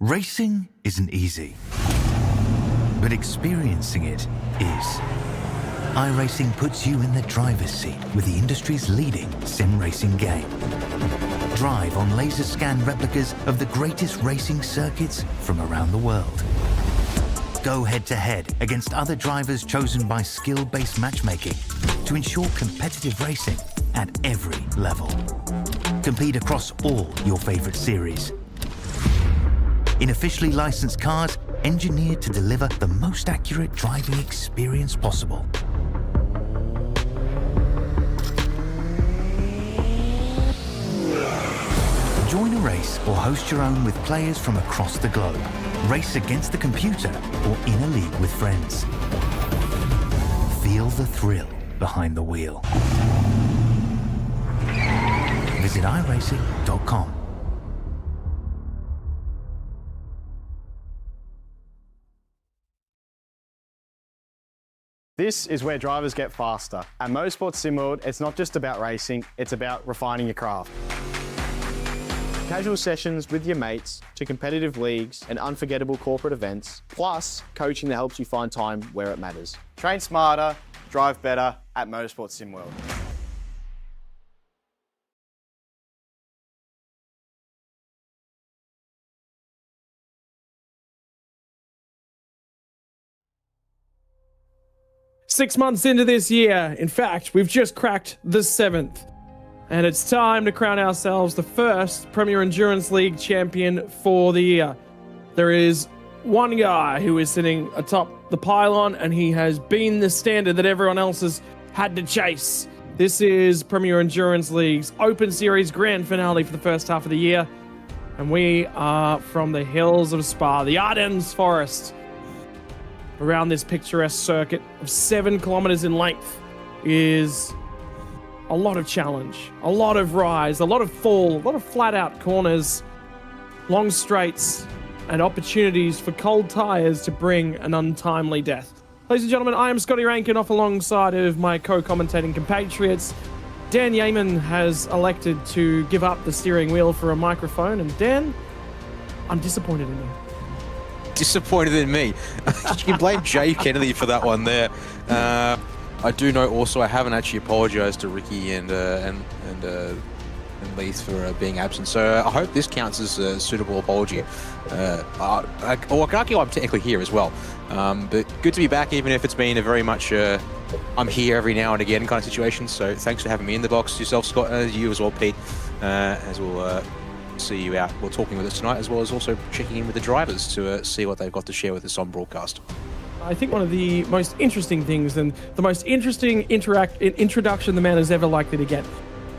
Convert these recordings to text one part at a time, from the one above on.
Racing isn't easy, but experiencing it is. iRacing puts you in the driver's seat with the industry's leading sim racing game. Drive on laser scan replicas of the greatest racing circuits from around the world. Go head-to-head against other drivers chosen by skill-based matchmaking to ensure competitive racing at every level. Compete across all your favorite series. In officially licensed cars, engineered to deliver the most accurate driving experience possible. Join a race or host your own with players from across the globe. Race against the computer or in a league with friends. Feel the thrill behind the wheel. Visit iRacing.com. This is where drivers get faster. At Motorsport Simworld, it's not just about racing, it's about refining your craft. Casual sessions with your mates to competitive leagues and unforgettable corporate events, plus coaching that helps you find time where it matters. Train smarter, drive better at Motorsport Simworld. Six months into this year, in fact, we've just cracked the 7th. And it's time to crown ourselves the first Premier Endurance League champion for the year. There is one guy who is sitting atop the pylon, and he has been the standard that everyone else has had to chase. This is Premier Endurance League's Open Series Grand Finale for the first half of the year. And we are from the hills of Spa, the Ardennes Forest. Around this picturesque circuit of 7 kilometers in length is a lot of challenge, a lot of rise, a lot of fall, a lot of flat out corners, long straights, and opportunities for cold tires to bring an untimely death. Ladies and gentlemen, I am Scotty Rankin, off alongside of my co-commentating compatriots. Dan Yeaman has elected to give up the steering wheel for a microphone, and Dan, I'm disappointed in you. Disappointed in me. You can blame Jay Kennedy for that one there. I do know also I haven't actually apologised to Ricky and Leith for being absent, so I hope this counts as a suitable apology. I can argue I'm technically here as well, but good to be back, even if it's been a very much I'm here every now and again kind of situation. So thanks for having me in the box, yourself, Scott, you as well, Pete, as we'll see you out. We're talking with us tonight, as well as also checking in with the drivers to see what they've got to share with us on broadcast. I think one of the most interesting things and the most interesting introduction the man is ever likely to get.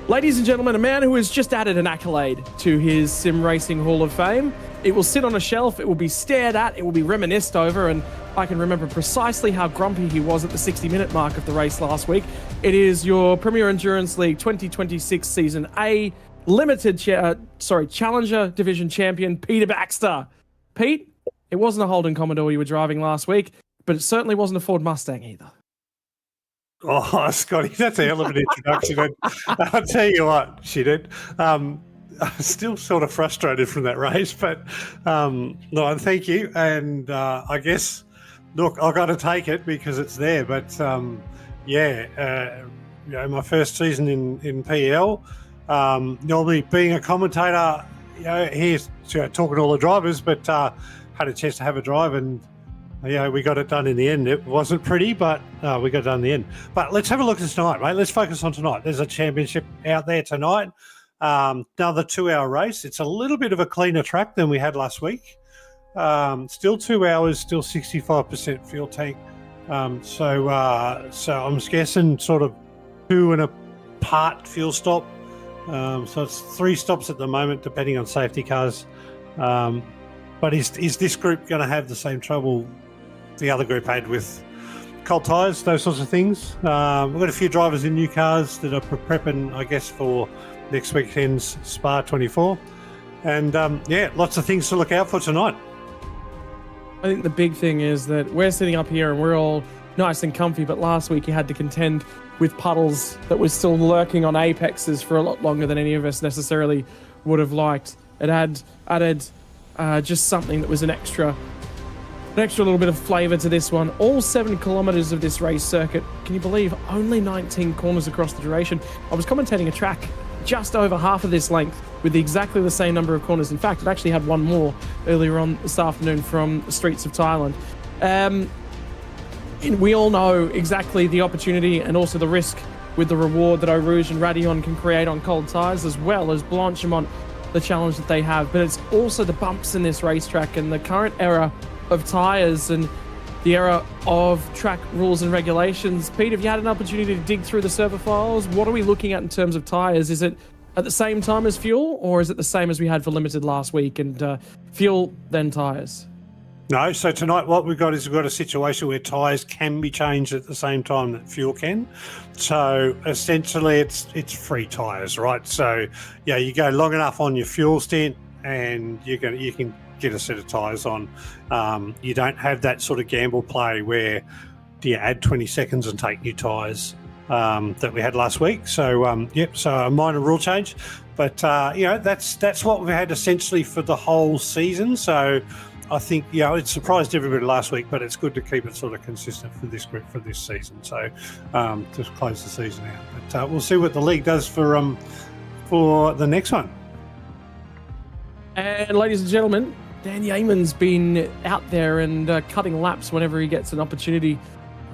Ladies and gentlemen, a man who has just added an accolade to his Sim Racing Hall of Fame. It will sit on a shelf, it will be stared at, it will be reminisced over, and I can remember precisely how grumpy he was at the 60-minute mark of the race last week. It is your Premier Endurance League 2026 Season A Limited Challenger Division Champion, Peter Baxter. Pete, it wasn't a Holden Commodore you were driving last week, but it certainly wasn't a Ford Mustang either. Oh, Scotty, that's a hell of an introduction. And I'll tell you what, she did. I'm still sort of frustrated from that race, but no, thank you. And I guess, look, I've got to take it because it's there. But my first season in PL, normally being a commentator, here's talking to all the drivers, but had a chance to have a drive, and we got it done in the end. It wasn't pretty, but we got it done in the end. But let's have a look at tonight, mate. Let's focus on tonight. There's a championship out there tonight. Another 2-hour race. It's a little bit of a cleaner track than we had last week. Still 2 hours, still 65% fuel tank. So I'm guessing sort of 2 and a part fuel stop. So it's 3 stops at the moment, depending on safety cars. But is this group going to have the same trouble the other group had with cold tyres, those sorts of things? We've got a few drivers in new cars that are prepping, I guess, for next weekend's Spa 24. And lots of things to look out for tonight. I think the big thing is that we're sitting up here and we're all nice and comfy, but last week you had to contend with puddles that were still lurking on apexes for a lot longer than any of us necessarily would have liked. It had added just something that was an extra little bit of flavour to this one. All 7 kilometres of this race circuit. Can you believe only 19 corners across the duration? I was commentating a track just over half of this length with exactly the same number of corners. In fact, it actually had one more earlier on this afternoon from the streets of Thailand. And we all know exactly the opportunity and also the risk with the reward that Eau Rouge and Raidillon can create on cold tyres, as well as Blanchimont, the challenge that they have. But it's also the bumps in this racetrack and the current era of tyres and the era of track rules and regulations. Pete, have you had an opportunity to dig through the server files? What are we looking at in terms of tyres? Is it at the same time as fuel, or is it the same as we had for limited last week, and fuel then tyres? No, so tonight what we've got a situation where tyres can be changed at the same time that fuel can. So essentially it's free tyres, right? So yeah, you go long enough on your fuel stint and you can get a set of tyres on. You don't have that sort of gamble play where do you add 20 seconds and take new tyres that we had last week. So so a minor rule change, but that's what we've had essentially for the whole season. So I think it surprised everybody last week, but it's good to keep it sort of consistent for this group for this season. So to close the season out, but we'll see what the league does for the next one. And ladies and gentlemen, Dan Yeaman's been out there and cutting laps whenever he gets an opportunity,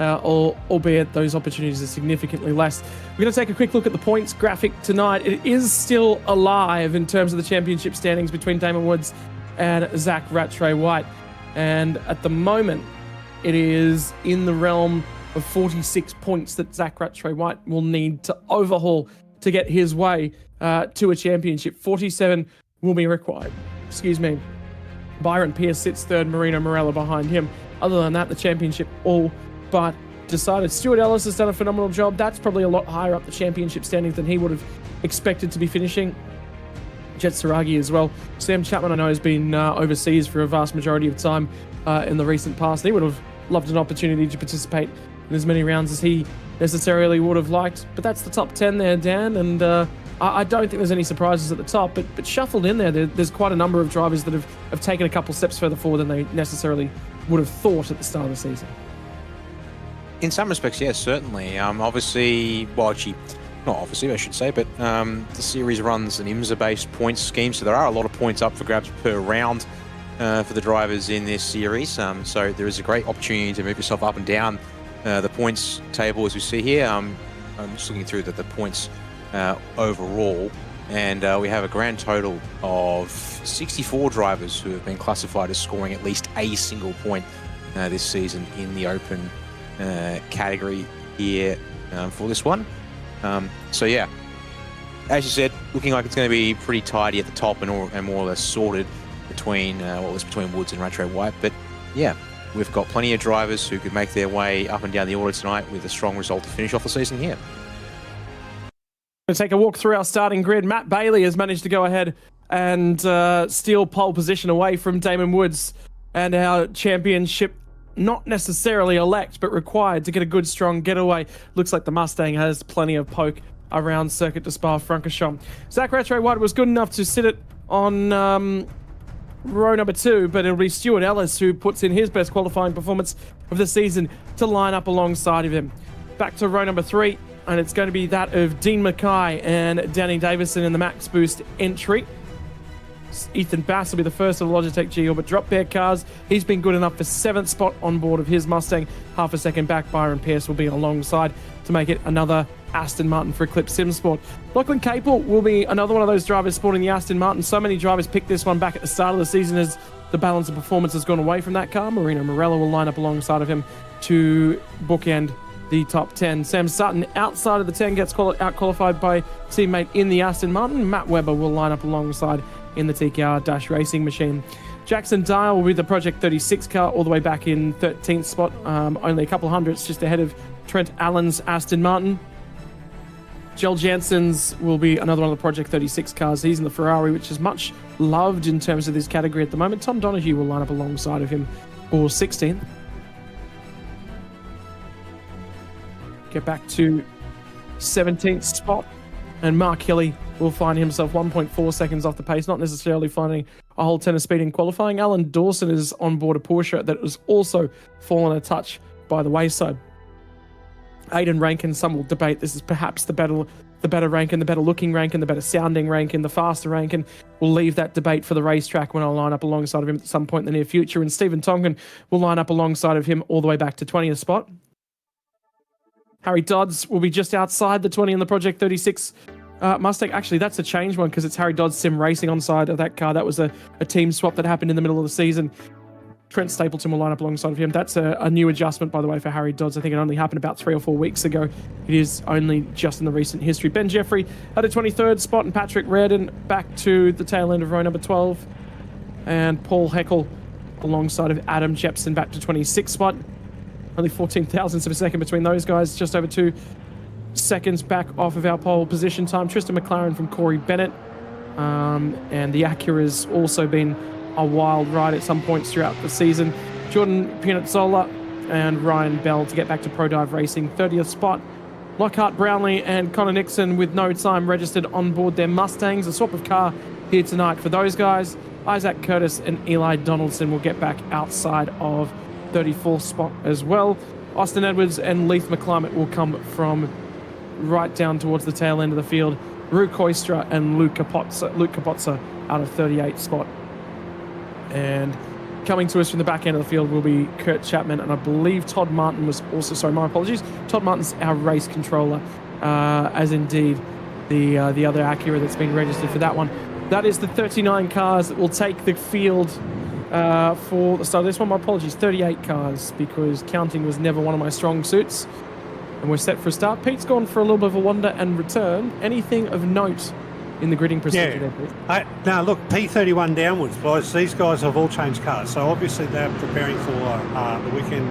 albeit those opportunities are significantly less. We're going to take a quick look at the points graphic tonight. It is still alive in terms of the championship standings between Damon Woods and Zach Rattray White. And at the moment, it is in the realm of 46 points that Zach Rattray White will need to overhaul to get his way to a championship. 47 will be required. Excuse me. Byron Pierce sits third, Marino Morella behind him. Other than that, the championship all but decided. Stuart Ellis has done a phenomenal job. That's probably a lot higher up the championship standings than he would have expected to be finishing. Jet Saragi as well. Sam Chapman, I know, has been overseas for a vast majority of time in the recent past. He would have loved an opportunity to participate in as many rounds as he necessarily would have liked. But that's the top 10 there, Dan, and I don't think there's any surprises at the top, but shuffled in there's quite a number of drivers that have taken a couple steps further forward than they necessarily would have thought at the start of the season. In some respects, yes, certainly. Obviously, well, actually, not obviously, I should say, but the series runs an IMSA-based points scheme, so there are a lot of points up for grabs per round for the drivers in this series. So there is a great opportunity to move yourself up and down the points table, as we see here. I'm just looking through the points overall, and we have a grand total of 64 drivers who have been classified as scoring at least a single point this season in the open category here for this one. So yeah, as you said, looking like it's going to be pretty tidy at the top and more or less sorted between between Woods and Rattray White. But yeah, we've got plenty of drivers who could make their way up and down the order tonight with a strong result to finish off the season here. Going to take a walk through our starting grid. Matt Bailey has managed to go ahead and steal pole position away from Damon Woods, and our championship not necessarily elect, but required to get a good, strong getaway. Looks like the Mustang has plenty of poke around Circuit de Spa-Francorchamps. Zach Rattray White was good enough to sit it on row number 2, but it'll be Stuart Ellis who puts in his best qualifying performance of the season to line up alongside of him. Back to row number 3, and it's going to be that of Dean Mackay and Danny Davison in the Max Boost entry. Ethan Bass will be the first of the Logitech G-Orbit drop bear cars. He's been good enough for 7th spot on board of his Mustang. Half a second back, Byron Pierce will be alongside to make it another Aston Martin for Eclipse Simsport. Lachlan Capel will be another one of those drivers sporting the Aston Martin. So many drivers picked this one back at the start of the season as the balance of performance has gone away from that car. Marino Morella will line up alongside of him to bookend the top 10. Sam Sutton outside of the 10 gets out-qualified by teammate in the Aston Martin. Matt Webber will line up alongside in the TKR Dash Racing machine. Jackson Dyer will be the Project 36 car all the way back in 13th spot, only a couple hundredths just ahead of Trent Allen's Aston Martin. Joel Jansen's will be another one of the Project 36 cars. He's in the Ferrari, which is much loved in terms of this category at the moment. Tom Donahue will line up alongside of him for 16th. Get back to 17th spot. And Mark Hilly will find himself 1.4 seconds off the pace, not necessarily finding a whole ton of speed in qualifying. Alan Dawson is on board a Porsche that has also fallen a touch by the wayside. Aiden Rankin, some will debate this is perhaps the better Rankin, the better looking Rankin, the better sounding Rankin, the faster Rankin. We'll leave that debate for the racetrack when I'll line up alongside of him at some point in the near future. And Stephen Tonkin will line up alongside of him all the way back to 20th spot. Harry Dodds will be just outside the 20 in the Project 36 Mustang. Actually, that's a changed one because it's Harry Dodds Sim Racing on side of that car. That was a team swap that happened in the middle of the season. Trent Stapleton will line up alongside of him. That's a new adjustment, by the way, for Harry Dodds. I think it only happened about 3 or 4 weeks ago. It is only just in the recent history. Ben Jeffrey at a 23rd spot, and Patrick Reardon back to the tail end of row number 12. And Paul Heckel alongside of Adam Jepson back to 26th spot. Only 14 thousandths of a second between those guys. Just over 2 seconds back off of our pole position time. Tristan McLaren from Corey Bennett. And the Acura's also been a wild ride at some points throughout the season. Jordan Pinazzola and Ryan Bell to get back to Pro Dive Racing. 30th spot. Lockhart Brownlee and Connor Nixon with no time registered on board their Mustangs. A swap of car here tonight for those guys. Isaac Curtis and Eli Donaldson will get back outside of 34th spot as well. Austin Edwards and Leith McClimate will come from right down towards the tail end of the field. Rue Koistra and Luke Capozza out of 38th spot. And coming to us from the back end of the field will be Kurt Chapman, and I believe Todd Martin was also, sorry, my apologies. Todd Martin's our race controller, as indeed the other Acura that's been registered for that one. That is the 39 cars that will take the field for the start of this one. My apologies, 38 cars, because counting was never one of my strong suits. And we're set for a start. Pete's gone for a little bit of a wander and return. Anything of note in the gridding procedure there, Pete? Now, look, P31 downwards, boys. These guys have all changed cars. So obviously they're preparing for the weekend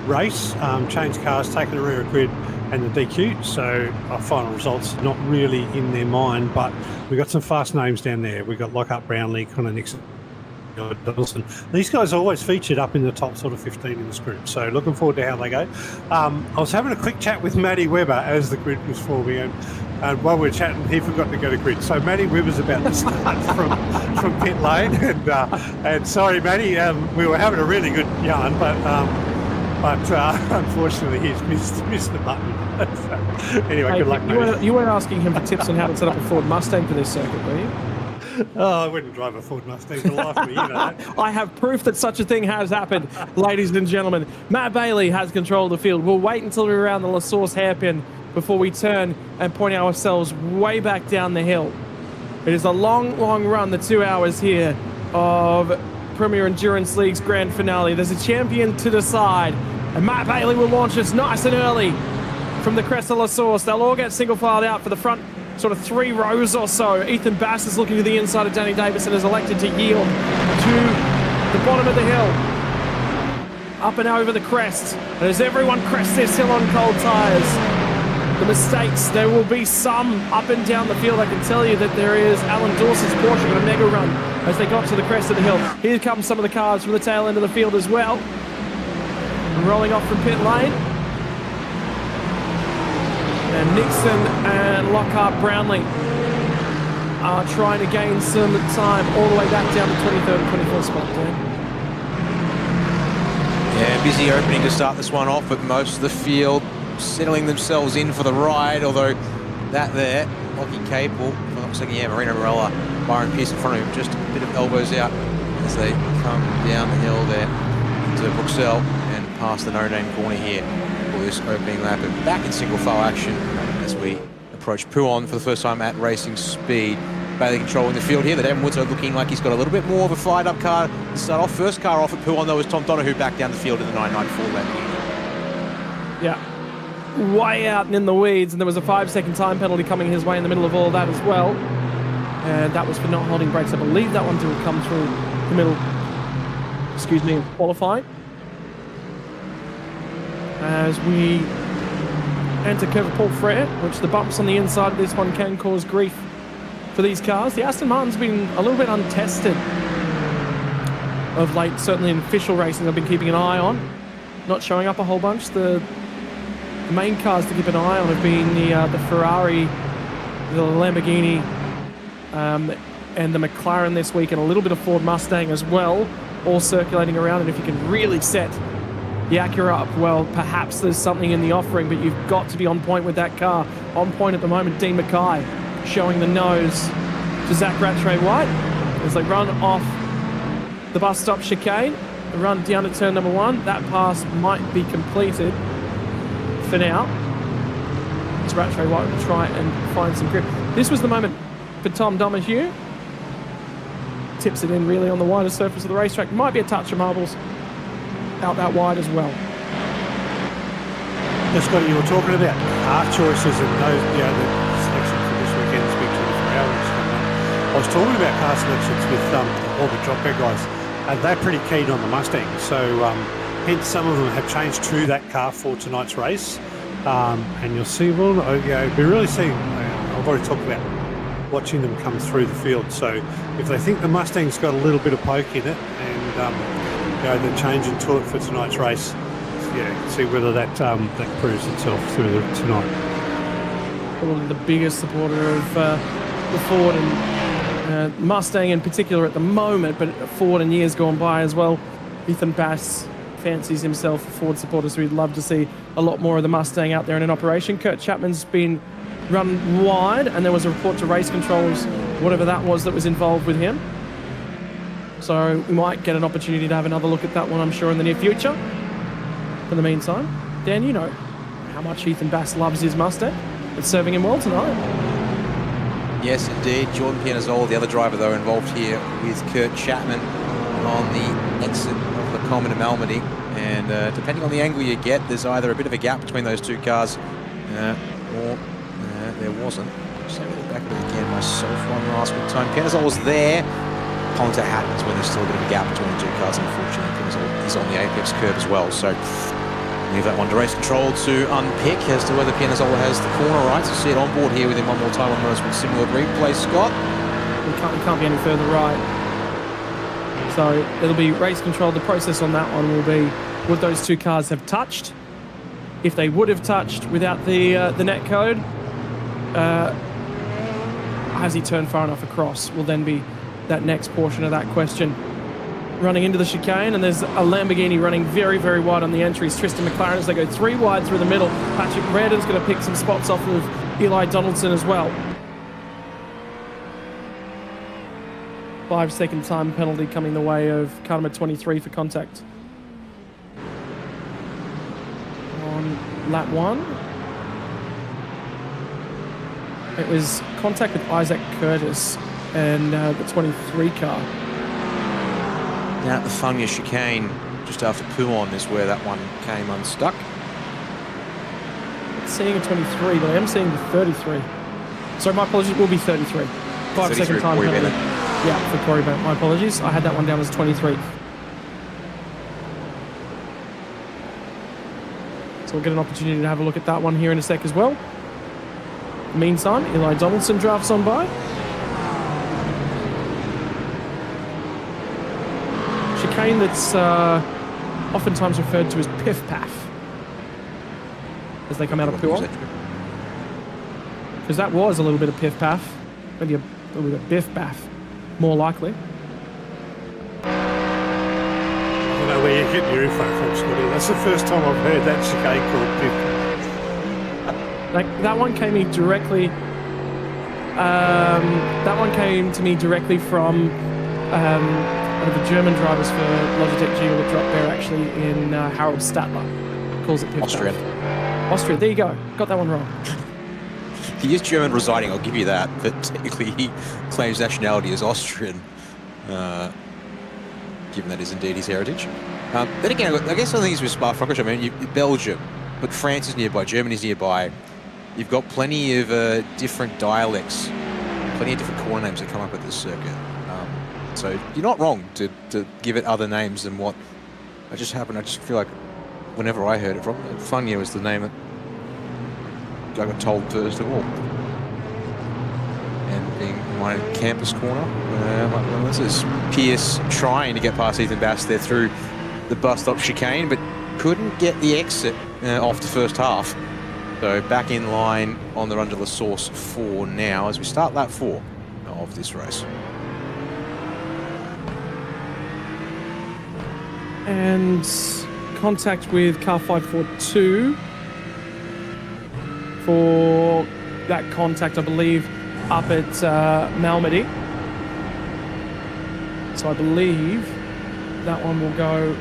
race. Changed cars, taken a rear grid and the DQ. So our final results not really in their mind, but we've got some fast names down there. We've got Lockhart Brownlee, Connor Nixon, Donaldson. These guys are always featured up in the top sort of 15 in this group, so looking forward to how they go. I was having a quick chat with Matty Webber as the grid was forming, and while we were chatting, he forgot to go to grid. So Matty Webber's about to start from pit lane, and sorry, Matty, we were having a really good yarn, but unfortunately he's missed the button. So, anyway, hey, good luck, Matty. You weren't asking him for tips on how to set up a Ford Mustang for this circuit, were you? Oh, I wouldn't drive a Ford Mustang for the life of me, you know that. I have proof that such a thing has happened, ladies and gentlemen. Matt Bailey has control of the field. We'll wait until we're around the La Source hairpin before we turn and point ourselves way back down the hill. It is a long, long run, the 2 hours here of Premier Endurance League's grand finale. There's a champion to decide, and Matt Bailey will launch us nice and early from the crest of La Source. They'll all get single filed out for the front sort of 3 rows or so. Ethan Bass is looking to the inside of Danny Davis and has elected to yield to the bottom of the hill. Up and over the crest. And as everyone crests this hill on cold tyres, the mistakes, there will be some up and down the field. I can tell you that there is Alan Dawson's Porsche with a mega run as they got to the crest of the hill. Here come some of the cars from the tail end of the field as well. Rolling off from pit lane. And Nixon and Lockhart Brownlee are trying to gain some time all the way back down to 23rd and 24th spot, Dan. Yeah, busy opening to start this one off, but most of the field settling themselves in for the ride, although that there, Lockie Capel, if I'm not mistaken, yeah, Marino Morella, Byron Pierce in front of him, just a bit of elbows out as they come down the hill there into Bruxelles and past the no-name corner here. This opening lap and back in single file action as we approach Pouon for the first time at racing speed. Bailey controlling the field here. The Devon Woods are looking like he's got a little bit more of a fired up car to start off. First car off at Pouon though is Tom Donahue back down the field in the 994 lap. Yeah, way out and in the weeds, and there was a 5-second time penalty coming his way in the middle of all that as well. And that was for not holding brakes. I believe that one did come through the middle, of qualifying. As we enter curve Paul Frere, which the bumps on the inside of this one can cause grief for these cars. The Aston Martin's been a little bit untested of late, certainly in official racing I've been keeping an eye on. Not showing up a whole bunch. The main cars to keep an eye on have been the Ferrari the Lamborghini and the McLaren this week, and a little bit of Ford Mustang as well, all circulating around. And if you can really set the Acura up, well, perhaps there's something in the offering, but you've got to be on point with that car. On point at the moment, Dean Mackay showing the nose to Zach Rattray White as they run off the bus stop chicane, run down to turn number 1. That pass might be completed for now. As Rattray White will try and find some grip. This was the moment for Tom Domerhue. Tips it in really on the wider surface of the racetrack. Might be a touch of marbles out that wide as well. Scotty, you were talking about car choices and those, the selection for this weekend's Big 24 Hours coming up. I was talking about car selections with all the dropout guys, and they're pretty keen on the Mustang. So hence some of them have changed to that car for tonight's race. And you'll see, well, be really seeing, I've already talked about watching them come through the field. So if they think the Mustang's got a little bit of poke in it, and they're changing to it for tonight's race, see whether that proves itself through tonight. Probably the biggest supporter of the Ford and Mustang in particular at the moment, but Ford in years gone by as well. Ethan Bass fancies himself a Ford supporter, so we'd love to see a lot more of the Mustang out there and in operation. Kurt Chapman's been run wide, and there was a report to race controls, whatever that was involved with him. So we might get an opportunity to have another look at that one, I'm sure, in the near future. In the meantime, Dan, you know how much Ethan Bass loves his Mustang. It's serving him well tonight. Yes, indeed. Jordan Pianazzola, the other driver, though, involved here with Kurt Chapman on the exit of the Common in Malmedy. And depending on the angle you get, there's either a bit of a gap between those two cars or there wasn't. Just have a look back at it again myself one last good time. Pianazzola's there. Contact happens when there's still a bit of a gap between the two cars, unfortunately. Pianazzola is on the apex curve as well. So leave that one to race control to unpick as to whether Pianazzola has the corner right. So see it on board here with him one more time on Motorsport Simworld replay. Scott? It can't be any further right. So it'll be race control. The process on that one will be, would those two cars have touched? If they would have touched without the net code, has he turned far enough across? Will then be that next portion of that question. Running into the chicane, and there's a Lamborghini running very, very wide on the entries. Tristan McLaren as they go 3 wide through the middle. Patrick Reardon's going to pick some spots off of Eli Donaldson as well. 5-second time penalty coming the way of car number 23 for contact on lap 1. It was contact with Isaac Curtis and the 23 car. Now at the Funya chicane, just after Pouon, is where that one came unstuck. It's seeing a 23, but I am seeing the 33. Sorry, my apologies, it will be 33. 5-second time penalty. Yeah, for Corey Bennett. My apologies. I had that one down as 23. So we'll get an opportunity to have a look at that one here in a sec as well. Meantime, Eli Donaldson drafts on by. Chicane that's oftentimes referred to as Piff Paff as they come out of Pouon. Because that was a little bit of Piff Paff, maybe a little bit of Biff Baff, more likely. I don't know where you're getting your info from, Scotty. That's the first time I've heard that chicane called Piff Paff. Like that one came me directly. That one came to me directly from one of the German drivers for Logitech G will drop there actually in Harold Statler. Calls it Piff Austrian. Paff. Austria, there you go. Got that one wrong. He is German residing, I'll give you that, but technically he claims nationality as Austrian, given that is indeed his heritage. Then again, I guess the thing is with Spa-Francorchamps, I mean, Belgium, but France is nearby, Germany's nearby. You've got plenty of different dialects, plenty of different corner names that come up at this circuit. So you're not wrong to give it other names than what I just feel like whenever I heard it from, Funya was the name that I got told first of all. And being my campus corner, this is Pierce trying to get past Ethan Bass there through the bus stop chicane, but couldn't get the exit off the first half. So back in line on the run to La Source 4 now as we start lap 4 of this race. And contact with car 542 for that contact, I believe, up at Malmedy. So I believe that one will go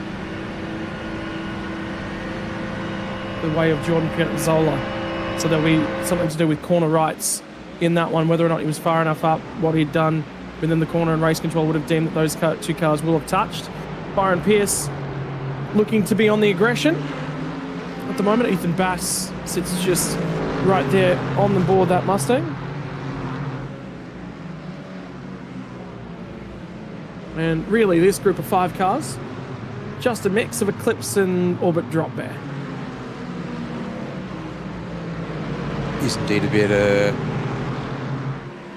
the way of Jordan Piazzolla. So there'll be something to do with corner rights in that one. Whether or not he was far enough up, what he'd done within the corner, and race control would have deemed that those two cars will have touched. Byron Pierce looking to be on the aggression. At the moment, Ethan Bass sits just right there on the board, that Mustang. And really, this group of 5 cars, just a mix of Eclipse and Orbit Drop Bear. Is indeed a bit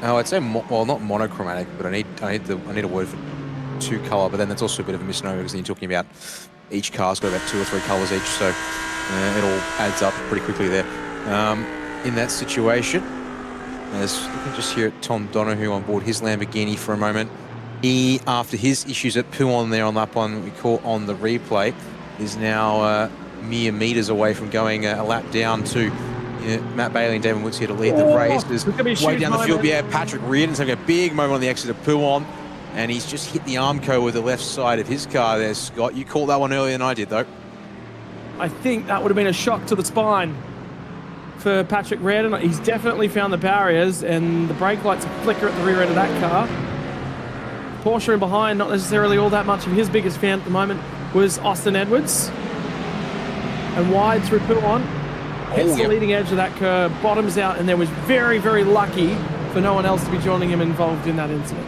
I'd say well, not monochromatic, but I need a word for 2 color. But then that's also a bit of a misnomer because then you're talking about each car's got about 2 or 3 colors each, so it all adds up pretty quickly there. In that situation, as you can just hear it, Tom Donahue on board his Lamborghini for a moment. He, after his issues at Pouon there on lap 1, we caught on the replay, is now mere meters away from going a lap down to Matt Bailey and David Woods here to lead the race. There's way down the field, yeah, Patrick Reardon's having a big moment on the exit of Pouon, and he's just hit the Armco with the left side of his car there, Scott. You called that one earlier than I did, though. I think that would have been a shock to the spine for Patrick Reardon. He's definitely found the barriers, and the brake lights flicker at the rear end of that car. Porsche in behind, not necessarily all that much of his biggest fan at the moment, was Austin Edwards. And wide through Pouon. Hits the leading edge of that curb, bottoms out, and then was very, very lucky for no one else to be joining him involved in that incident.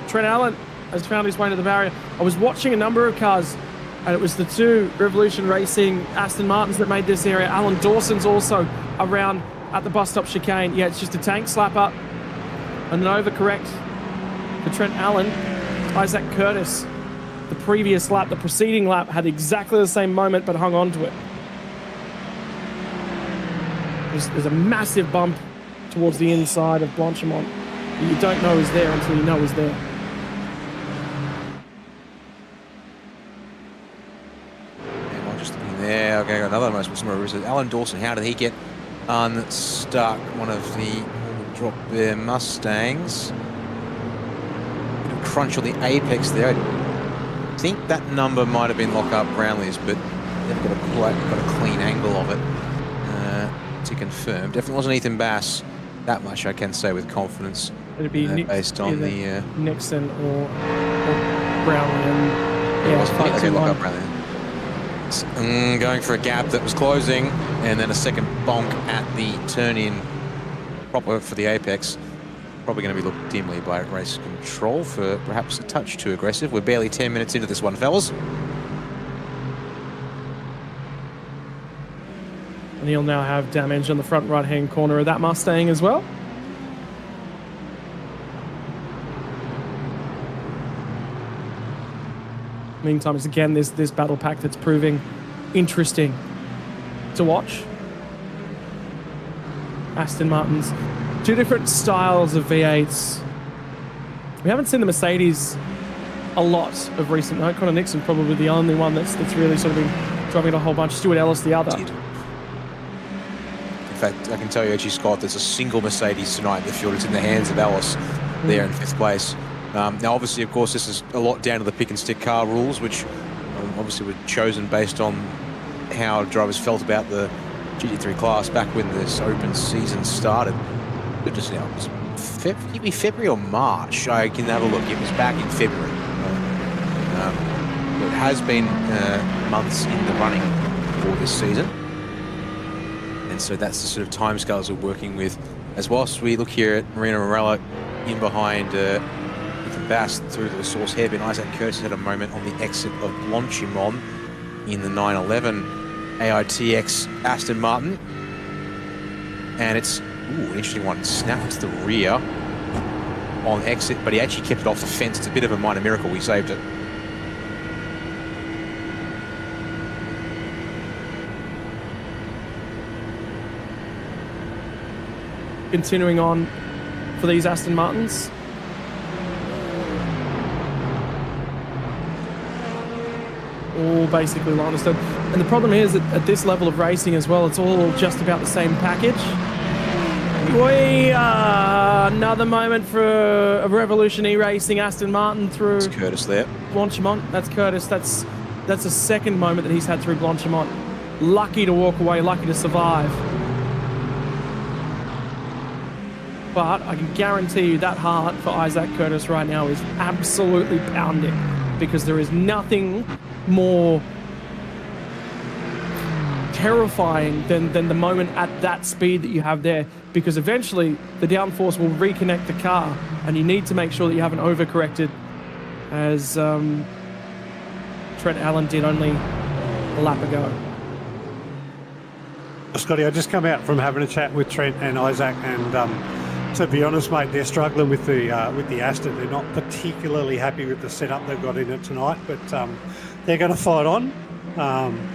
Trent Allen has found his way to the barrier. I was watching a number of cars, and it was the 2 Revolution Racing Aston Martins that made this area. Alan Dawson's also around at the bus stop chicane. Yeah, it's just a tank slap up and an overcorrect for Trent Allen. Isaac Curtis, the previous lap, the preceding lap, had exactly the same moment but hung on to it. There's a massive bump towards the inside of Blanchimont that you don't know is there until you know is there. And I'm just looking there. Okay, another most similar. Alan Dawson, how did he get unstuck? One of the drop their Mustangs. Bit of crunch on the apex there. I think that number might have been Lockup Brownlee's, but they've got a clean angle of it to confirm. Definitely wasn't Ethan Bass. That much I can say with confidence. It'd be based on the Nixon or Brownlee. Okay, Lockup Brownlee. Going for a gap that was closing, and then a second bonk at the turn-in proper for the apex. Probably going to be looked dimly by race control for perhaps a touch too aggressive. We're barely 10 minutes into this one, fellas. And he'll now have damage on the front right-hand corner of that Mustang as well. Meantime, it's again this battle pack that's proving interesting to watch. Aston Martins, 2 different styles of V8s. We haven't seen the Mercedes a lot of recent. No, Connor Nixon probably the only one that's really sort of been driving it a whole bunch. Stuart Ellis the other. In fact, I can tell you, actually, Scott, there's a single Mercedes tonight in the field. It's in the hands of Ellis there in 5th place. Now, obviously, of course, this is a lot down to the pick and stick car rules, which obviously were chosen based on how drivers felt about the GT3 class back when this open season started. But just now, it was February or March. I can have a look. It was back in February. It has been months in the running for this season. And so that's the sort of timescales we're working with. As whilst we look here at Marina Morella in behind Ethan Bass through the source hairpin, Isaac Curtis had a moment on the exit of Blanchimont in the 911 AITX Aston Martin. And it's, an interesting one, snapped to the rear on exit, but he actually kept it off the fence. It's a bit of a minor miracle. He saved it. continuing on for these Aston Martins. All basically understood. And the problem is that at this level of racing as well, it's all just about the same package. Another moment for a Revolution E-Racing Aston Martin through It's Curtis there. Blanchimont. That's Curtis. That's a second moment that he's had through Blanchimont. Lucky to walk away, lucky to survive. But I can guarantee you that heart for Isaac Curtis right now is absolutely pounding, because there is nothing more terrifying than the moment at that speed that you have there, because eventually the downforce will reconnect the car and you need to make sure that you haven't overcorrected, as Trent Allen did only a lap ago. Scotty, I just come out from having a chat with Trent and Isaac, and to be honest, mate, they're struggling with the Aston. They're not particularly happy with the setup they've got in it tonight, but they're going to fight on.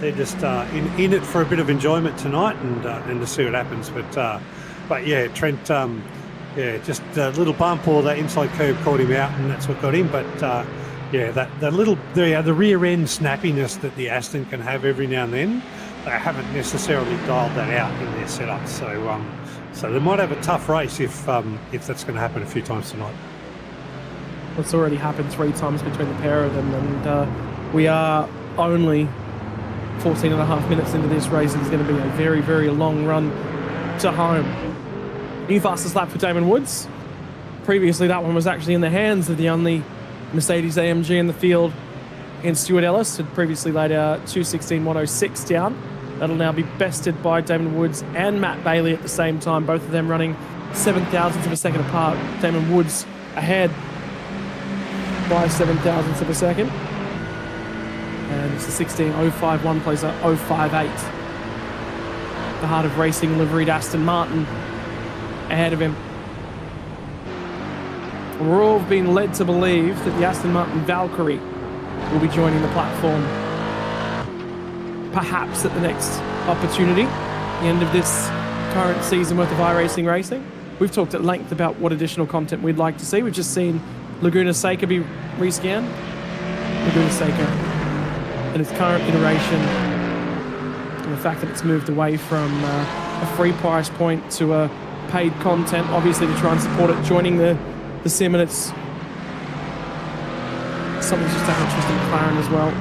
They're just in it for a bit of enjoyment tonight, and to see what happens. But yeah, Trent, just a little bump or that inside curve caught him out, and that's what got him. But yeah, the rear end snappiness that the Aston can have every now and then, they haven't necessarily dialed that out in their setup. So they might have a tough race if that's going to happen a few times tonight. It's already happened 3 times between the pair of them, and we are only 14 and a half minutes into this race. It's going to be a very, very long run to home. New fastest lap for Damon Woods. Previously, that one was actually in the hands of the only Mercedes AMG in the field, and Stuart Ellis had previously laid a 2:16.106 down. That'll now be bested by Damon Woods and Matt Bailey at the same time, both of them running 0.007 of a second apart. Damon Woods ahead by 0.007 of a second. And it's the 16.051 plays a 0.58. The Heart of Racing liveried Aston Martin ahead of him. We're all being led to believe that the Aston Martin Valkyrie will be joining the platform, perhaps at the next opportunity, the end of this current season worth of iRacing racing. We've talked at length about what additional content we'd like to see. We've just seen Laguna Seca be rescanned. Laguna Seca in its current iteration, and the fact that it's moved away from a free price point to a paid content, obviously to try and support it, joining the sim, and it's something's just taken interest in McLaren as well.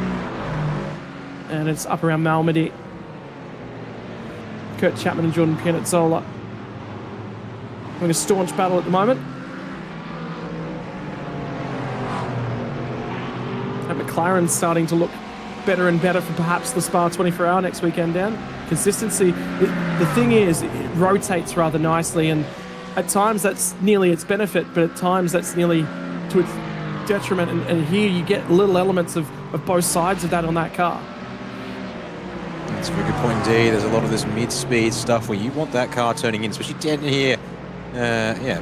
And it's up around Malmedy. Kurt Chapman and Jordan Pianazzola having a staunch battle at the moment. And McLaren's starting to look better and better for perhaps the Spa 24-hour next weekend down. Consistency, the thing is, it rotates rather nicely, and at times that's nearly its benefit, but at times that's nearly to its detriment, and here you get little elements of both sides of that on that car. That's a very good point indeed. There's a lot of this mid-speed stuff where you want that car turning in, especially down here. The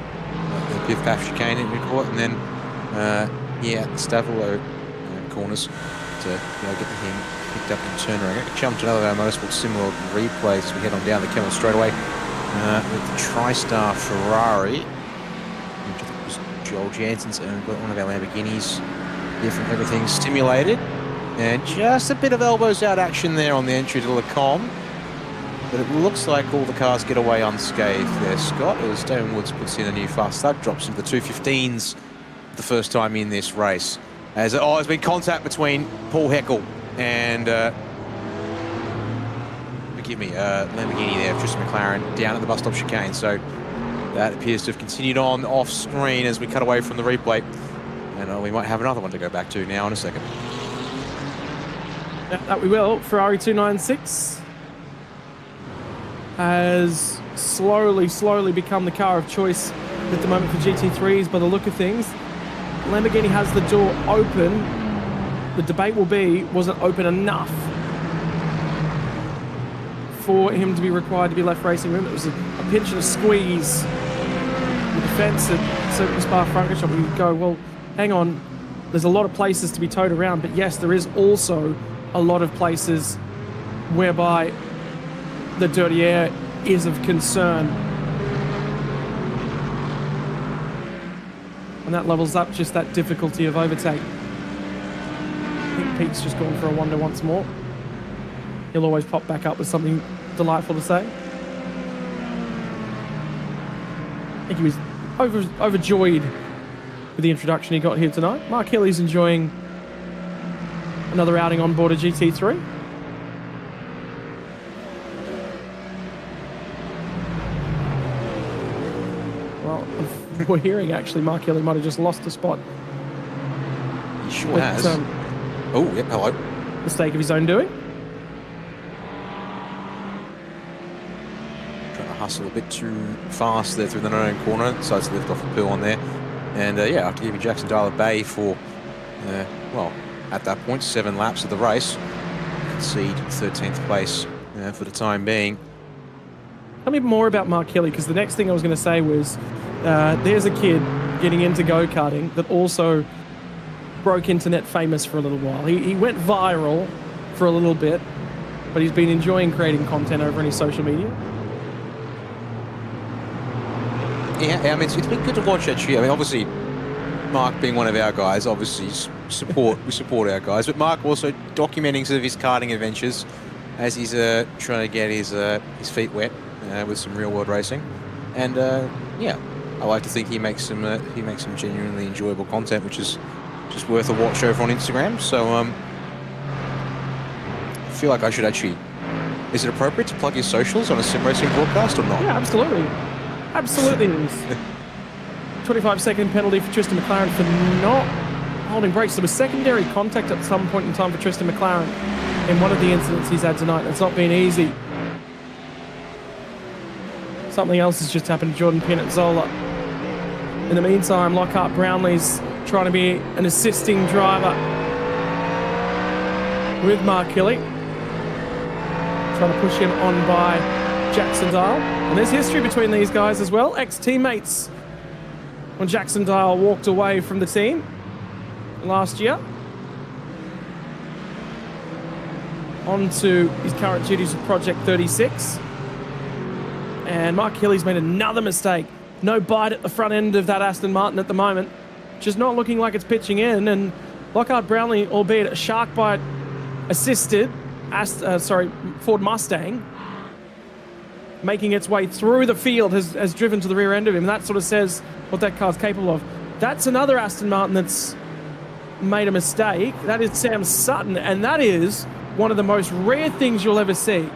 Piff Paff chicane in court, and then Stavolo corners to get the thing picked up and turned around. I'm going to jump to another of our Motorsport Simworld replays as we head on down the Kemmel straightaway with the TriStar Ferrari, which I think was Joel Jansen's own, one of our Lamborghinis. Different everything stimulated. And just a bit of elbows out action there on the entry to Le Com. But it looks like all the cars get away unscathed there, Scott, as Damon Woods puts in a new fast start, drops into the 215s for the first time in this race. As there's been contact between Paul Heckel and Lamborghini there, Tristan McLaren, down at the bus stop chicane. So that appears to have continued on off screen as we cut away from the replay. And we might have another one to go back to now in a second. That we will. Ferrari 296 has slowly become the car of choice at the moment for GT3s by the look of things. Lamborghini has the door open. The debate will be, was it open enough for him to be required to be left racing room? It was a pinch and a squeeze with the fence at Circuit Spa Francorchamps. We go, well, hang on, there's a lot of places to be towed around, but yes, there is also a lot of places whereby the dirty air is of concern. And that levels up just that difficulty of overtake. I think Pete's just gone for a wonder once more. He'll always pop back up with something delightful to say. I think he was overjoyed with the introduction he got here tonight. Mark Healy's enjoying another outing on board a GT3. Well, we're hearing actually Mark Healy might have just lost a spot. He sure has. Oh, yep, hello. Mistake of his own doing. Trying to hustle a bit too fast there through the no-known corner. Decides to lift off the pill on there. And yeah, after giving Jackson Dale a bay for, well, at that point, 7 laps of the race, concede 13th place for the time being. Tell me more about Mark Healy, because the next thing I was going to say was there's a kid getting into go-karting that also broke internet famous for a little while. He went viral for a little bit, but he's been enjoying creating content over on his social media. Yeah, I mean, it's been good to watch actually. I mean, obviously, Mark being one of our guys, obviously we support our guys, but Mark also documenting sort of his karting adventures as he's trying to get his feet wet with some real world racing, and yeah, I like to think he makes some genuinely enjoyable content, which is just worth a watch over on Instagram. So I feel like I should actually. Is it appropriate to plug your socials on a sim racing broadcast or not? Yeah, absolutely. Absolutely. 25-second penalty for Tristan McLaren for not holding brakes. There was secondary contact at some point in time for Tristan McLaren in one of the incidents he's had tonight. It's not been easy. Something else has just happened to Jordan Pinazzola. In the meantime, Lockhart Brownlee's trying to be an assisting driver with Mark Healy. Trying to push him on by Jackson Dale. And there's history between these guys as well. Ex-teammates when Jackson Dale walked away from the team last year. On to his current duties with Project 36. And Mark Healy's made another mistake. No bite at the front end of that Aston Martin at the moment. Just not looking like it's pitching in. And Lockhart Brownlee, albeit a shark bite assisted, Ford Mustang, making its way through the field, has driven to the rear end of him. That sort of says what that car's capable of. That's another Aston Martin that's made a mistake. That is Sam Sutton, and that is one of the most rare things you'll ever see.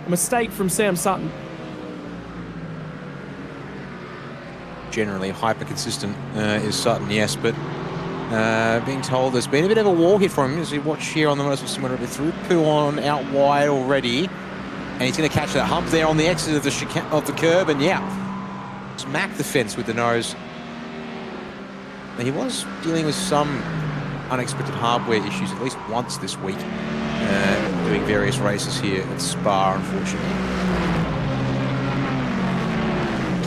A mistake from Sam Sutton. Generally hyper consistent is Sutton, yes, but being told there's been a bit of a wall hit from him as we watch here on the Motorsport Simulator through Pouon out wide already. And he's going to catch that hump there on the exit of the curb, and yeah, smack the fence with the nose. But he was dealing with some unexpected hardware issues at least once this week, doing various races here at Spa, unfortunately.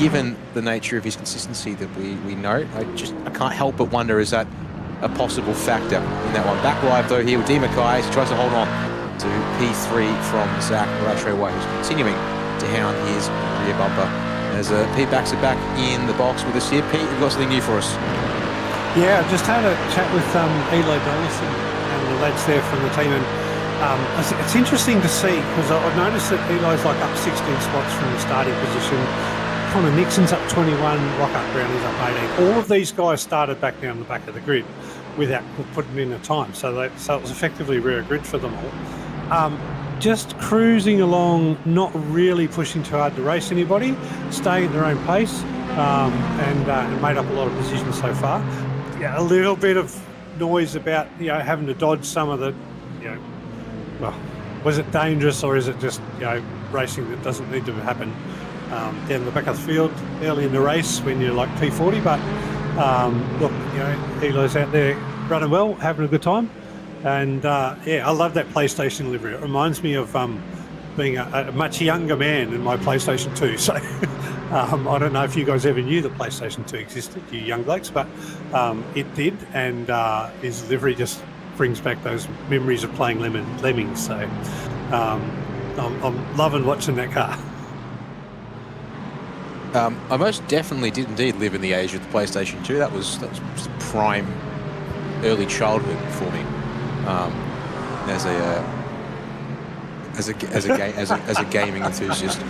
Given the nature of his consistency that we know, I can't help but wonder, is that a possible factor in that one? Back live though here with D. Mackay, he tries to hold on to P3 from Zach Rattrayaway, who's continuing to hound his rear bumper. As Pete backs it back in the box with us here. Pete, you've got something new for us. Yeah, I just had a chat with Eli Donaldson and the lads there from the team, and it's interesting to see, because I've noticed that Eli's like up 16 spots from the starting position. Connor Nixon's up 21, Lockhart Brownlee's up 18. All of these guys started back down the back of the grid without putting in a time, so it was effectively rear grid for them all. Just cruising along, not really pushing too hard to race anybody, staying at their own pace, and made up a lot of positions so far. Yeah, a little bit of noise about having to dodge some of the, well, was it dangerous or is it just racing that doesn't need to happen down the back of the field early in the race when you're like P40? But look, Eli's out there running well, having a good time. And yeah, I love that PlayStation livery. It reminds me of being a much younger man in my PlayStation 2. So I don't know if you guys ever knew that PlayStation 2 existed, you young blokes, but it did. And his livery just brings back those memories of playing Lemmings. So I'm loving watching that car. I most definitely did indeed live in the age of the PlayStation 2. That was prime early childhood for me. As a gaming enthusiast,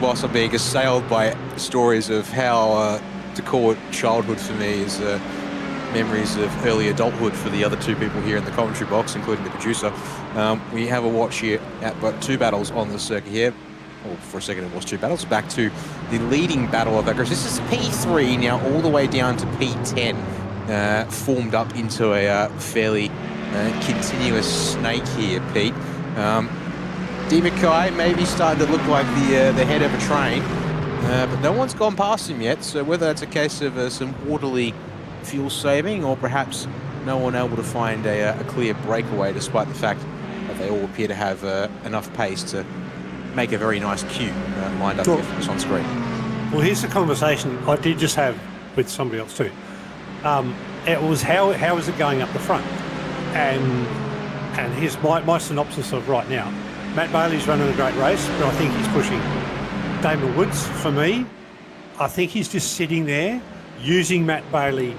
whilst I'm being assailed by stories of how to call it childhood for me is memories of early adulthood for the other two people here in the commentary box, including the producer. We have a watch here at but 2 battles on the circuit here. Well, for a second it was 2 battles. Back to the leading battle of that. This is P3 now, all the way down to P10, formed up into a fairly continuous snake here, Pete. D. Mackay maybe starting to look like the head of a train, but no one's gone past him yet. So whether that's a case of some orderly fuel saving, or perhaps no one able to find a clear breakaway, despite the fact that they all appear to have enough pace to make a very nice queue lined up here for us on screen. Well, here's the conversation I did just have with somebody else too. It was how is it going up the front? And here's my synopsis of right now. Matt Bailey's running a great race, but I think he's pushing. Damon Woods, for me, I think he's just sitting there using Matt Bailey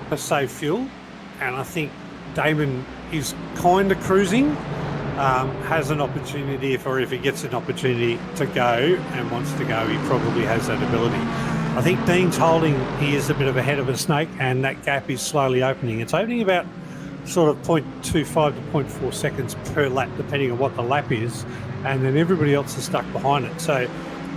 to save fuel, and I think Damon is kind of cruising, has an opportunity, if he gets an opportunity to go and wants to go, he probably has that ability. I think Dean's holding, he is a bit of a head of a snake, and that gap is slowly opening. It's opening about sort of 0.25 to 0.4 seconds per lap, depending on what the lap is, and then everybody else is stuck behind it. So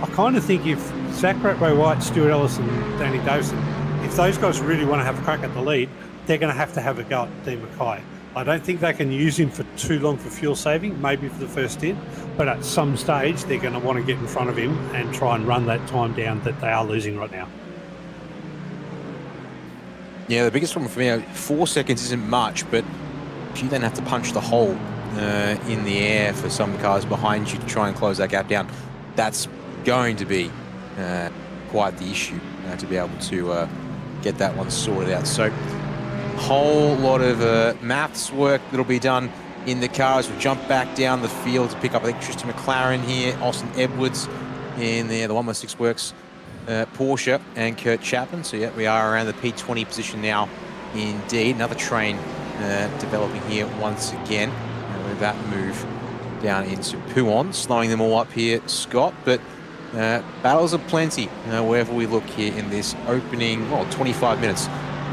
I kind of think if Zach Ratway-White, Stuart Ellis and Danny Dawson, if those guys really want to have a crack at the lead, they're going to have a go at Dean Mackay. I don't think they can use him for too long for fuel saving, maybe for the first stint, but at some stage they're going to want to get in front of him and try and run that time down that they are losing right now. Yeah, the biggest problem for me, 4 seconds isn't much, but you then have to punch the hole in the air for some cars behind you to try and close that gap down. That's going to be quite the issue to be able to get that one sorted out. So whole lot of maths work that'll be done in the cars. We'll jump back down the field to pick up, I think, Tristan McLaren here, Austin Edwards in there, the 116 Works Porsche, and Kurt Chapman. So yeah, we are around the P20 position now indeed. Another train developing here once again with that move down into Puon, slowing them all up here, Scott. But battles are plenty wherever we look here in this opening, 25 minutes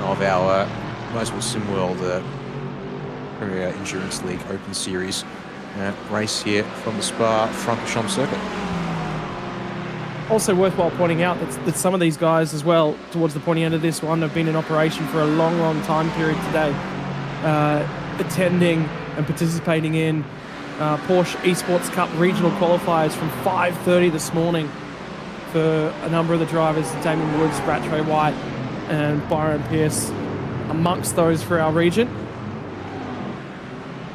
of our Motorsport Simworld Premier Endurance League Open Series race here from the Spa-Francorchamps circuit. Also worthwhile pointing out that some of these guys as well, towards the pointy end of this one, have been in operation for a long, long time period today, attending and participating in Porsche Esports Cup regional qualifiers from 5:30 this morning for a number of the drivers, Damon Woods, Ratway-White and Byron Pierce amongst those for our region.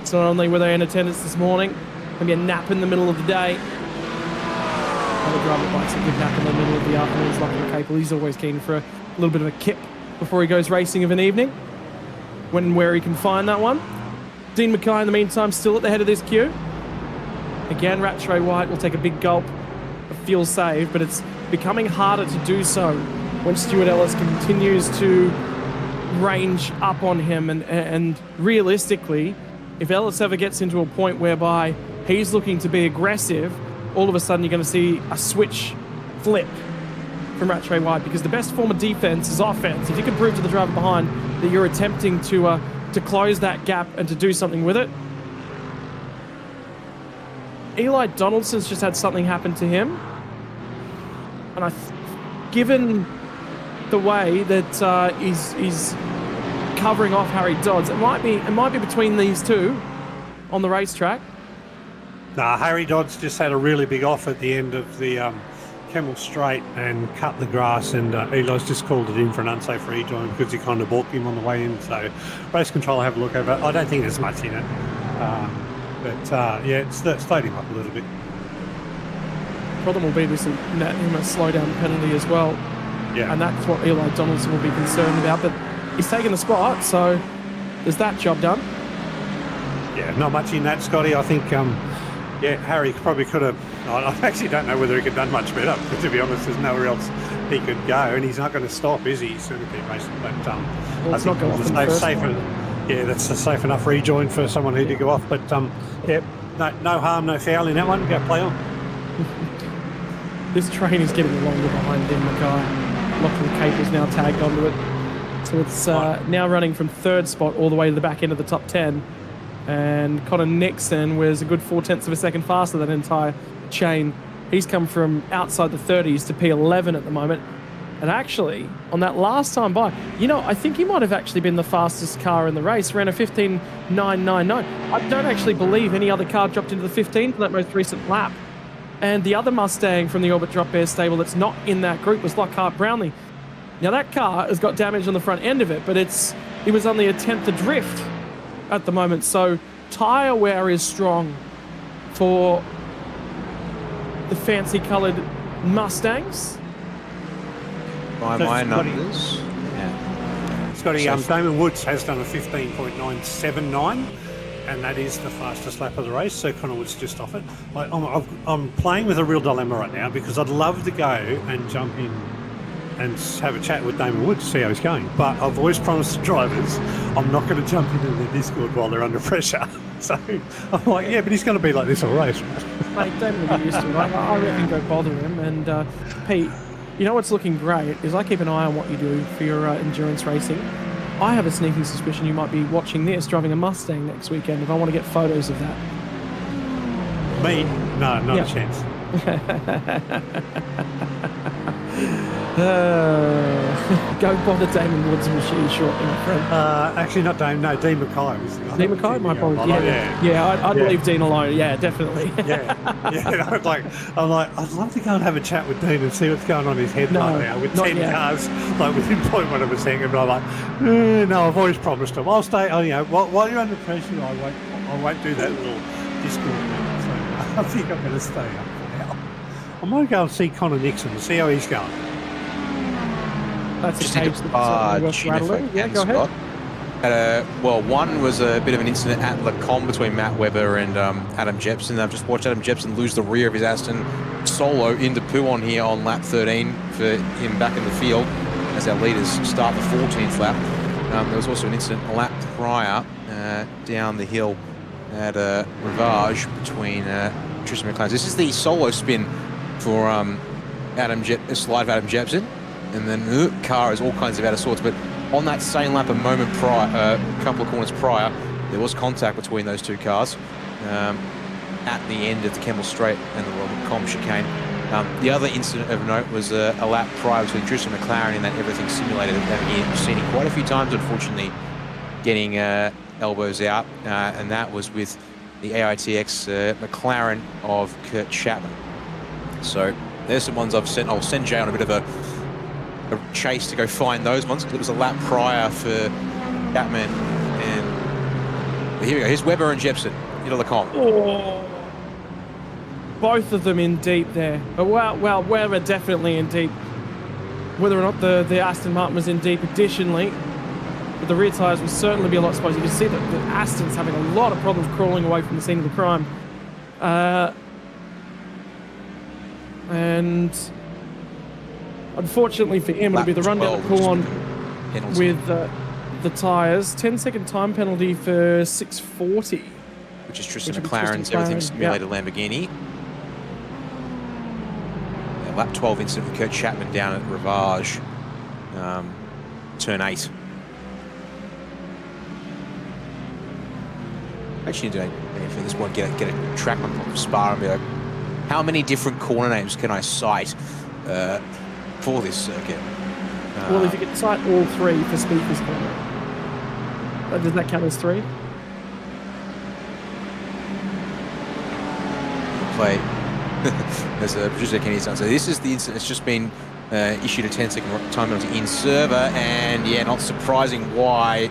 So not only were they in attendance this morning, maybe a nap in the middle of the day. Another driver likes a good nap in the middle of the afternoon. He's Lachlan Capel. He's always keen for a little bit of a kip before he goes racing of an evening, when and where he can find that one. Dean Mackay, in the meantime, still at the head of this queue. Again, Ratway-White will take a big gulp of fuel save, but it's becoming harder to do so when Stuart Ellis continues to range up on him. And realistically, if Ellis ever gets into a point whereby he's looking to be aggressive, all of a sudden you're going to see a switch flip from Ratway-White, because the best form of defense is offense. If you can prove to the driver behind that you're attempting to close that gap and to do something with it. Eli Donaldson's just had something happen to him, and given the way that he's covering off Harry Dodds, it might be between these two on the racetrack. Nah, Harry Dodds just had a really big off at the end of the Camel Straight and cut the grass, and Eli's just called it in for an unsafe rejoin because he kind of balked him on the way in. So race control, have a look over it. I don't think there's much in it. Yeah, it's slowed him up a little bit. Problem will be this will net him a slow down penalty as well. Yeah. And that's what Eli Donaldson will be concerned about. But he's taken the spot, so there's that job done. Yeah, not much in that, Scotty. I think, Harry probably could have I actually don't know whether he could have done much better, but to be honest, there's nowhere else he could go, and he's not going to stop, is he? He's going to keep racing, but Well, I it's not think going off in the first safer. one. Yeah, that's a safe enough rejoin for someone who to go off, but yeah, no harm, no foul in that one. Go play on. This train is getting longer behind Dean Mackay. Lachlan Capel's now tagged onto it. So it's now running from third spot all the way to the back end of the top 10. And Connor Nixon was a good 0.4 of a second faster than entire chain. He's come from outside the 30s to P11 at the moment. And actually, on that last time by, I think he might have actually been the fastest car in the race, ran a 15.999. I don't actually believe any other car dropped into the 15 for that most recent lap. And the other Mustang from the Orbit Drop Air stable that's not in that group was Lockhart Brownlee. Now that car has got damage on the front end of it, but it was only a tenth adrift at the moment. So tyre wear is strong for the fancy coloured Mustangs. By my numbers, Scotty, Damon Woods has done a 15.979, and that is the fastest lap of the race. So Connor Woods just off it. I'm playing with a real dilemma right now because I'd love to go and jump in and have a chat with Damon Woods to see how he's going. But I've always promised the drivers I'm not going to jump into the Discord while they're under pressure. So I'm like, yeah, but he's going to be like this all race. Mate, Damon will be used to it. I reckon go bother him. And Pete, what's looking great is I keep an eye on what you do for your endurance racing. I have a sneaking suspicion you might be watching this driving a Mustang next weekend if I want to get photos of that. Me? No, not a chance. Go bother Damon Woods machine shortly, my friend. Actually, not Dame. No, Dean Mackay. Dean Mackay, my apologies. I'd leave Dean alone. Yeah, definitely. I'm like, I'd love to go and have a chat with Dean and see what's going on in his head right now with 10 cars, like within 0.1 of a second. But I'm like, no, I've always promised him. I'll stay. While you're under pressure, I won't do that little Discord thing. So I think I'm going to stay up for now. I'm going to go and see Connor Nixon and see how he's going. That's just a page that's worth rattling. Yeah, go ahead. One was a bit of an incident at Le Combe between Matt Webber and Adam Jepson. I've just watched Adam Jepson lose the rear of his Aston solo into Pouon here on lap 13 for him back in the field as our leaders start the 14th lap. There was also an incident a lap prior down the hill at Rivage between Tristan McLaren. This is the solo spin for slide of Adam Jepson. And then the car is all kinds of out of sorts. But on that same lap, a couple of corners prior, there was contact between those two cars at the end of the Kemmel Straight and the Le Combe chicane. The other incident of note was a lap prior between Tristan McLaren in that everything simulated that we've seen it quite a few times, unfortunately, getting elbows out. And that was with the AITX McLaren of Kurt Chapman. So there's some ones I've sent. I'll send Jay on a bit of a chase to go find those ones because it was a lap prior for Chapman. And here we go. Here's Webber and Jepson into Le Combe. Oh, both of them in deep there. But well, Webber definitely in deep. Whether or not the Aston Martin was in deep additionally, but the rear tyres will certainly be a lot exposed. You can see that the Aston's having a lot of problems crawling away from the scene of the crime. And unfortunately for him, it'll be the rundown at Pouon with the tyres. 10-second time penalty for 640. Which is Tristan McLaren's everything simulated Lamborghini. Yeah, lap 12 incident with Kurt Chapman down at Rivage. Turn 8. Actually need to for this one get a track on Spa and be like, how many different corner names can I cite for this circuit? Well, if you could cite all three for Speaker's Corner, does that count as 3? Play as a producer Kenny's done. So this is the incident. It's just been issued a 10-second time penalty in server, and yeah, not surprising why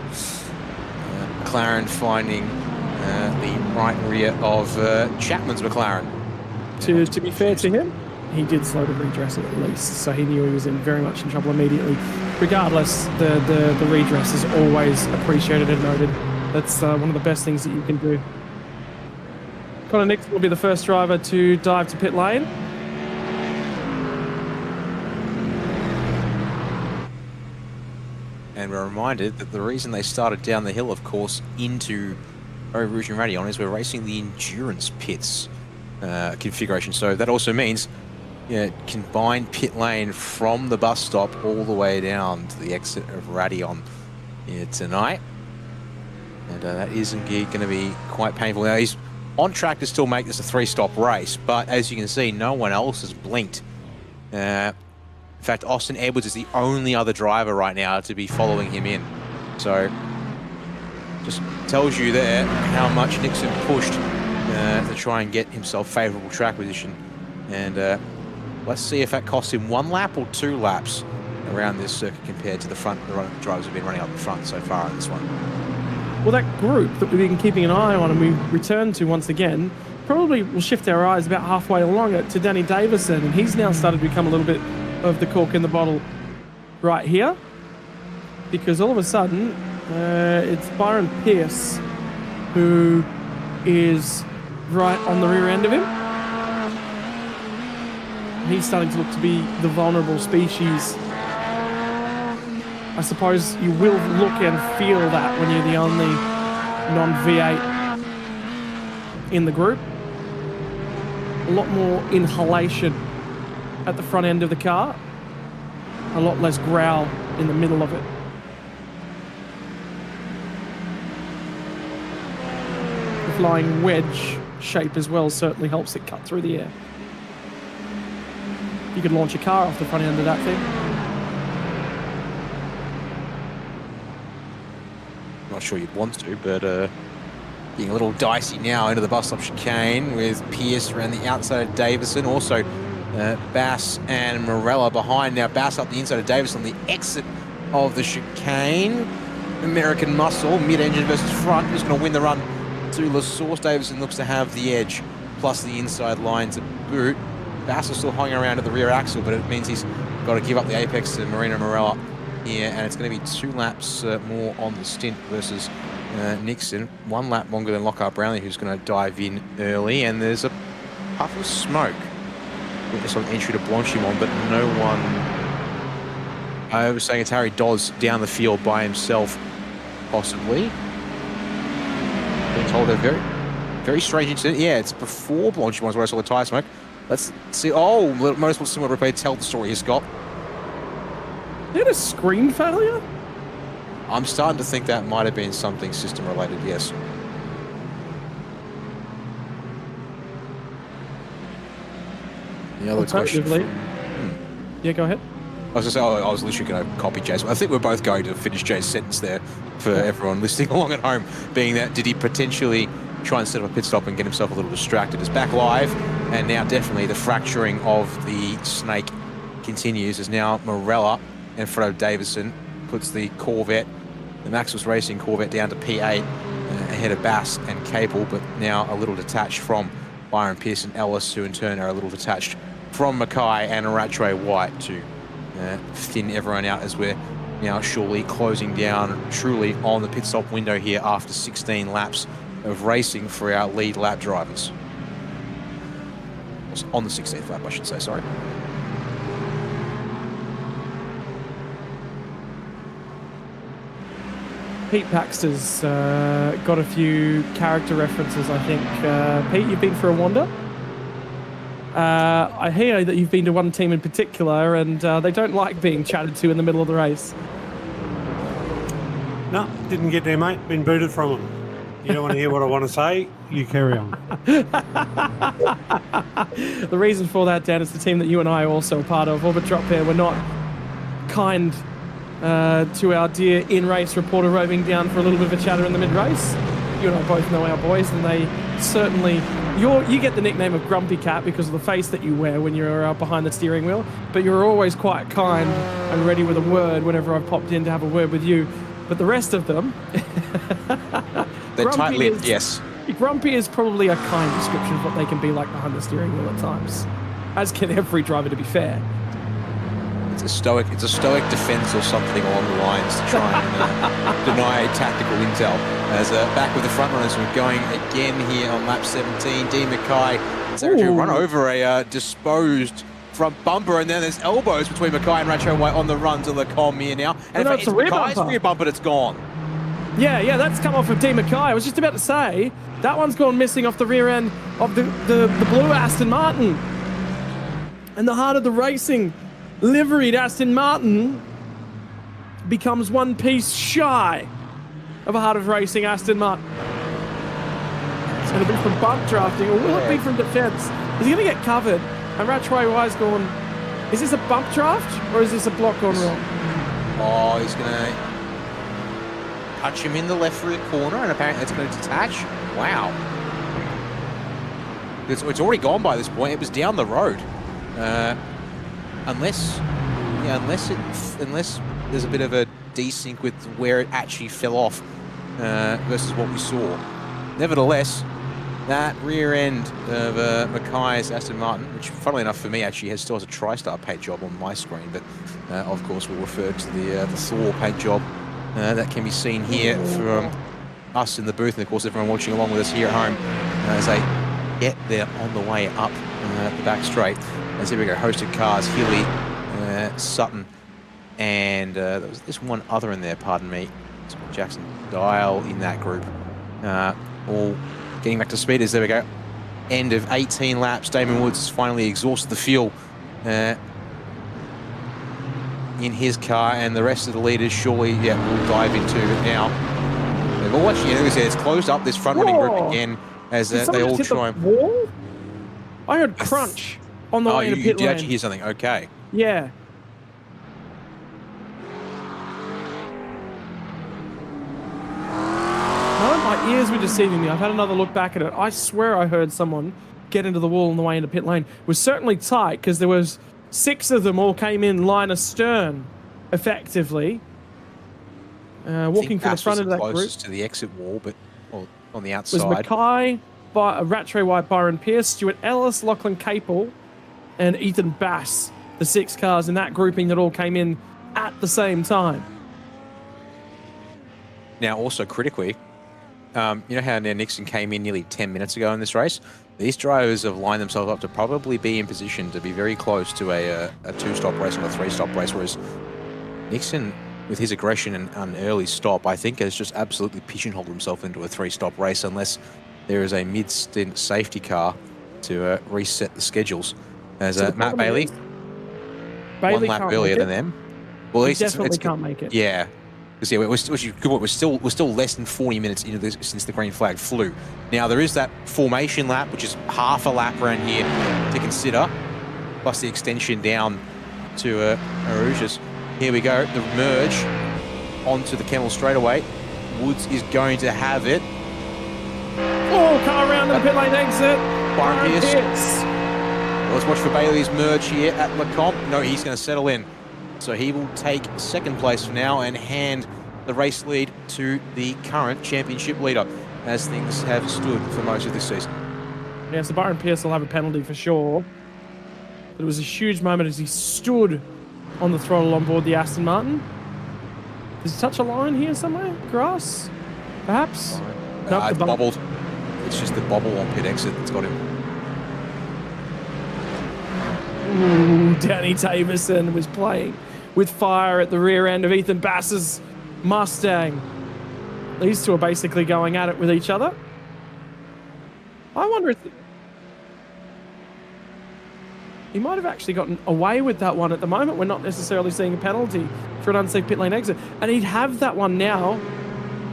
McLaren finding the right rear of Chapman's McLaren. To be fair to him, he did slow to redress it at least, so he knew he was very much in trouble immediately. Regardless, the redress is always appreciated and noted. That's one of the best things that you can do. Connor Nixon will be the first driver to dive to pit lane. And we're reminded that the reason they started down the hill, of course, into Eau Rouge and Radion is we're racing the endurance pits configuration. So that also means combined pit lane from the bus stop all the way down to the exit of Radion here tonight. And that is indeed going to be quite painful. Now, he's on track to still make this a 3-stop race, but as you can see, no one else has blinked. In fact, Austin Edwards is the only other driver right now to be following him in. So, just tells you there how much Nixon pushed to try and get himself favourable track position. And let's see if that cost him 1 lap or 2 laps around this circuit compared to the drivers who've been running up the front so far in this one. Well, that group that we've been keeping an eye on and we return to once again, probably will shift our eyes about halfway along it to Danny Davison, and he's now started to become a little bit of the cork in the bottle right here, because all of a sudden it's Byron Pierce who is right on the rear end of him. He's starting to look to be the vulnerable species. I suppose you will look and feel that when you're the only non-V8 in the group. A lot more inhalation at the front end of the car, a lot less growl in the middle of it. The flying wedge shape as well certainly helps it cut through the air. You could launch a car off the front end of that thing. Not sure you'd want to, but getting a little dicey now into the bus stop chicane with Pierce around the outside of Davison. Also, Bass and Morella behind. Now Bass up the inside of Davis on the exit of the chicane. American Muscle, mid-engine versus front, who's going to win the run to La Source. Davison looks to have the edge, plus the inside line to boot. Bass is still hanging around at the rear axle, but it means he's got to give up the apex to Marina Morella here, and it's going to be 2 laps more on the stint versus Nixon. 1 lap longer than Lockhart Brownlee, who's going to dive in early, and there's a puff of smoke. Witness on entry to Blanchimont, but no one. I was saying it's Harry Dodds down the field by himself, possibly. Being told a very, very strange incident. Yeah, it's before Blanchimont's where I saw the tyre smoke. Let's see. Oh, Motorsport Simworld replay. Tell the story here, Scott. They had a screen failure? I'm starting to think that might have been something system related, yes. The other question. Yeah, go ahead. I was just saying, I was literally going to copy Jay's. I think we're both going to finish Jay's sentence there for everyone listening along at home, being that did he potentially try and set up a pit stop and get himself a little distracted? It's back live, and now definitely the fracturing of the snake continues as now Morella and Fredo Davison puts the Corvette, the Maxwell's Racing Corvette, down to P8 ahead of Bass and Capel, but now a little detached from Byron Pierce and Ellis, who in turn are a little detached from Mackay and Rattray White to thin everyone out as we're now surely closing down truly on the pit stop window here after 16 laps of racing for our lead lap drivers. On the 16th lap, I should say, sorry. Pete Paxter's got a few character references, I think. Pete, you've been for a wander? I hear that you've been to one team in particular, and they don't like being chatted to in the middle of the race. No, didn't get there, mate. Been booted from them. You don't want to hear what I want to say? You carry on. The reason for that, Dan, is the team that you and I are also a part of, Orbit Drop Air. We're not kind to our dear in-race reporter roving down for a little bit of a chatter in the mid-race. You and I both know our boys, and they certainly... You get the nickname of Grumpy Cat because of the face that you wear when you're behind the steering wheel, but you're always quite kind and ready with a word whenever I've popped in to have a word with you. But the rest of them... They're tight-lipped, yes. Grumpy is probably a kind description of what they can be like behind the steering wheel at times, as can every driver, to be fair. It's a stoic defense or something along the lines to try and deny tactical intel. As back with the front runners, we're going again here on lap 17. D. Mackay has actually run over a disposed front bumper, and then there's elbows between Mackay and Racho White on the run to Lacombe here now. And no, it's Mackay's rear bumper that's gone. Yeah, that's come off of D. Mackay. I was just about to say, that one's gone missing off the rear end of the blue Aston Martin. And the heart of the racing liveried Aston Martin becomes one piece shy of a heart of racing Aston Martin. It's going to be from bump drafting, or will it be from defense? Is he going to get covered? And Ratchway Wise going, is this a bump draft, or is this a block gone wrong? Oh, he's going to touch him in the left rear corner, and apparently it's going to detach. Wow. It's already gone by this point. It was down the road. Unless there's a bit of a desync with where it actually fell off versus what we saw. Nevertheless, that rear end of Mackay's Aston Martin, which funnily enough for me actually still has a TriStar paint job on my screen, but of course we'll refer to the Thor paint job that can be seen here from us in the booth, and of course everyone watching along with us here at home as they get there on the way up the back straight. As here we go, hosted cars, Hilly, Sutton, and there was this one other in there, pardon me, Jackson Dial in that group. All getting back to speed as there we go. End of 18 laps, Damon Woods has finally exhausted the fuel in his car, and the rest of the leaders surely, we'll dive into it now. They've all actually, it's closed up this front running group again as they all try and... wall? I heard crunch on the way into pit lane. You did actually hear something, okay. Yeah. No, my ears were deceiving me. I've had another look back at it. I swear I heard someone get into the wall on the way into pit lane. It was certainly tight because there was 6 of them all came in line astern, effectively. Walking from the front of that group. Closest to the exit wall, but on the outside. Was Mackay, Rattray White, Byron Pierce, Stuart Ellis, Lachlan Capel, and Ethan Bass, the 6 cars in that grouping that all came in at the same time. Now, also critically, you know how Nixon came in nearly 10 minutes ago in this race? These drivers have lined themselves up to probably be in position to be very close to a 2-stop race or a 3-stop race, whereas Nixon, with his aggression and an early stop, I think has just absolutely pigeonholed himself into a 3-stop race unless there is a mid-stint safety car to reset the schedules. As Matt Bailey, 1 lap earlier than them. Well, he definitely can't make it. Yeah. Because we're still less than 40 minutes into this since the green flag flew. Now there is that formation lap, which is half a lap around here to consider, plus the extension down to Arujas. Here we go, the merge onto the Kemmel straightaway. Woods is going to have it. Oh, car around the pit lane exit. Byron Pierce. Let's watch for Bailey's merge here at Lacombe. No, he's going to settle in. So he will take 2nd place for now and hand the race lead to the current championship leader, as things have stood for most of this season. Yeah, so Byron Pierce will have a penalty for sure. But it was a huge moment as he stood on the throttle on board the Aston Martin. Does he touch a line here somewhere? Grass? Perhaps? Nope, it's bobbled. It's just the bobble on pit exit that's got him. Ooh, Danny Taverson was playing with fire at the rear end of Ethan Bass's Mustang. These two are basically going at it with each other. I wonder if he might have actually gotten away with that one. At the moment, we're not necessarily seeing a penalty for an unsafe pit lane exit. And he'd have that one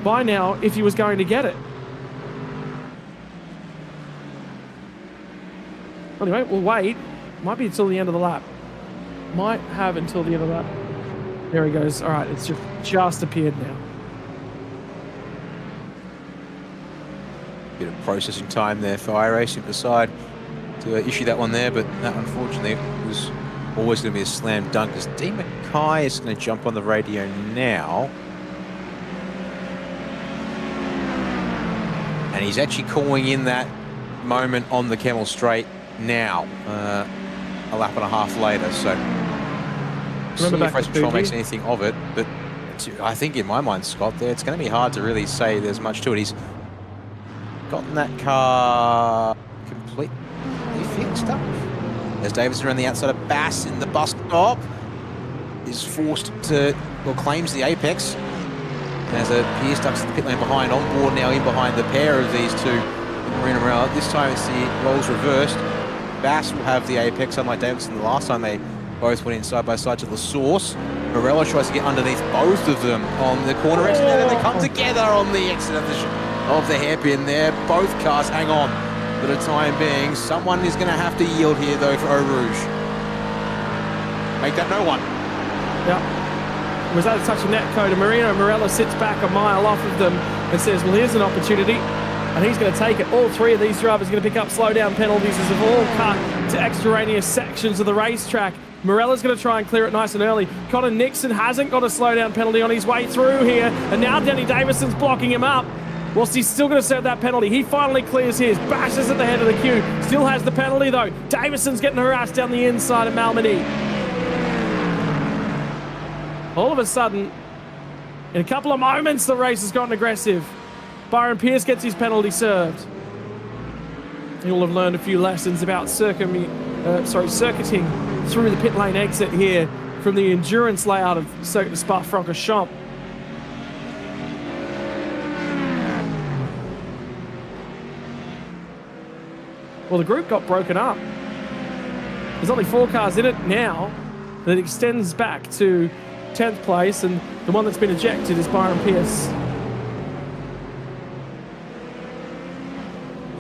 by now, if he was going to get it. Anyway, we'll wait. Might be until the end of the lap. Might have until the end of the lap. There he goes. All right, it's just appeared now. Bit of processing time there for iRacing to decide to issue that one there, but that unfortunately was always going to be a slam dunk as D. Mackay is going to jump on the radio now. And he's actually calling in that moment on the Kemmel straight now, a lap and a half later. So see Remember if back Race to Control Fuji? makes anything of it, but I think in my mind, Scott, there it's going to be hard to really say there's much to it. He's gotten that car completely fixed up. As Davidson around the outside of Bass in the bus stop is forced to, well, claims the apex. As Pierce ducks the pit lane behind, on board now in behind the pair of these two, Marina Morella. This time it's the roles reversed. Bass will have the apex, unlike Davidson the last time they both went in side by side to the source. Morella tries to get underneath both of them on the corner exit, and then they come together on the exit of the hairpin there. Both cars hang on for the time being. Someone is going to have to yield here, though, for Eau Rouge. Make that no one. Yeah. Was that a touch of net code? And Marino Morella sits back a mile off of them and says, well, here's an opportunity. And he's going to take it. All three of these drivers are going to pick up slowdown penalties as they've all cut to extraneous sections of the racetrack. Morella's going to try and clear it nice and early. Connor Nixon hasn't got a slowdown penalty on his way through here. And now Danny Davison's blocking him up. Whilst he's still going to serve that penalty, he finally clears his, bashes at the head of the queue. Still has the penalty though. Davison's getting harassed down the inside of Malmedy. All of a sudden, in a couple of moments, the race has gotten aggressive. Byron Pierce gets his penalty served. He'll have learned a few lessons about circuiting through the pit lane exit here from the endurance layout of Circuit de Spa-Francorchamps. Well, the group got broken up. There's only 4 cars in it now. That extends back to 10th place, and the one that's been ejected is Byron Pierce.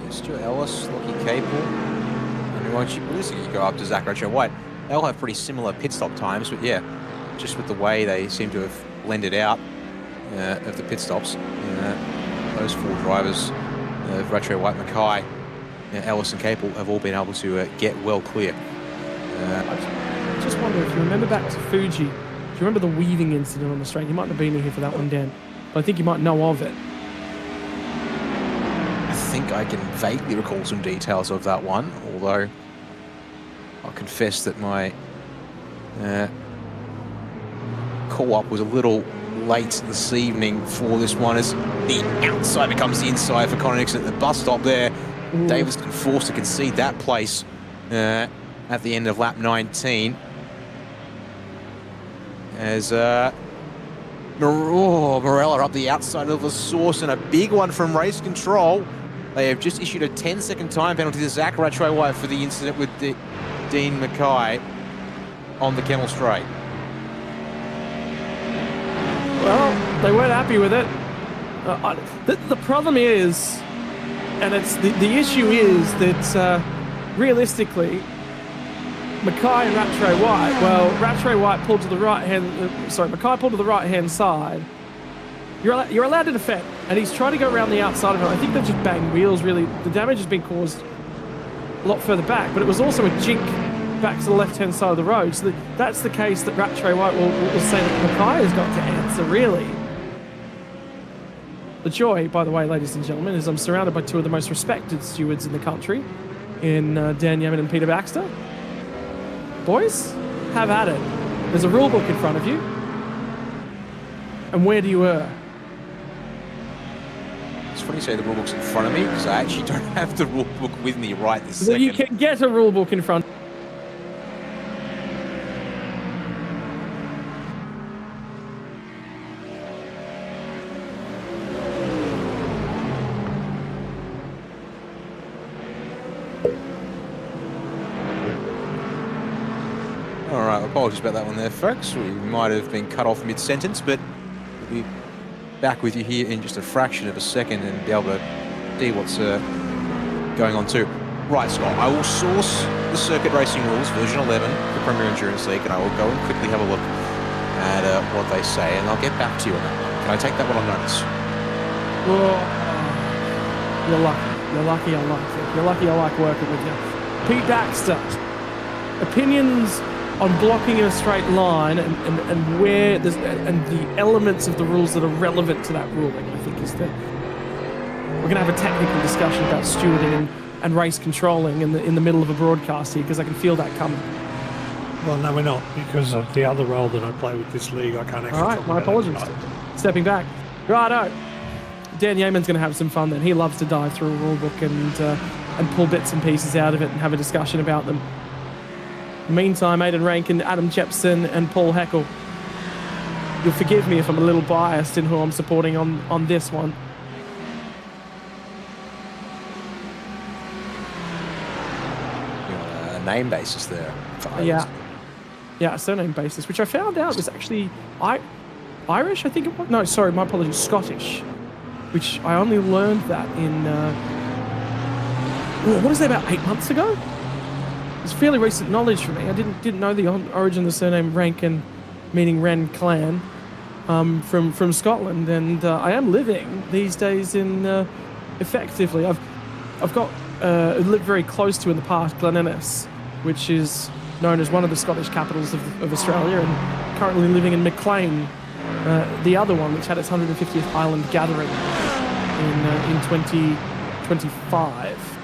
Stuart Ellis, Lockie Capel, and once you go up to Zach White, they'll have pretty similar pit stop times, but yeah, just with the way they seem to have blended out of the pit stops, those 4 drivers, Rattray White, Mackay, Ellis and Capel have all been able to get well clear. I just wonder if you remember back to Fuji, do you remember the weaving incident on the straight? You might not have been here for that one, Dan, but I think you might know of it. I think I can vaguely recall some details of that one, although I'll confess that my call-up was a little late this evening for this one, as the outside becomes the inside for Connor Nixon at the bus stop there. Davidson forced to concede that place at the end of lap 19. As Morella up the outside of the source, and a big one from Race Control. They have just issued a 10-second time penalty to Zach Rattray White for the incident with Dean Mackay on the Kemmel Straight. Well, they weren't happy with it. The problem is, and it's the issue is that realistically, Mackay and Rattray White, well, Rattray White pulled to the right hand, Mackay pulled to the right hand side. You're allowed to defend, and he's trying to go around the outside of it. I think they've just banged wheels, really. The damage has been caused a lot further back, but it was also a jink back to the left-hand side of the road. So that's the case that Rattray White will say that Mackay has got to answer, really. The joy, by the way, ladies and gentlemen, is I'm surrounded by 2 of the most respected stewards in the country, in Dan Yemin and Peter Baxter. Boys, have at it. There's a rule book in front of you. And where do you err? It's funny you say the rule book's in front of me, because I actually don't have the rule book with me right this second. Well, you can get a rule book in front. Alright, apologies about that one there, folks. We might have been cut off mid-sentence, but we'll be back with you here in just a fraction of a second and be able to see what's going on too. Right, Scott, I will source the circuit racing rules, version 11, for Premier Endurance League, and I will go and quickly have a look at what they say, and I'll get back to you on that one. Can I take that one on notice? Oh, you're lucky. You're lucky I like it. You're lucky I like working with you. Pete Baxter, opinions on blocking in a straight line and where there's and the elements of the rules that are relevant to that ruling, I think is we're going to have a technical discussion about stewarding and race controlling in the middle of a broadcast here, because I can feel that coming. Well, no, we're not, because of the other role that I play with this league. I can't actually All right, talk my about it apologies. tonight. Stepping back. Righto. Dan Yeaman's going to have some fun then. He loves to dive through a rulebook and pull bits and pieces out of it and have a discussion about them. Meantime, Aidan Rankin, Adam Jepson, and Paul Heckel. You'll forgive me if I'm a little biased in who I'm supporting on this one. A name basis there. Yeah, a surname basis, which I found out was actually Irish, I think it was. No, sorry, my apologies, Scottish. Which I only learned that in, what is that, about 8 months ago? It's fairly recent knowledge for me. I didn't know the origin of the surname Rankin, meaning Wren clan, from Scotland, and I am living these days in, effectively, I've got lived very close to in the past Glen Innes, which is known as one of the Scottish capitals of Australia, and currently living in Maclean, the other one, which had its 150th Island gathering in 2025,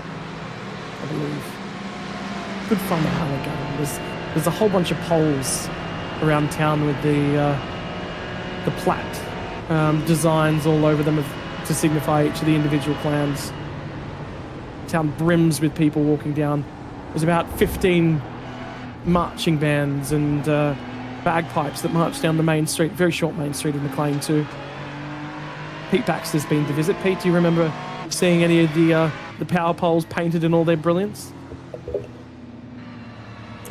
I believe. Good fun at Island gathering. There's a whole bunch of poles around town with the plat designs all over them to signify each of the individual clans. Town brims with people walking down. There's about 15 marching bands and bagpipes that march down the main street, very short main street in Maclean too. Pete Baxter's been to visit. Pete, do you remember seeing any of the power poles painted in all their brilliance?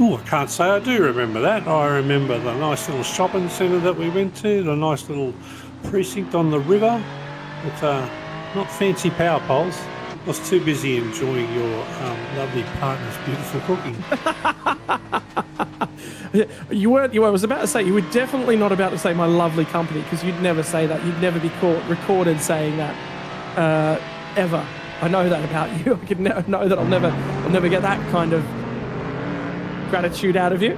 Oh, I can't say I do remember that. I remember the nice little shopping centre that we went to, the nice little precinct on the river with not fancy power poles. I was too busy enjoying your lovely partner's beautiful cooking. You weren't. I was about to say, you were definitely not about to say my lovely company, because you'd never say that. You'd never be caught recorded saying that ever. I know that about you. I could know that I'll never get that kind of gratitude out of you.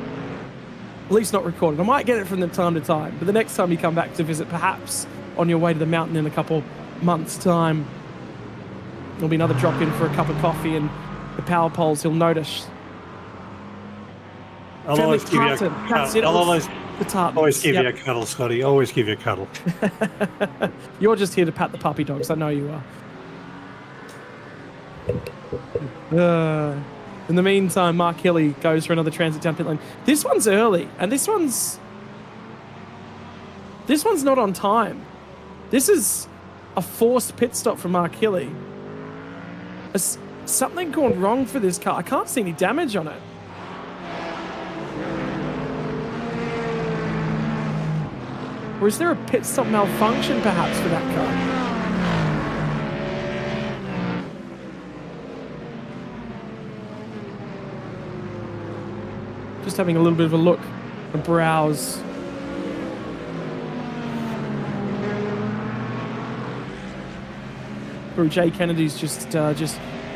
At least not recorded. I might get it from time to time, but the next time you come back to visit, perhaps on your way to the mountain in a couple months' time, there'll be another drop in for a cup of coffee, and the power poles he'll notice. I'll always give you a cuddle, Scotty. Always give you a cuddle. You're just here to pat the puppy dogs. I know you are. In the meantime, Mark Hilly goes for another transit down pit lane. This one's early, and this one's not on time. This is a forced pit stop from Mark Hilly. Has something gone wrong for this car? I can't see any damage on it. Or is there a pit stop malfunction perhaps for that car? Just having a little bit of a look, a browse. Jay Kennedy's just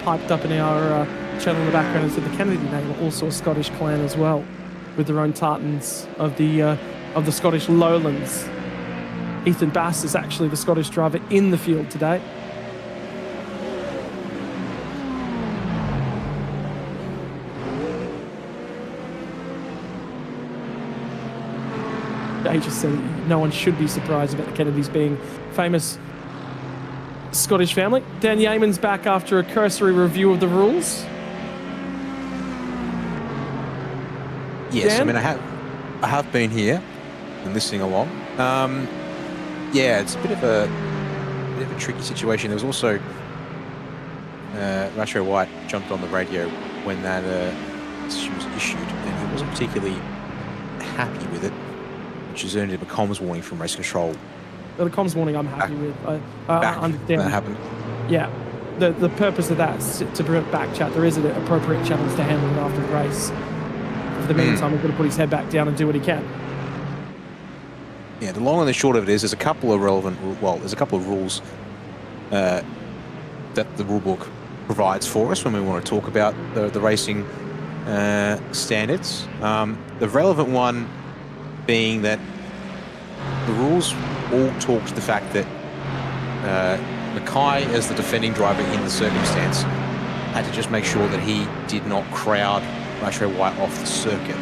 piped up in our channel in the background and said the Kennedy name are also a Scottish clan as well, with their own tartans of the Scottish lowlands. Ethan Bass is actually the Scottish driver in the field today. They just said no one should be surprised about the Kennedys being famous Scottish family. Dan Yeaman's back after a cursory review of the rules. Yes, Dan? I mean I have been here and listening along. Yeah, it's a bit of a tricky situation. There was also Ratio White jumped on the radio when that decision was issued, and he wasn't particularly happy with it, which has earned him a comms warning from race control. The comms warning I'm happy with. I understand. That happened. Yeah. The purpose of that is to prevent back chat. There is an appropriate channels to handle it after the race. For the meantime, he's going to put his head back down and do what he can. Yeah, the long and the short of it is there's a couple of there's a couple of rules that the rulebook provides for us when we want to talk about the racing standards. The relevant one being that the rules all talk to the fact that Mackay, as the defending driver in the circumstance, had to just make sure that he did not crowd Ratio White off the circuit.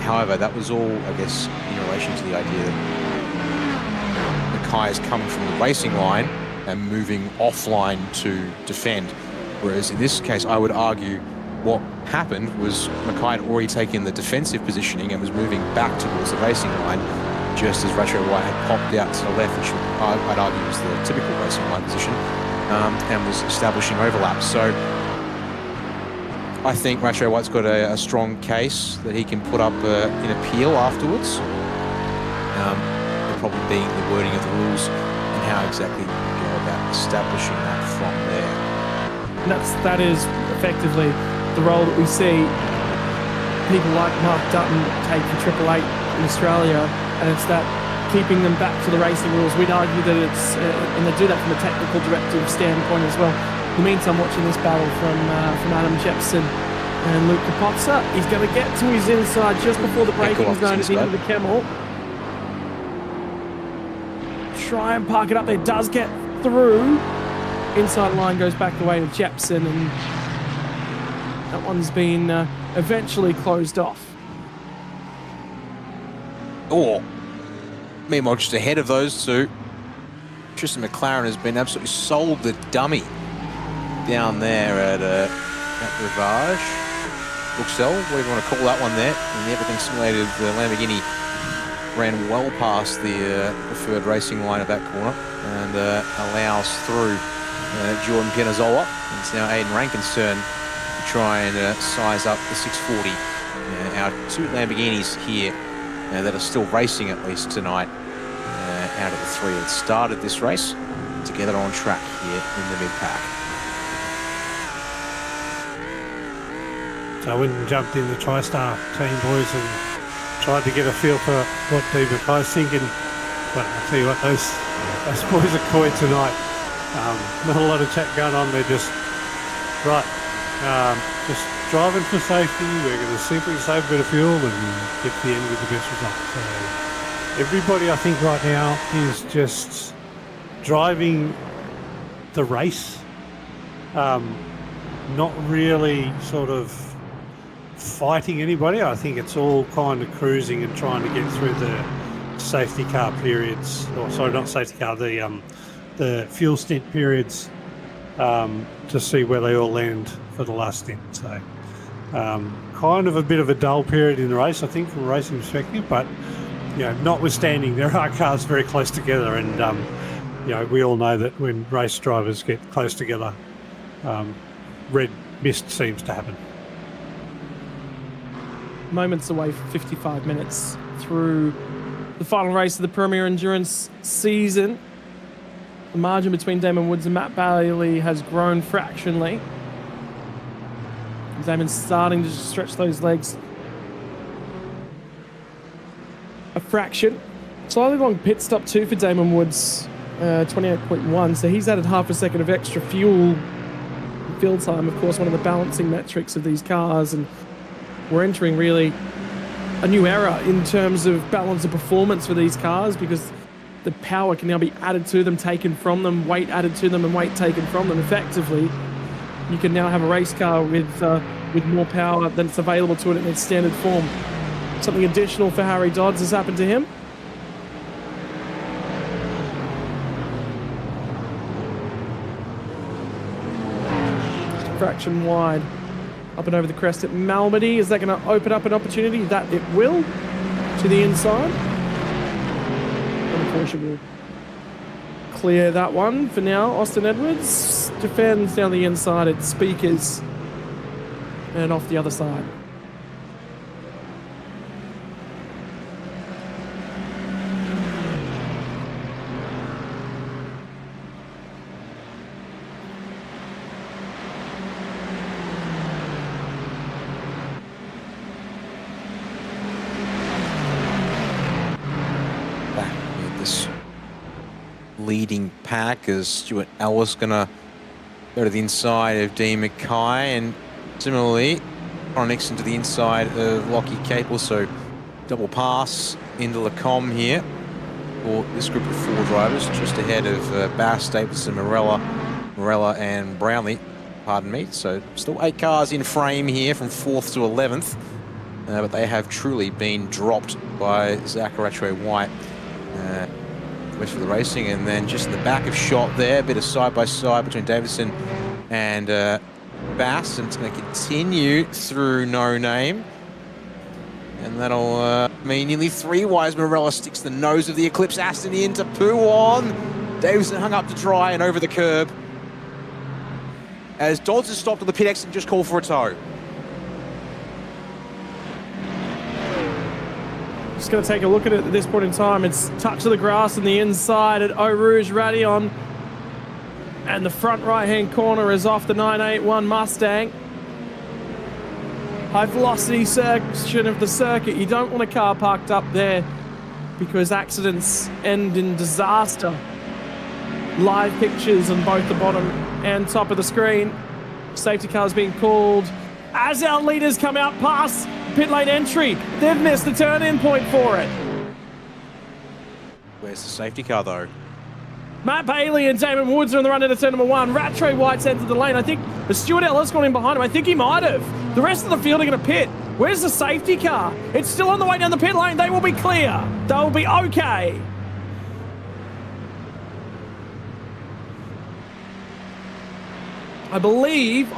However, that was all, I guess, in relation to the idea that Mackay is coming from the racing line and moving offline to defend. Whereas in this case, I would argue what happened was Mackay had already taken the defensive positioning and was moving back towards the racing line, just as Rattray White had popped out to the left, which I'd argue was the typical racing line position, and was establishing overlaps. So I think Rattray White's got a strong case that he can put up in appeal afterwards. The problem being the wording of the rules and how exactly you go about establishing that from there. And that is effectively the role that we see people like Mark Dutton take for Triple Eight in Australia, and it's that keeping them back to the racing rules. We'd argue that it's, and they do that from a technical directive standpoint as well. In the meantime, watching this battle from Adam Jepson and Luke Capozza, he's going to get to his inside just before the braking zone at the end of the Kemmel. Try and park it up there, does get through. Inside line goes back the way to Jepson, and that one's been eventually closed off. Oh, meanwhile, just ahead of those two, Tristan McLaren has been absolutely sold the dummy down there at Rivage. Bruxelles, whatever you want to call that one there. And the everything simulated Lamborghini ran well past the preferred racing line at that corner and allows through Jordan Pianazzola. It's now Aidan Rankin's turn to try and size up the 640. Our two Lamborghinis here that are still racing at least tonight out of the three that started this race together on track here in the mid-pack. So I went and jumped in the TriStar team, boys, and tried to get a feel for what Steve Mackay's thinking. But I'll tell you what, those boys are coy tonight. Not a lot of chat going on. They're just, right, just driving for safety. We're going to see if we can save a bit of fuel and get to the end with the best result. So everybody, I think, right now is just driving the race. Not really sort of fighting anybody. I think it's all kind of cruising and trying to get through the safety car periods, or sorry, not safety car, the fuel stint periods, to see where they all land for the last stint. So kind of a bit of a dull period in the race, I think, from a racing perspective, but notwithstanding, there are cars very close together, and we all know that when race drivers get close together, red mist seems to happen. Moments away from 55 minutes through the final race of the Premier Endurance season. The margin between Damon Woods and Matt Bailey has grown fractionally. Damon's starting to stretch those legs a fraction. Slightly long pit stop too for Damon Woods, 28.1, so he's added half a second of extra fuel field time, of course, one of the balancing metrics of these cars, and we're entering really a new era in terms of balance of performance for these cars, because the power can now be added to them, taken from them, weight added to them, and weight taken from them. Effectively, you can now have a race car with more power that's available to it in its standard form. Something additional for Harry Dodds has happened to him. Fraction wide up and over the crest at Malmedy. Is that going to open up an opportunity? That it will, to the inside. And of course it will clear that one for now. Austin Edwards defends down the inside at Speakers and off the other side. Leading pack as Stuart Ellis gonna go to the inside of Dean Mackay, and similarly Ron Nixon to the inside of Lockie Capel, so double pass into Lacombe here for this group of four drivers, just ahead of Bass, Stapleton, Morella and Brownlee, pardon me. So still 8 cars in frame here from 4th to 11th. but they have truly been dropped by Zach White. West for the racing, and then just in the back of shot there, a bit of side-by-side between Davidson and Bass, and it's going to continue through No Name. And that'll mean nearly 3 wise. Morella sticks the nose of the Eclipse Aston into Puon. Davidson hung up to dry and over the curb. As Dodds has stopped on the pit exit and just called for a tow. Just going to take a look at it at this point in time. It's touch of the grass on the inside at Eau Rouge Radion. And the front right-hand corner is off the 981 Mustang. High velocity section of the circuit. You don't want a car parked up there because accidents end in disaster. Live pictures on both the bottom and top of the screen. Safety cars being called as our leaders come out past pit lane entry. They've missed the turn-in point for it. Where's the safety car though? Matt Bailey and Damon Woods are in the run into turn number 1. Rattray White's entered the lane. I think the Stuart Ellis gone in behind him. I think he might have. The rest of the field are going to pit. Where's the safety car? It's still on the way down the pit lane. They will be clear. They'll be okay. I believe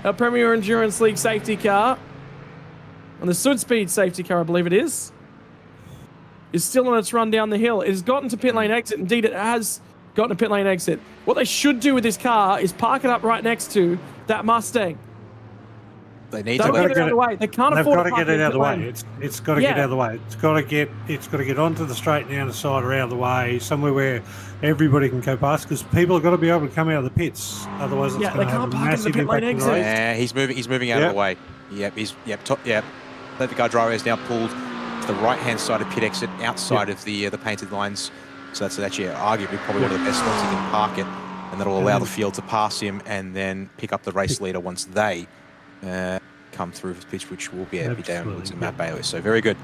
our Premier Endurance League safety car, and the Sud Speed safety car, I believe it is still on its run down the hill. It has gotten to pit lane exit. Indeed, it has gotten to pit lane exit. What they should do with this car is park it up right next to that Mustang. They need Don't to get it out of the way. They can't They've afford got to to park get it out of the way. lane. It's got to get out of the way. It's got to get onto the straight and down the side or out of the way, somewhere where everybody can go past, because people have got to be able to come out of the pits. Otherwise, it's going to have a massive impact on the race. Yeah, he's moving out of the way. Yep, Let the car driver is now pulled to the right-hand side of pit exit, outside of the painted lines. So that's actually arguably probably one of the best spots he can park it, and that'll allow the field to pass him and then pick up the race leader once they come through the pitch, which will be Damon Woods and Matt Bailey. So very good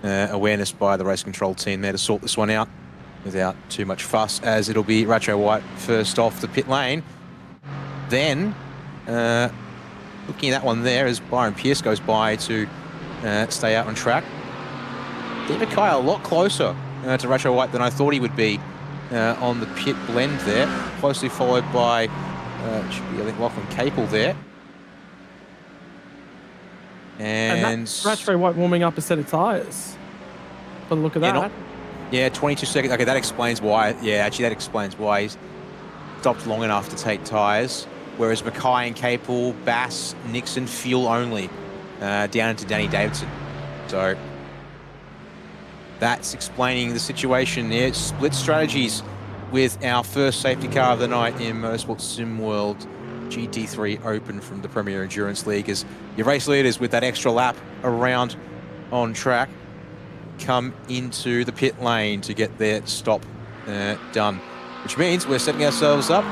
awareness by the race control team there to sort this one out without too much fuss, as it'll be Rattray White first off the pit lane. Then looking at that one there as Byron Pierce goes by to stay out on track. David Kai a lot closer to Rattray White than I thought he would be on the pit blend there, closely followed by should be, I think, Lachlan Capel there. And that's Rattray White warming up a set of tyres. By the look of that. Yeah, 22 seconds. Okay, that explains why. Yeah, actually, that explains why he's stopped long enough to take tyres. Whereas Mackay and Capel, Bass, Nixon, fuel only down into Danny Davidson. So that's explaining the situation there. Split strategies with our first safety car of the night in Motorsport Simworld GT3 Open from the Premier Endurance League, as your race leaders with that extra lap around on track come into the pit lane to get their stop done, which means we're setting ourselves up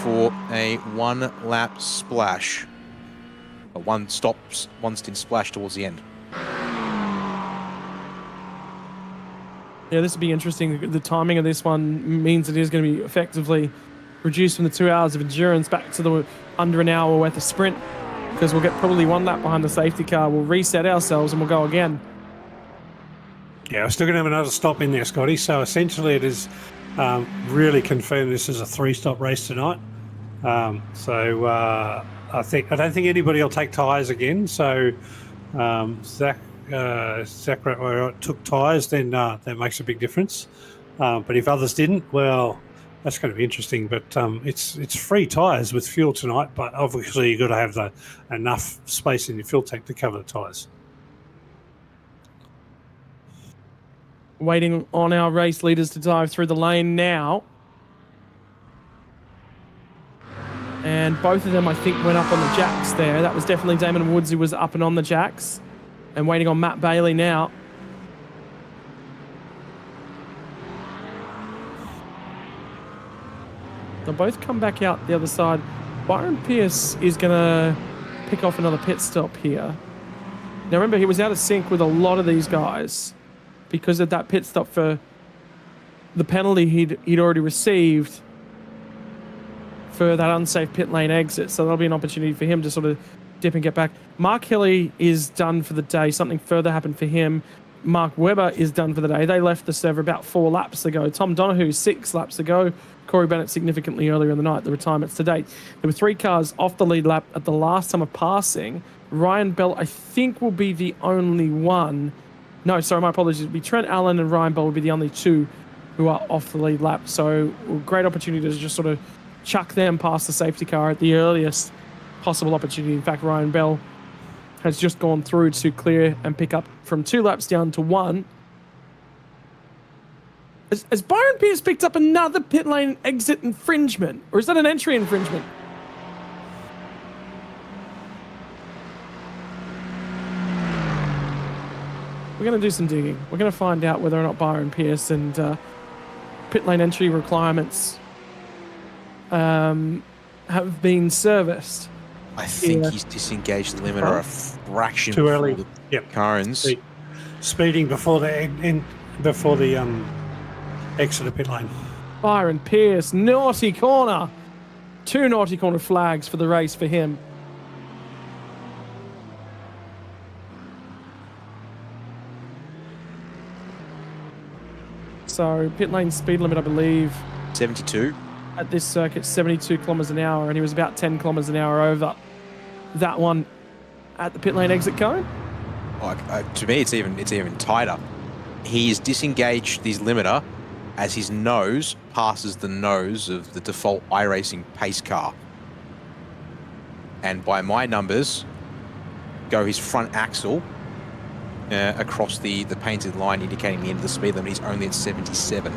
for a one-lap splash, a one stint splash towards the end. Yeah, this would be interesting. The timing of this one means it is going to be effectively reduced from the 2 hours of endurance back to the under an hour worth of sprint, because we'll get probably one lap behind the safety car. We'll reset ourselves and we'll go again. Yeah, we're still going to have another stop in there, Scotty. So essentially it is really confirmed this is a 3-stop race tonight. I don't think anybody will take tyres again. So Zach took tyres, then that makes a big difference. But if others didn't, well, that's going to be interesting. But it's free tyres with fuel tonight, but obviously you've got to have enough space in your fuel tank to cover the tyres. Waiting on our race leaders to dive through the lane now. And both of them, I think, went up on the jacks there. That was definitely Damon Woods who was up and on the jacks. And waiting on Matt Bailey now. They'll both come back out the other side. Byron Pierce is going to pick off another pit stop here. Now remember, he was out of sync with a lot of these guys because of that pit stop for the penalty he'd already received for that unsafe pit lane exit. So that'll be an opportunity for him to sort of dip and get back. Mark Hilly is done for the day. Something further happened for him. Mark Webber is done for the day. They left the server about 4 laps ago. Tom Donahue, 6 laps ago. Corey Bennett significantly earlier in the night, the retirements to date. There were 3 cars off the lead lap at the last time of passing. Ryan Bell, I think, will be the only one. No, sorry, my apologies. It would be Trent Allen and Ryan Bell will be the only 2 who are off the lead lap. So great opportunity to just sort of chuck them past the safety car at the earliest possible opportunity. In fact, Ryan Bell has just gone through to clear and pick up from 2 laps down to 1. Has Byron Pierce picked up another pit lane exit infringement? Or is that an entry infringement? We're going to do some digging. We're going to find out whether or not Byron Pierce and pit lane entry requirements have been serviced. I think he's disengaged the limiter a fraction Too early. before the Yep. Currans. Speeding before the exit of pit lane. Byron Pierce, naughty corner. 2 naughty corner flags for the race for him. So pit lane speed limit, I believe, 72. at this circuit, 72 kilometers an hour, and he was about 10 kilometers an hour over that one at the pit lane exit cone. To me, it's even tighter. He's disengaged his limiter as his nose passes the nose of the default iRacing pace car. And by my numbers, go his front axle across the painted line indicating the end of the speed limit. He's only at 77.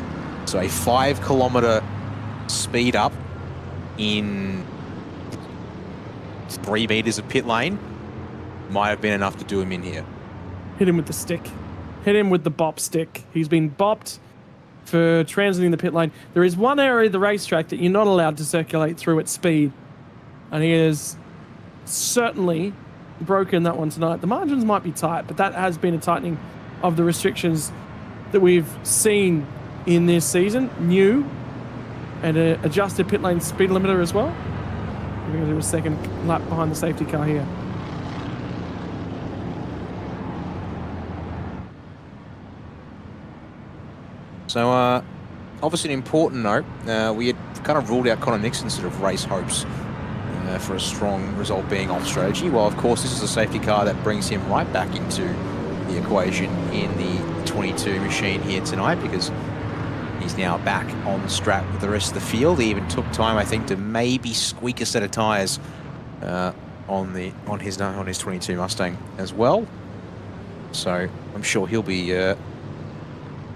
So a 5 kilometer speed up in 3 meters of pit lane might have been enough to do him in here. Hit him with the stick. Hit him with the bop stick. He's been bopped for transiting the pit lane. There is one area of the racetrack that you're not allowed to circulate through at speed. And he has certainly broken that one tonight. The margins might be tight, but that has been a tightening of the restrictions that we've seen in this season. New and an adjusted pit lane speed limiter as well. We're going to do a second lap behind the safety car here. So, obviously an important note, we had kind of ruled out Connor Nixon's sort of race hopes for a strong result being off strategy. Well, of course, this is a safety car that brings him right back into the equation in the 22 machine here tonight, because he's now back on the strap with the rest of the field. He even took time, I think, to maybe squeak a set of tyres on his 22 Mustang as well. So I'm sure he'll be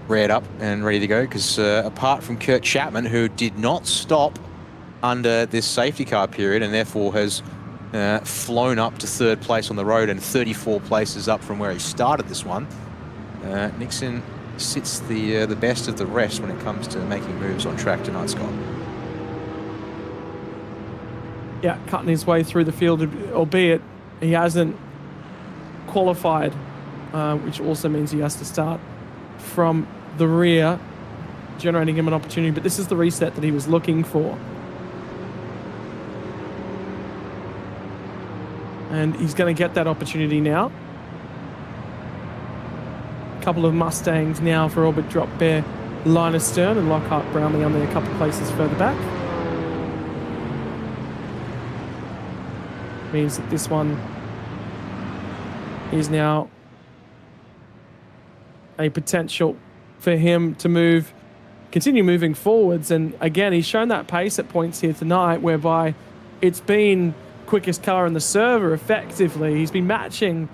reared up and ready to go, because apart from Kurt Chapman, who did not stop under this safety car period and therefore has flown up to 3rd place on the road and 34 places up from where he started this one, Nixon sits the best of the rest when it comes to making moves on track tonight, Scott. Yeah, cutting his way through the field, albeit he hasn't qualified, which also means he has to start from the rear, generating him an opportunity. But this is the reset that he was looking for. And he's going to get that opportunity now. A couple of Mustangs now for Orbit Drop Bear, Linus Stern and Lockhart Brownlee only a couple places further back. Means that this one is now a potential for him to continue moving forwards. And again, he's shown that pace at points here tonight, whereby it's been quickest car in the server effectively. He's been matching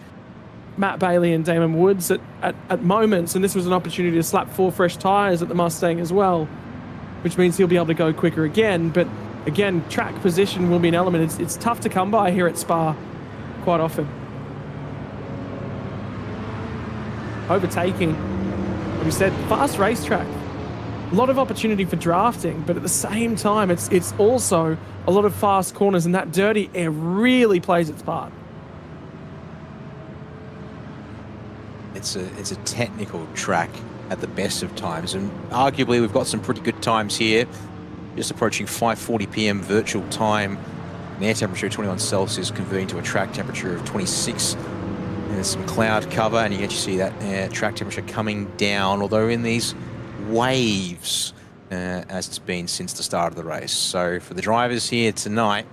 Matt Bailey and Damon Woods at moments, and this was an opportunity to slap 4 fresh tyres at the Mustang as well, which means he'll be able to go quicker again. But again, track position will be an element. It's tough to come by here at Spa quite often. Overtaking, like we said, fast racetrack. A lot of opportunity for drafting, but at the same time, it's also a lot of fast corners, and that dirty air really plays its part. It's a technical track at the best of times, and arguably we've got some pretty good times here. Just approaching 5:40 p.m. virtual time An air temperature of 21 Celsius converting to a track temperature of 26. There's some cloud cover, and you can actually see that track temperature coming down, although in these waves, as it's been since the start of the race. So for the drivers here tonight,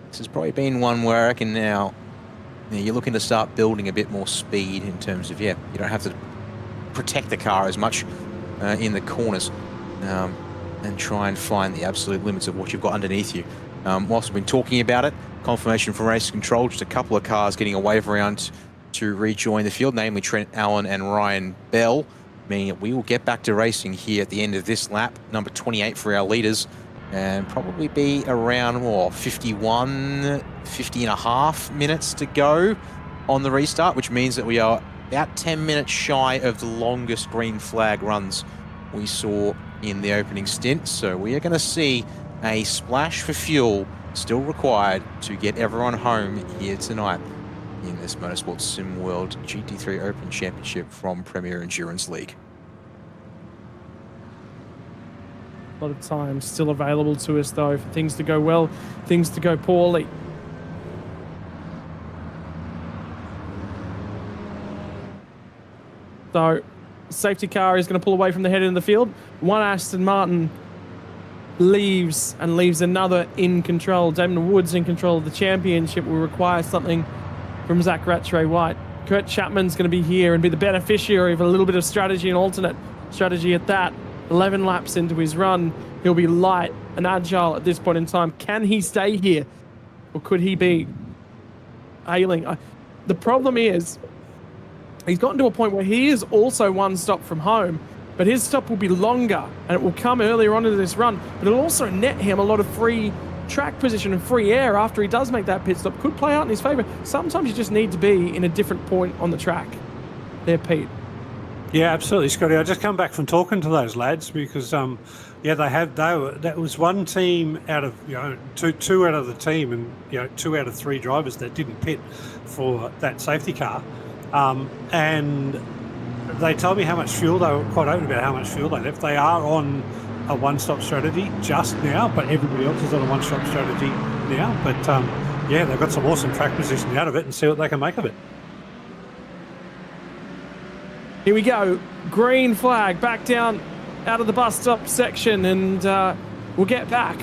this has probably been one where I reckon now you're looking to start building a bit more speed in terms of, you don't have to protect the car as much in the corners and try and find the absolute limits of what you've got underneath you. Whilst we've been talking about it, confirmation from race control, just a couple of cars getting a wave around to rejoin the field, namely Trent Allen and Ryan Bell, meaning that we will get back to racing here at the end of this lap, number 28 for our leaders, and probably be around 50 and a half minutes to go on the restart, which means that we are about 10 minutes shy of the longest green flag runs we saw in the opening stint. So we are going to see a splash for fuel still required to get everyone home here tonight in this Motorsport Simworld GT3 Open Championship from Premier Endurance League. A lot of time still available to us, though, for things to go well, things to go poorly. So, safety car is going to pull away from the head end of the field. One Aston Martin leaves and leaves another in control. Damon Woods in control of the championship will require something from Zach Rattray-White. Kurt Chapman's going to be here and be the beneficiary of a little bit of strategy and alternate strategy at that. 11 laps into his run, he'll be light and agile at this point in time. Can he stay here, or could he be ailing? The problem is, he's gotten to a point where he is also one stop from home, but his stop will be longer, and it will come earlier on in this run, but it'll also net him a lot of free track position and free air after he does make that pit stop. Could play out in his favour. Sometimes you just need to be in a different point on the track. There, Pete. Yeah, absolutely, Scotty. I just come back from talking to those lads because, that was one team out of, two out of the team, and, 2 out of 3 drivers that didn't pit for that safety car. And they told me how much fuel, they were quite open about how much fuel they left. They are on a one-stop strategy just now, but everybody else is on a one-stop strategy now. But, they've got some awesome track position out of it and see what they can make of it. Here we go, green flag back down out of the bus stop section, and we'll get back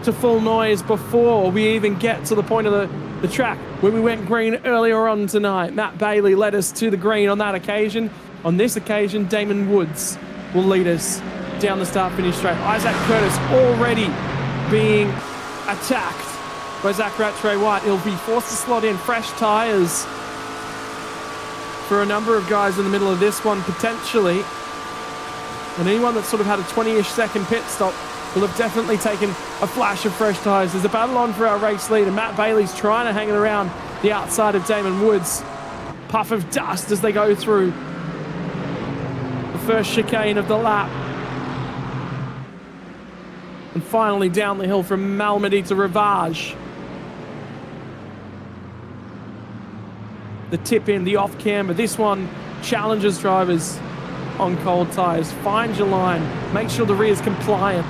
to full noise before we even get to the point of the track where we went green earlier on tonight. Matt Bailey led us to the green on that occasion. On this occasion, Damon Woods will lead us down the start-finish straight. Isaac Curtis already being attacked by Zach Rattray-White. He'll be forced to slot in fresh tyres for a number of guys in the middle of this one, potentially. And anyone that's sort of had a 20-ish second pit stop will have definitely taken a flash of fresh tyres. There's a battle on for our race lead, and Matt Bailey's trying to hang it around the outside of Damon Woods. Puff of dust as they go through the first chicane of the lap. And finally down the hill from Malmedy to Rivage. The tip in, the off camber. This one challenges drivers on cold tyres. Find your line. Make sure the rear is compliant.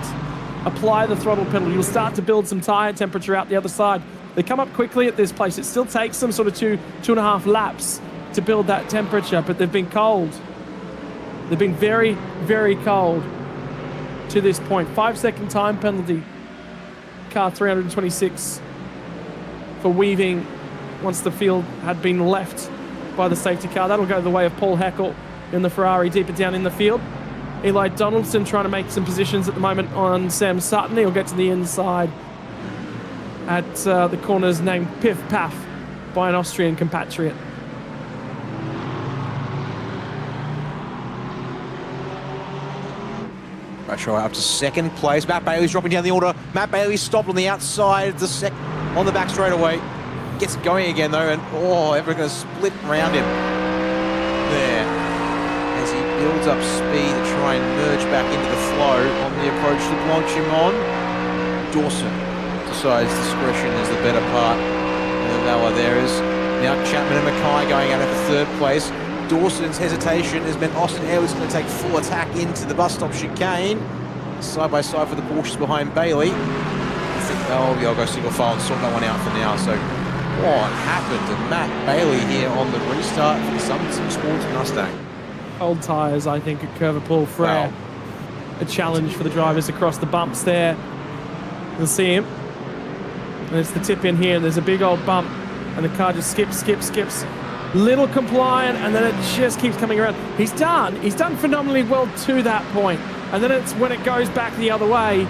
Apply the throttle pedal. You'll start to build some tyre temperature out the other side. They come up quickly at this place. It still takes them sort of two and a half laps to build that temperature, but they've been cold. They've been very, very cold to this point. 5-second time penalty. Car 326 for weaving once the field had been left by the safety car. That'll go the way of Paul Heckel in the Ferrari deeper down in the field. Eli Donaldson trying to make some positions at the moment on Sam Sutton. He'll get to the inside at the corners named Piff Paff by an Austrian compatriot. Rattray up to second place. Matt Bailey's dropping down the order. Matt Bailey stopped on the outside, on the back straightaway. Gets it going again though, and everyone's going to split around him there as he builds up speed to try and merge back into the flow on the approach to Blanchimont. Dawson decides discretion is the better part of Valour. There is now Chapman and Mackay going out for third place. Dawson's hesitation has meant Austin Airwood's going to take full attack into the bus stop chicane. Side by side for the Porsches behind Bailey. I think Oh, yeah, I'll go single file and sort that one out for now. So what happened to Matt Bailey here on the restart for the Simworld Mustang? Old tyres, I think, at Curva Frere. Wow. A challenge for the drivers across the bumps there. You'll see him. And it's the tip in here, and there's a big old bump, and the car just skips. Little compliant, and then it just keeps coming around. He's done phenomenally well to that point. And then it's when it goes back the other way,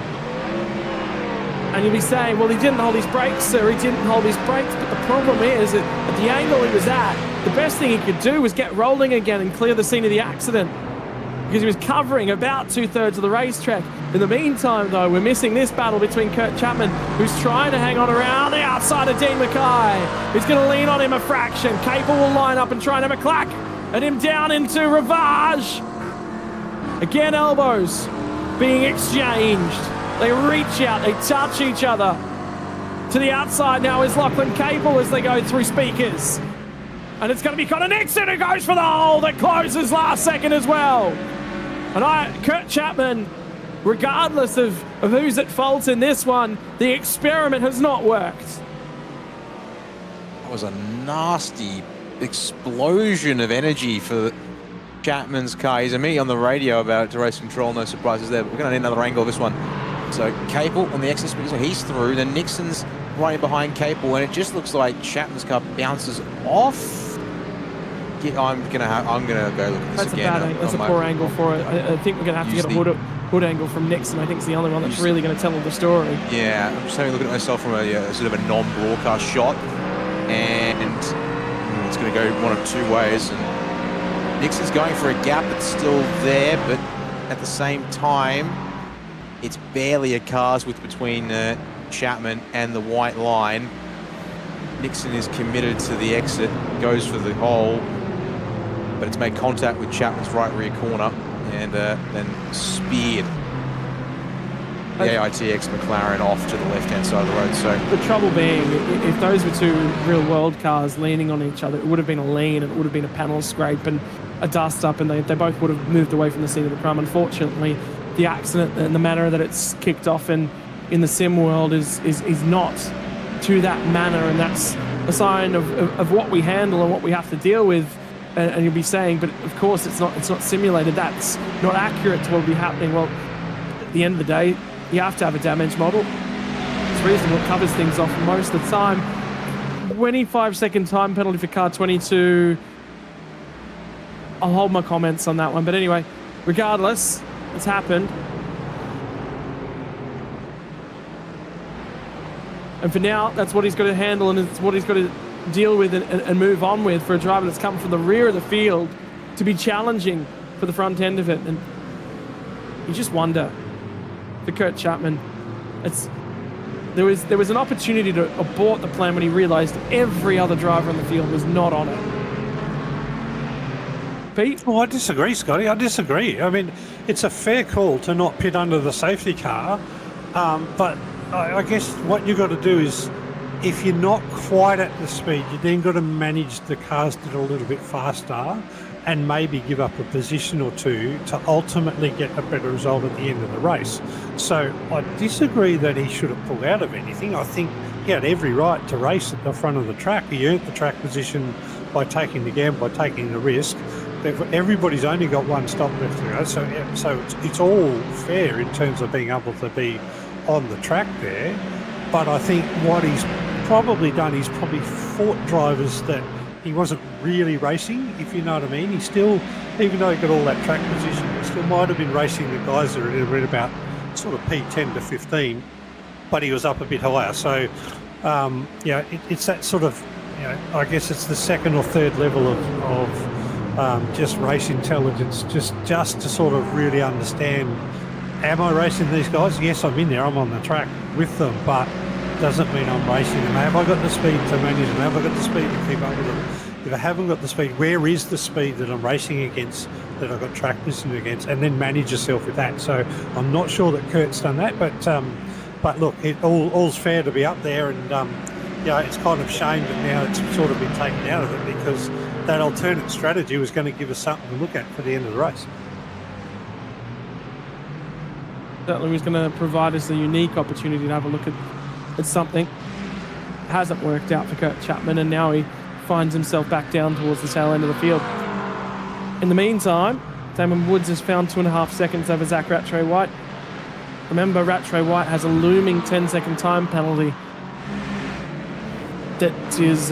and you'll be saying, well, he didn't hold his brakes, sir. He didn't hold his brakes. But the problem is that at the angle he was at, the best thing he could do was get rolling again and clear the scene of the accident, because he was covering about 2/3 of the racetrack. In the meantime, though, we're missing this battle between Kurt Chapman, who's trying to hang on around the outside of Dean Mackay. He's going to lean on him a fraction. Capel will line up and try and have a clack at him down into Ravage. Again, elbows being exchanged. They reach out, they touch each other. To the outside now is Lachlan Capel as they go through speakers. And it's going to be Connor Nixon who goes for the hole that closes last second as well. And Kurt Chapman, regardless of who's at fault in this one, the experiment has not worked. That was a nasty explosion of energy for Chapman's car. He's immediately on the radio about it to race control, no surprises there. But we're going to need another angle of this one. So Capel on the exit speed, so he's through. Then Nixon's right behind Capel, and it just looks like Chapman's car bounces off. Yeah, I'm gonna go look at this That's again. That's a poor angle for it. I think we're gonna have to get a hood angle from Nixon. I think it's the only one that's really going to tell the story. Yeah, I'm just having a look at myself from a sort of a non-broadcast shot, and it's going to go one of two ways. And Nixon's going for a gap that's still there, but at the same time, it's barely a car's width between Chapman and the white line. Nixon is committed to the exit, goes for the hole, but it's made contact with Chapman's right rear corner and then speared the AITX McLaren off to the left-hand side of the road. So the trouble being, if those were two real-world cars leaning on each other, it would have been a lean, and it would have been a panel scrape and a dust-up, and they both would have moved away from the scene of the crime. Unfortunately, the accident and the manner that it's kicked off in the sim world is not to that manner, and that's a sign of what we handle and what we have to deal with. And you'll be saying, but of course it's not simulated. That's not accurate to what will be happening. Well, at the end of the day, you have to have a damage model. It's reasonable. It covers things off most of the time. 25-second time penalty for car 22. I'll hold my comments on that one. But anyway, regardless, it's happened. And for now, that's what he's got to handle, and it's what he's got to deal with and move on with for a driver that's come from the rear of the field to be challenging for the front end of it. And you just wonder, for Kurt Chapman, there was an opportunity to abort the plan when he realised every other driver on the field was not on it. Pete? Oh, I disagree, Scotty. I disagree. I mean, it's a fair call to not pit under the safety car, but I guess what you've got to do is, if you're not quite at the speed, you then got to manage the cars that are a little bit faster and maybe give up a position or two to ultimately get a better result at the end of the race. So I disagree that he should have pulled out of anything. I think he had every right to race at the front of the track. He earned the track position by taking the gamble, by taking the risk. Everybody's only got one stop left to go, so it's all fair in terms of being able to be on the track there. But I think what he's probably done, he's probably fought drivers that he wasn't really racing, if you know what I mean. He still, even though he got all that track position, he still might have been racing the guys that are at about sort of P10 to 15, but he was up a bit higher. So, it's that sort of, I guess it's the second or third level of just race intelligence, just to sort of really understand, am I racing these guys? Yes, I'm in there, I'm on the track with them, but doesn't mean I'm racing them. Have I got the speed to manage them? Have I got the speed to keep up with them? If I haven't got the speed, where is the speed that I'm racing against, that I've got track position against, and then manage yourself with that. So I'm not sure that Kurt's done that, but look, all's fair to be up there, and it's kind of shame that now it's sort of been taken out of it, because that alternate strategy was going to give us something to look at for the end of the race. Certainly was going to provide us a unique opportunity to have a look at It's something. Hasn't worked out for Kurt Chapman, and now he finds himself back down towards the tail end of the field. In the meantime, Damon Woods has found 2.5 seconds over Zach Rattray White. Remember, Rattray White has a looming 10-second time penalty that is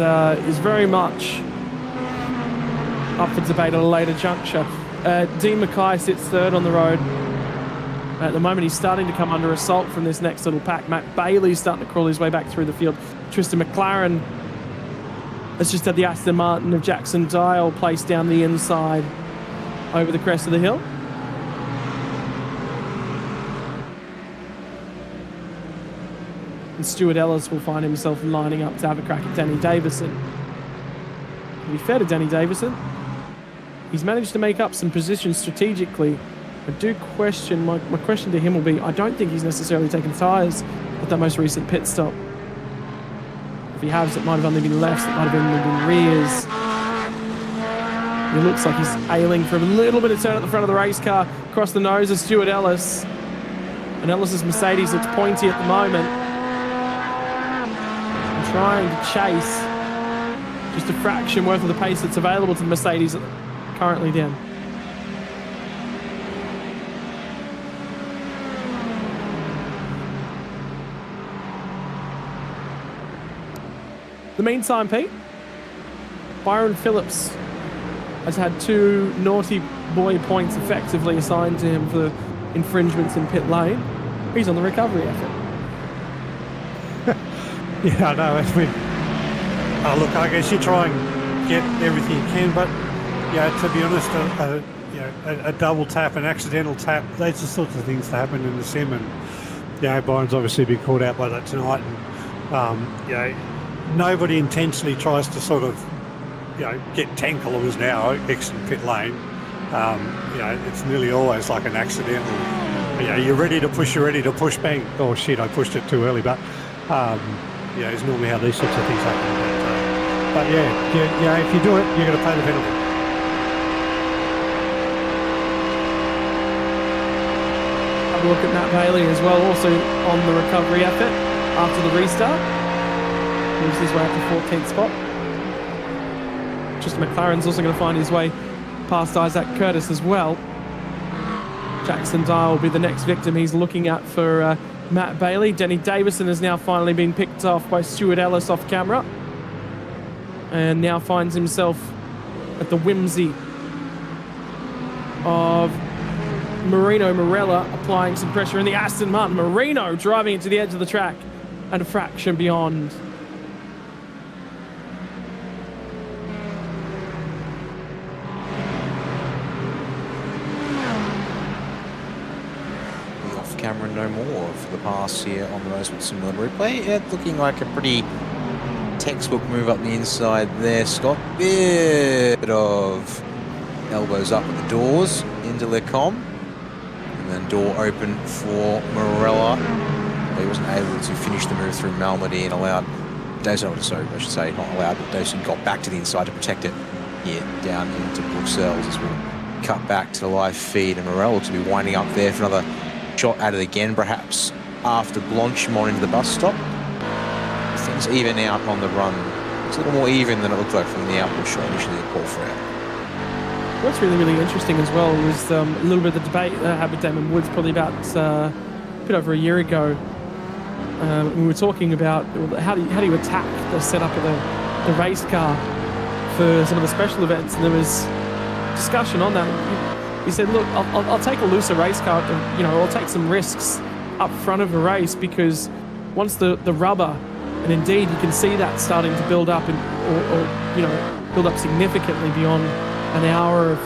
very much up for debate at a later juncture. Dean Mackay sits third on the road. At the moment, he's starting to come under assault from this next little pack. Matt Bailey's starting to crawl his way back through the field. Tristan McLaren has just had the Aston Martin of Jackson Dial placed down the inside over the crest of the hill. And Stuart Ellis will find himself lining up to have a crack at Danny Davison. To be fair to Danny Davison, he's managed to make up some positions strategically. I do question, my question to him will be, I don't think he's necessarily taken tyres at that most recent pit stop. If he has, it might have only been lefts, it might have only been rears. It looks like he's ailing for a little bit of turn at the front of the race car, across the nose of Stuart Ellis. And Ellis's Mercedes looks pointy at the moment. And trying to chase just a fraction worth of the pace that's available to the Mercedes currently down. The meantime, Pete, Byron Phillips has had 2 naughty boy points effectively assigned to him for infringements in pit lane. He's on the recovery effort. Yeah, I know. I mean, look, I guess you try and get everything you can, but to be honest, a double tap, an accidental tap, those are sorts of things that happen in the sim, and Byron's obviously been caught out by that tonight, and nobody intentionally tries to sort of get 10 kilometres an hour exiting pit lane. It's nearly always like an accidental. You're ready to push, bang. Oh shit, I pushed it too early. But it's normally how these sorts of things happen. But if you do it, you're going to pay the penalty. Have a look at Matt Bailey as well, also on the recovery effort after the restart. Moves his way up to 14th spot. Tristan McLaren's also going to find his way past Isaac Curtis as well. Jackson Dial will be the next victim he's looking at for Matt Bailey. Denny Davison has now finally been picked off by Stuart Ellis off camera, and now finds himself at the whimsy of Marino Morella applying some pressure in the Aston Martin. Marino driving it to the edge of the track and a fraction beyond. Camera no more for the pass here on the Motorsport Simworld replay. Looking like a pretty textbook move up the inside there, Scott. Bit of elbows up at the doors into Lecom, and then door open for Morella. He wasn't able to finish the move through Malmedy and allowed Davison, not allowed, but Davison got back to the inside to protect it here down into Bruxelles as we'll cut back to the live feed, and Morella looks to be winding up there for another shot at it again, perhaps after Blanchimont into the bus stop. Things even out on the run. It's a little more even than it looked like from the output shot initially at call for out. What's really, really interesting as well was a little bit of the debate I had with Damon Woods probably about a bit over a year ago. We were talking about how do you attack the setup of the race car for some of the special events, and there was discussion on that. He said, look, I'll take a looser race car, I'll take some risks up front of a race, because once the rubber, and indeed you can see that starting to build up build up significantly beyond an hour of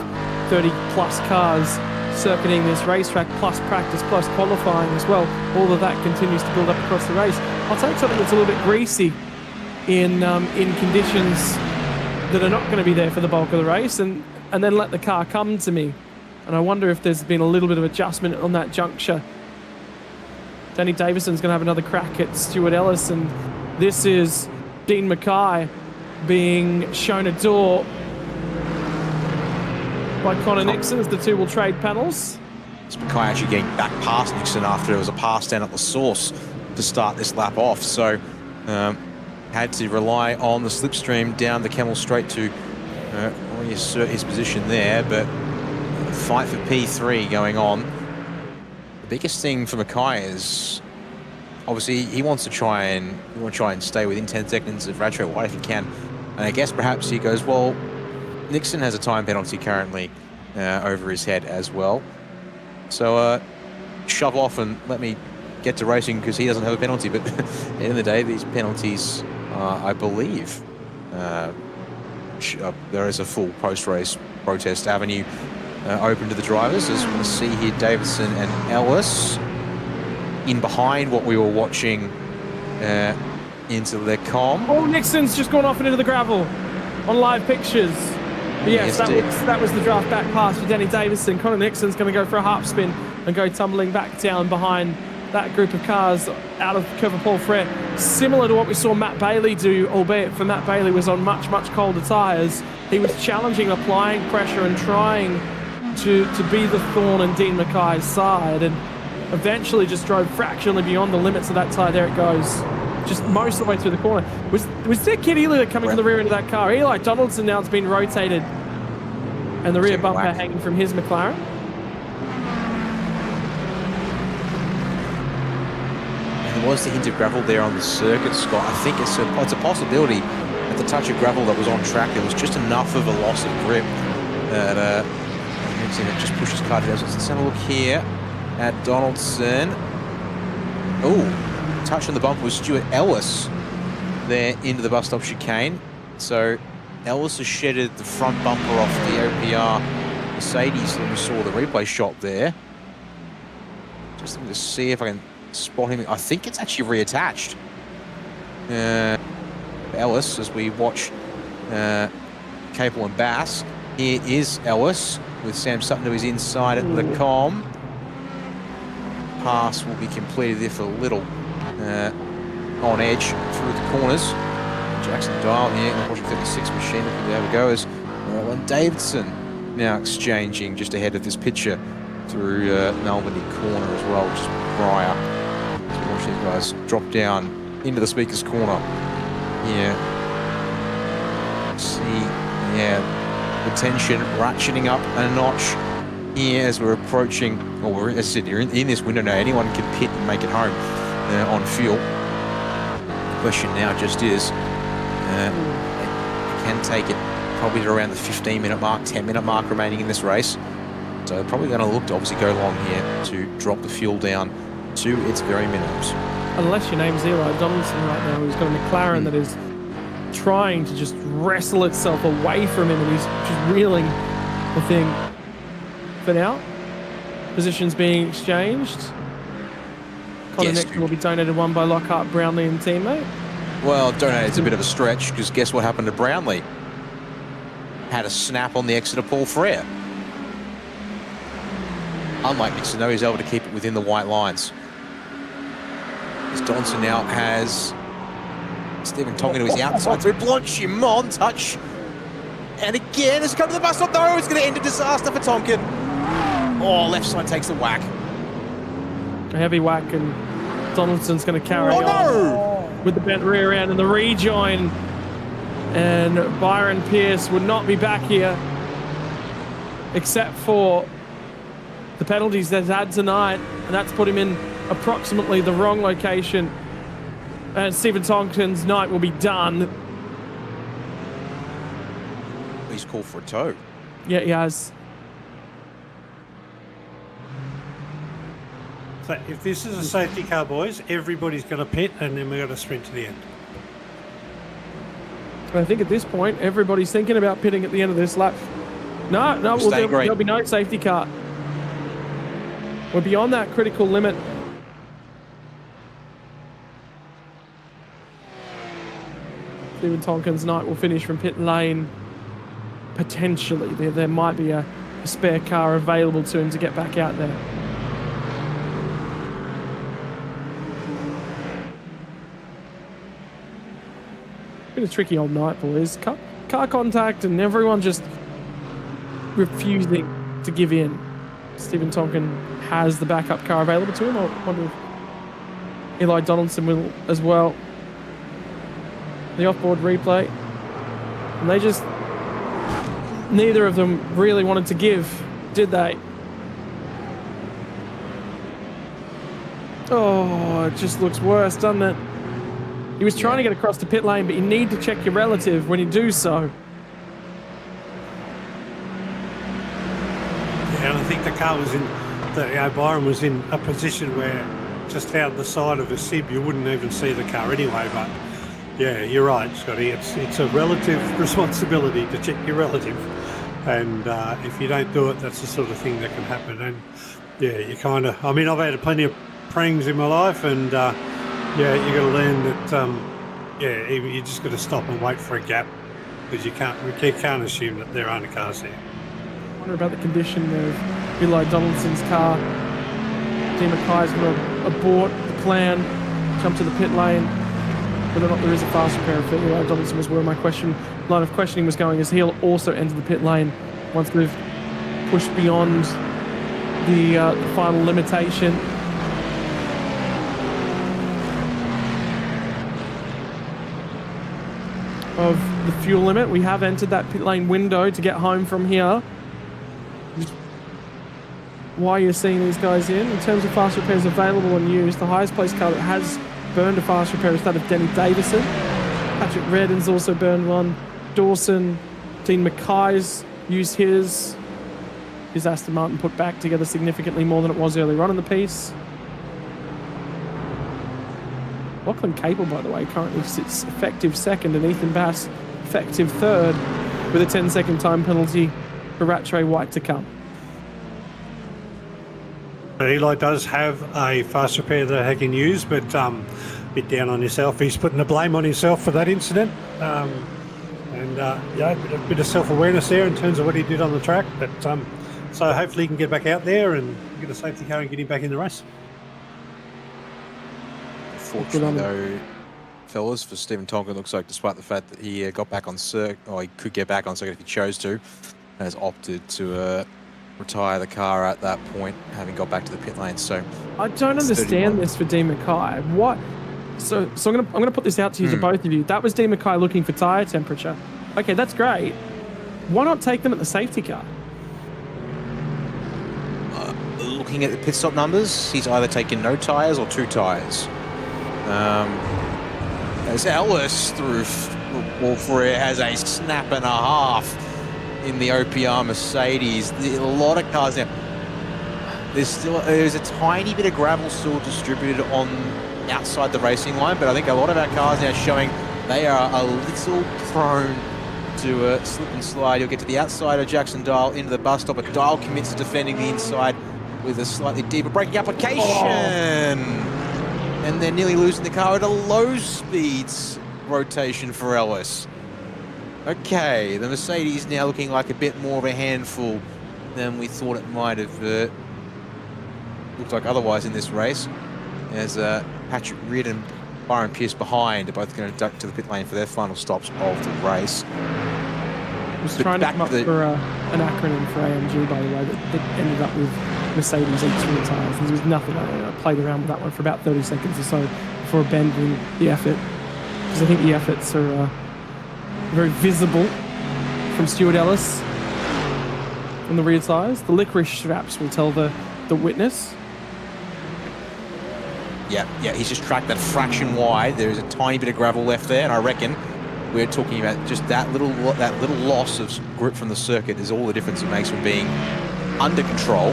30 plus cars circuiting this racetrack, plus practice, plus qualifying as well. All of that continues to build up across the race. I'll take something that's a little bit greasy in conditions that are not going to be there for the bulk of the race, and then let the car come to me. And I wonder if there's been a little bit of adjustment on that juncture. Danny Davison's going to have another crack at Stuart Ellis, and this is Dean Mackay being shown a door by Connor Nixon as the two will trade panels. It's Mackay actually getting back past Nixon after there was a pass down at the source to start this lap off. So had to rely on the slipstream down the Camel Straight to reassert his position there, but fight for P3 going on. The biggest thing for Mackay is obviously he wants to try and stay within 10 seconds of Ratcho White if he can. And I guess perhaps he goes, well, Nixon has a time penalty currently over his head as well. So shove off and let me get to racing because he doesn't have a penalty. But at the end of the day, these penalties, I believe, there is a full post-race protest avenue open to the drivers. As we see here, Davidson and Ellis in behind what we were watching into the com. Oh, Nixon's just gone off into the gravel on live pictures. But yes, that was the draft back pass for Danny Davison. Connor Nixon's going to go for a harp spin and go tumbling back down behind that group of cars out of cover Paul Frere. Similar to what we saw Matt Bailey do, albeit for Matt Bailey was on much, much colder tyres. He was challenging, applying pressure and trying to be the thorn in Dean Mackay's side, and eventually just drove fractionally beyond the limits of that tyre. There it goes. Just most of the way through the corner. Was there Kid Ely coming to the rear end of that car? Eli Donaldson now has been rotated and the rear bumper hanging from his McLaren. And there was the hint of gravel there on the circuit, Scott. I think it's a possibility at the touch of gravel that was on track. There was just enough of a loss of grip that it just pushed his car down. So let's have a look here at Donaldson. Oh. Touch on the bumper was Stuart Ellis there into the bus stop chicane. So Ellis has shedded the front bumper off the OPR Mercedes that we saw the replay shot there. Just looking to see if I can spot him. I think it's actually reattached. Ellis, as we watch Capel and Bass. Here is Ellis with Sam Sutton to his inside at the com. Pass will be completed there for a little. On edge through the corners. Jackson Dial here, the Porsche 56 machine looking to have a go as Roland Davidson now exchanging just ahead of this picture through Melbourne corner as well, which is Breyer. So watch these guys drop down into the speaker's corner. Yeah. See, the tension ratcheting up a notch here as we're approaching, or as I said, you're in this window now. Anyone can pit and make it home on fuel. The question now just is, can take it probably to around the 15-minute mark, 10-minute mark remaining in this race. So probably going to look to obviously go long here to drop the fuel down to its very minimums. Unless your name's Eli Donaldson right now, who's got a McLaren that is trying to just wrestle itself away from him, and he's just reeling the thing. For now, positions being exchanged. Connor Nixon will be donated one by Lockhart, Brownlee and teammate. Well, donated's a bit of a stretch, because guess what happened to Brownlee? Had a snap on the exit of Paul Frere. Unlike Nixon, though, he's able to keep it within the white lines. As Donaldson now has Stephen Tongan to his outside through Blanchimont, touch. And again, as it comes to the bus stop, though, it's going to end a disaster for Tonkin. Oh, left side takes the whack. A heavy whack, and Donaldson's going to carry on with the bent rear end and the rejoin. And Byron Pierce would not be back here, except for the penalties they've had tonight, and that's put him in approximately the wrong location. And Stephen Tonkin's night will be done. He's called for a tow. Yeah, he has. So if this is a safety car, boys, everybody's going to pit, and then we're going to sprint to the end. I think at this point, everybody's thinking about pitting at the end of this lap. No, well, there'll be no safety car. We're beyond that critical limit. Stephen Tonkin's night will finish from pit lane. Potentially, there might be a spare car available to him to get back out there. Been a tricky old night, boys. Car contact and everyone just refusing to give in. Stephen Tonkin has the backup car available to him. I wonder if Eli Donaldson will as well. The off-board replay. And they just... Neither of them really wanted to give, did they? Oh, it just looks worse, doesn't it? He was trying to get across the pit lane, but you need to check your relative when you do so. Yeah, and I think the car was Byron was in a position where just out the side of a sib, you wouldn't even see the car anyway. But yeah, you're right, Scotty. It's a relative responsibility to check your relative. And if you don't do it, that's the sort of thing that can happen. And yeah, you kind of, I mean, I've had plenty of prangs in my life, and yeah, you got to learn that, yeah, you just got to stop and wait for a gap, because you can't assume that there aren't cars there. I wonder about the condition of Eli Donaldson's car. Dean Mackay's going to abort the plan, jump to the pit lane. Whether or not there is a fast repair for Eli Donaldson was where my line of questioning was going, as he'll also enter the pit lane once we've pushed beyond the final limitation. Of the fuel limit. We have entered that pit lane window to get home from here. Just why you're seeing these guys in terms of fast repairs available and used, the highest placed car that has burned a fast repair is that of Denny Davison. Patrick Redden's also burned one. Dawson, Dean Mackay's used his Aston Martin put back together significantly more than it was earlier on in the piece. Lachlan Cable, by the way, currently sits effective second, and Ethan Bass effective third, with a 10-second time penalty for Rattray White to come. Eli does have a fast repair that he can use, but a bit down on himself. He's putting the blame on himself for that incident. Yeah, a bit of self-awareness there in terms of what he did on the track. But so hopefully he can get back out there and get a safety car and get him back in the race. Fortunately, though, fellas, for Stephen Tonkin, looks like despite the fact that he got back on circuit, or he could get back on circuit if he chose to, has opted to retire the car at that point, having got back to the pit lane. So I don't understand this for Dean Mackay. What? So I'm gonna put this out to you to both of you. That was Dean Mackay looking for tyre temperature. Okay, that's great. Why not take them at the safety car? Looking at the pit stop numbers, he's either taken no tyres or 2 tyres. As Ellis through Wolfrey has a snap and a half in the OPR Mercedes. A lot of cars now. There's a tiny bit of gravel still distributed on outside the racing line, but I think a lot of our cars now showing they are a little prone to slip and slide. You'll get to the outside of Jackson Dial into the bus stop, but Dial commits to defending the inside with a slightly deeper braking application. And they're nearly losing the car at a low speeds rotation for Ellis. Okay, the Mercedes now looking like a bit more of a handful than we thought it might have looked like otherwise in this race. As Patrick Reed and Byron Pierce behind are both going to duck to the pit lane for their final stops of the race. I was trying to come up for an acronym for AMG, by the way, that ended up with Mercedes H3 tyres. There was nothing. I played around with that one for about 30 seconds or so before abandoning the effort, because I think the efforts are very visible from Stuart Ellis on the rear tyres. The licorice straps will tell the witness. Yeah, he's just tracked that fraction wide. There is a tiny bit of gravel left there, and I reckon we're talking about just that little loss of grip from the circuit is all the difference it makes from being under control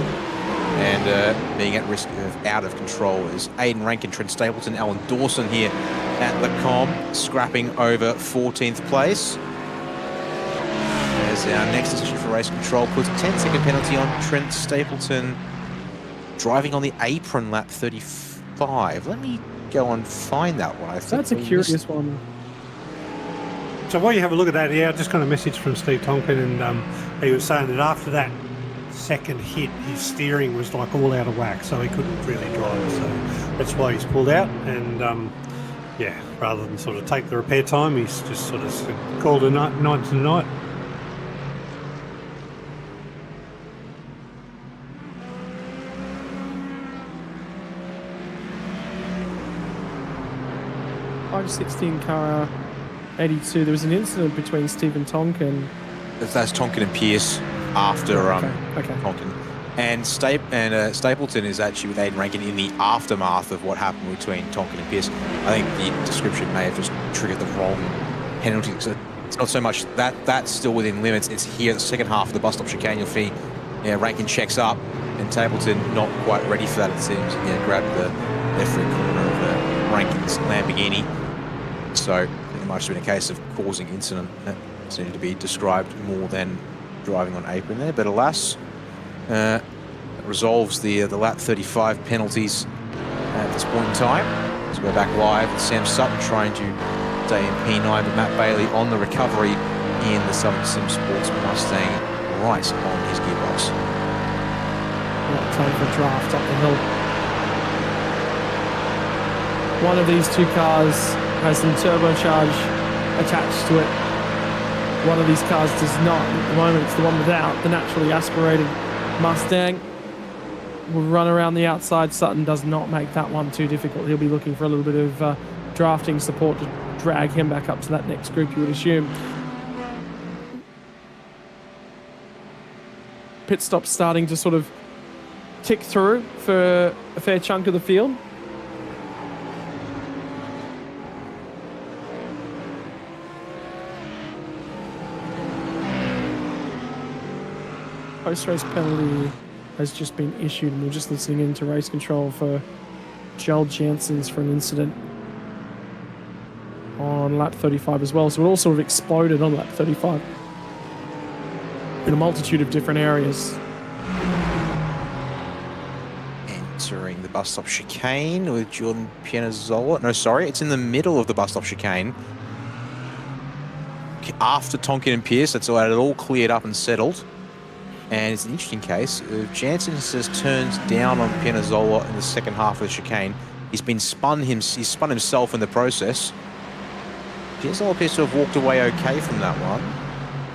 and being at risk of out of control. Is Aidan Rankin, Trent Stapleton, Alan Dawson here at the Com, scrapping over 14th place. As our next decision for race control puts a 10-second penalty on Trent Stapleton, driving on the apron lap 35. Let me go and find that one. I think that's a curious one. So while you have a look at that, I just got a message from Steve Tonkin, and he was saying that after that second hit, his steering was like all out of whack, so he couldn't really drive. So that's why he's pulled out. And yeah, rather than sort of take the repair time, he's just sort of called a night tonight. 516 car 82. There was an incident between Stephen Tonkin. That's Tonkin and Pierce after Okay. Tonkin. And Stapleton is actually with Aiden Rankin in the aftermath of what happened between Tonkin and Pierce. I think the description may have just triggered the wrong penalty. So it's not so much that's still within limits. It's here at the second half of the bus stop chicane. You'll see Rankin checks up and Stapleton not quite ready for that, it seems. Grabbed the left rear corner of Rankin's Lamborghini. So it might have been a case of causing incident. That needed to be described more than driving on apron there. But alas, it resolves the lap 35 penalties at this point in time. So we're back live. Sam Sutton trying to stay in P9, but Matt Bailey on the recovery in the Southern Sim Sports Mustang right on his gearbox. Time for a draft up the hill. One of these two cars has some turbocharge attached to it. One of these cars does not. At the moment, it's the one without, the naturally aspirated Mustang. Will run around the outside. Sutton does not make that one too difficult. He'll be looking for a little bit of drafting support to drag him back up to that next group, you would assume. Pit stop starting to sort of tick through for a fair chunk of the field. Post-race penalty has just been issued, and we're just listening into race control for Joel Janssens for an incident on lap 35 as well. So it all sort of exploded on lap 35 in a multitude of different areas. Entering the bus stop chicane with Jordan Pianazzola. No, sorry, it's in the middle of the bus stop chicane. After Tonkin and Pierce, that's all, it all cleared up and settled. And it's an interesting case. Janssen has turned down on Pianazzola in the second half of the chicane. He's spun himself in the process. Pianazzola appears to have walked away okay from that one.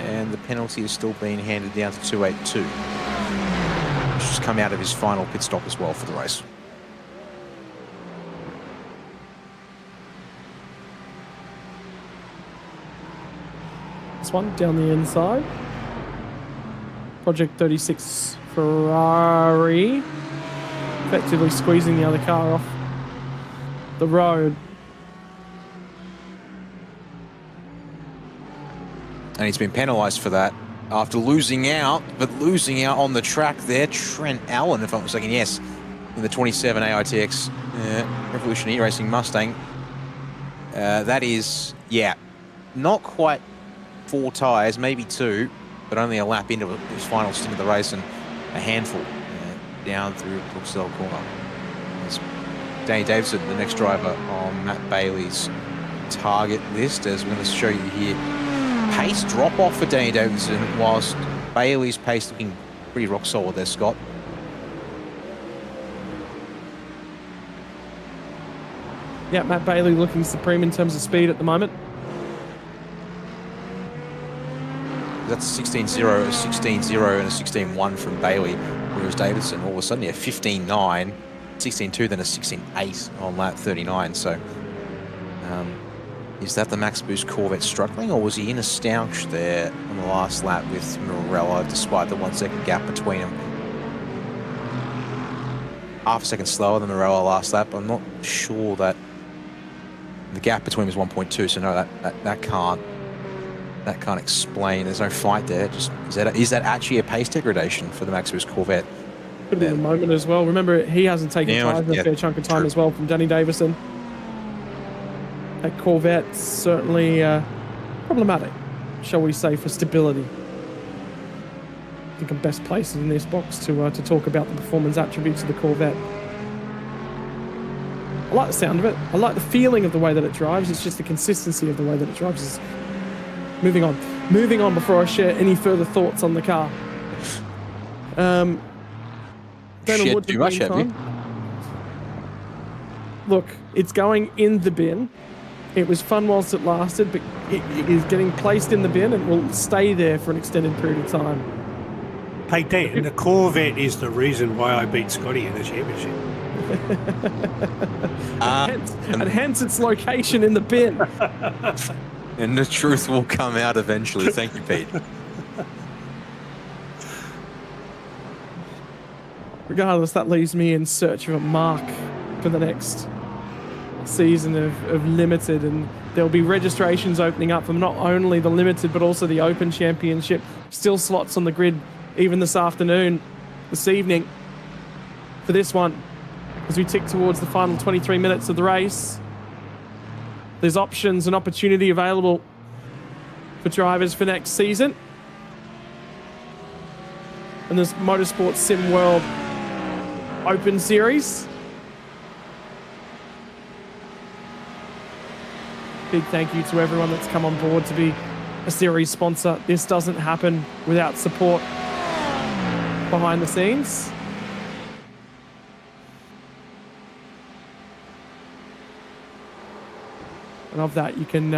And the penalty is still being handed down to 282. Which has come out of his final pit stop as well for the race. This one down the inside. Project 36 Ferrari effectively squeezing the other car off the road. And he's been penalised for that after losing out, but losing out on the track there. Trent Allen, if I'm not mistaken, yes, in the 27 AITX Revolution E-Racing Mustang. That is, not quite 4 tyres, maybe 2, but only a lap into his final stint of the race and a handful down through Brooksdale corner. It's Danny Davidson, the next driver on Matt Bailey's target list, as we're going to show you here. Pace drop off for Danny Davidson, whilst Bailey's pace looking pretty rock solid there, Scott. Yeah, Matt Bailey looking supreme in terms of speed at the moment. That's a 16.0, a 16.0 and a 16.1 from Bailey, whereas Davidson all of a sudden, 15.9, 16.2, then a 16.8 on lap 39. So is that the Max Boost Corvette struggling, or was he in a stouch there on the last lap with Morella, despite the 1 second gap between them? Half a second slower than Morella last lap. I'm not sure that the gap between was 1.2, so no, that can't explain. There's no fight there. Just is that actually a pace degradation for the Max Boost Corvette? Could be the moment as well. Remember, he hasn't taken time a fair chunk of time as well from Danny Davison. That Corvette's certainly problematic, shall we say, for stability. I think I'm best placed in this box to talk about the performance attributes of the Corvette. I like the sound of it. I like the feeling of the way that it drives. It's just the consistency of the way that it drives. Moving on before I share any further thoughts on the car. Shared too much, have you? Look, it's going in the bin. It was fun whilst it lasted, but it is getting placed in the bin and will stay there for an extended period of time. Hey Dan, the Corvette is the reason why I beat Scotty in the championship. And hence its location in the bin. And the truth will come out eventually. Thank you, Pete. Regardless, that leaves me in search of a mark for the next season of Limited, and there'll be registrations opening up for not only the Limited but also the Open Championship. Still slots on the grid even this evening for this one, as we tick towards the final 23 minutes of the race. There's options and opportunity available for drivers for next season, and there's Motorsport Simworld Open Series. Big thank you to everyone that's come on board to be a series sponsor. This doesn't happen without support behind the scenes. And of that, you can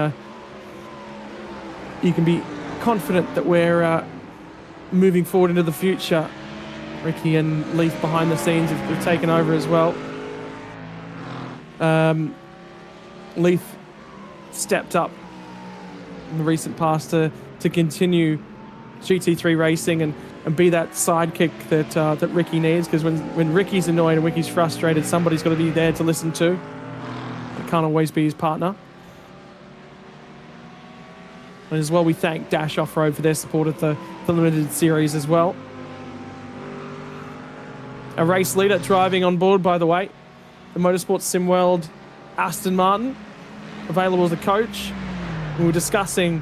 be confident that we're moving forward into the future. Ricky and Leith behind the scenes have taken over as well. Leith stepped up in the recent past to continue GT3 racing and be that sidekick that Ricky needs, because when Ricky's annoyed and Ricky's frustrated, somebody's got to be there to listen to. It can't always be his partner. And as well, we thank Dash Off-Road for their support of the Limited Series as well. A race leader driving on board, by the way, the Motorsport Simworld Aston Martin, available as a coach. We were discussing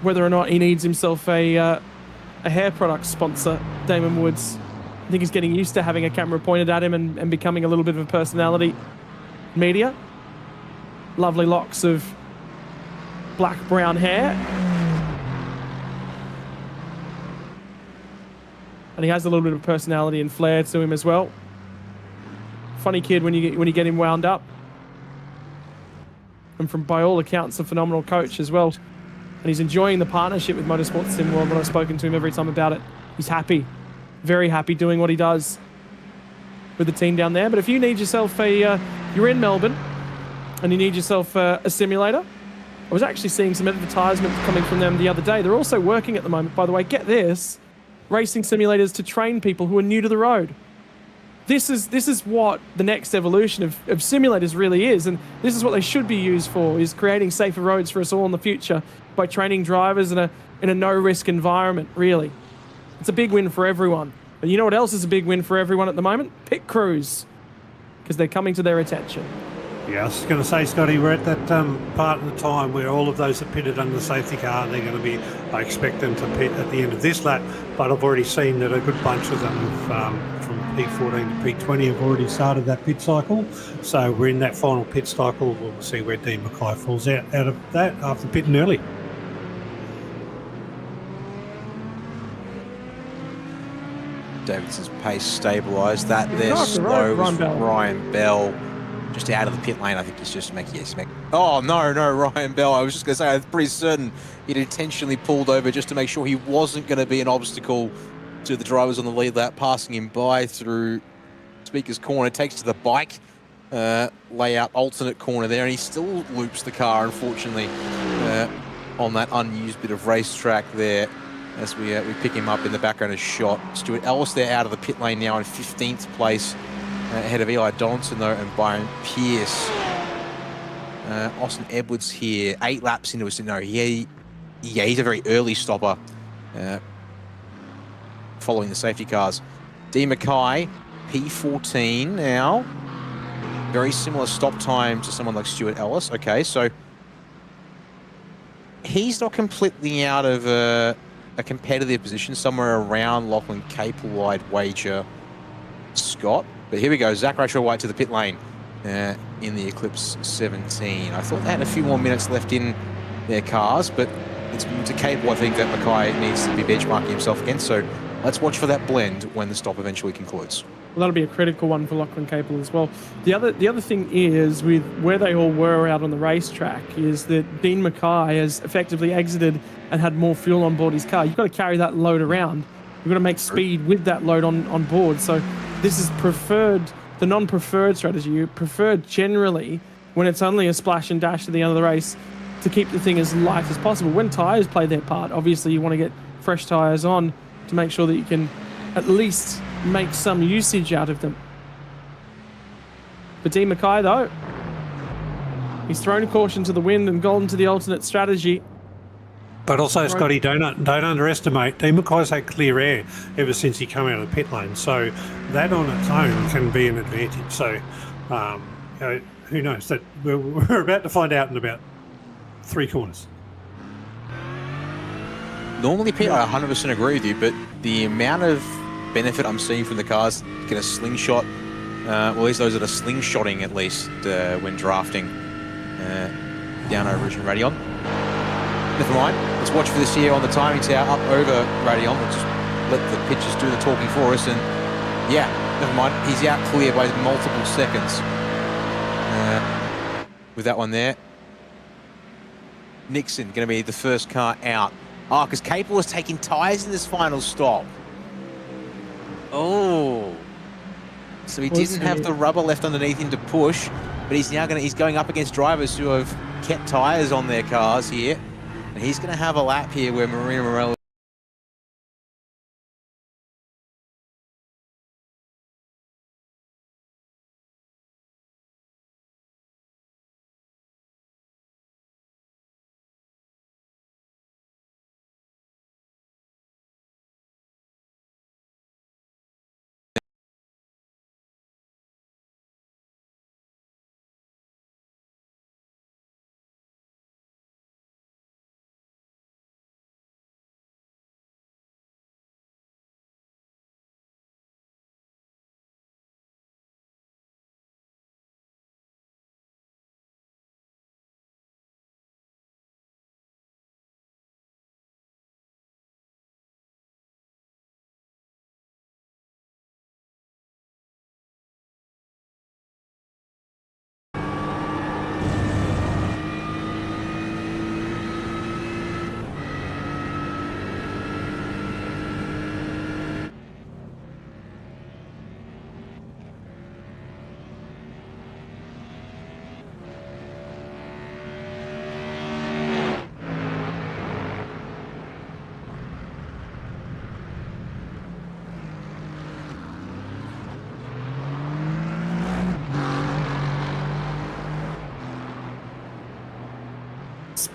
whether or not he needs himself a hair product sponsor, Damon Woods. I think he's getting used to having a camera pointed at him and becoming a little bit of a personality. Media. Lovely locks of black-brown hair. And he has a little bit of personality and flair to him as well. Funny kid when you get him wound up. And from by all accounts, a phenomenal coach as well. And he's enjoying the partnership with Motorsport Simworld. When I've spoken to him every time about it, he's happy, very happy doing what he does with the team down there. But if you need yourself you're in Melbourne and you need yourself a simulator, I was actually seeing some advertisements coming from them the other day. They're also working at the moment, by the way, get this, racing simulators to train people who are new to the road. This is what the next evolution of simulators really is, and this is what they should be used for, is creating safer roads for us all in the future by training drivers in a no-risk environment, really. It's a big win for everyone. But you know what else is a big win for everyone at the moment? Pit crews, because they're coming to their attention. Yeah, I was going to say, Scotty, we're at that part of the time where all of those that pitted under the safety car, they're going to be, I expect them to pit at the end of this lap, but I've already seen that a good bunch of them from P14 to P20 have already started that pit cycle. So we're in that final pit cycle. We'll see where Dean Mackay falls out of that after pitting early. Davidson's pace stabilised. That He's there off the slow road, was Ryan Bell. Ryan Bell. Just out of the pit lane, I think it's just Oh, no, Ryan Bell. I was just going to say, I'm pretty certain he'd intentionally pulled over just to make sure he wasn't going to be an obstacle to the drivers on the lead lap, passing him by through Speaker's corner. Takes to the bike layout, alternate corner there, and he still loops the car, unfortunately, on that unused bit of racetrack there. As we pick him up in the background as shot. Stuart Ellis there out of the pit lane now in 15th place. Ahead of Eli Donaldson, though, and Byron Pierce. Austin Edwards here, 8 laps into his... No, he's a very early stopper following the safety cars. D. Mackay, P14 now. Very similar stop time to someone like Stuart Ellis. Okay, so he's not completely out of a competitive position, somewhere around Lachlan Capel, I'd wager, Scott. But here we go, Zach Rachel White to the pit lane in the Eclipse 17. I thought they had a few more minutes left in their cars, but it's to Capel, I think, that Mackay needs to be benchmarking himself against. So let's watch for that blend when the stop eventually concludes. Well, that'll be a critical one for Lachlan Capel as well. The other thing is, with where they all were out on the racetrack, is that Dean Mackay has effectively exited and had more fuel on board his car. You've got to carry that load around. You've got to make speed with that load on board. So this is preferred the non-preferred strategy. You prefer generally when it's only a splash and dash to the end of the race to keep the thing as light as possible. When tyres play their part, obviously you want to get fresh tyres on to make sure that you can at least make some usage out of them. For Dean Mackay, though, he's thrown caution to the wind and gone to the alternate strategy. But also, Scotty, don't underestimate. Dean Mackay's had clear air ever since he came out of the pit lane, so that on its own can be an advantage. So, you know, who knows? That we're about to find out in about 3 corners. Normally, Pete, I 100% agree with you, but the amount of benefit I'm seeing from the cars get a slingshot, well, at least those that are slingshotting at least when drafting down over Ridge and Radion. Never mind. Let's watch for this here on the timing tower up over Radion. We'll just let the pitchers do the talking for us. And yeah, never mind. He's out clear by multiple seconds with that one there. Nixon going to be the first car out. Oh, because Capel was taking tyres in this final stop. Oh. So he didn't have the rubber left underneath him to push, but he's now going up against drivers who have kept tyres on their cars here. And he's going to have a lap here where Marina Morello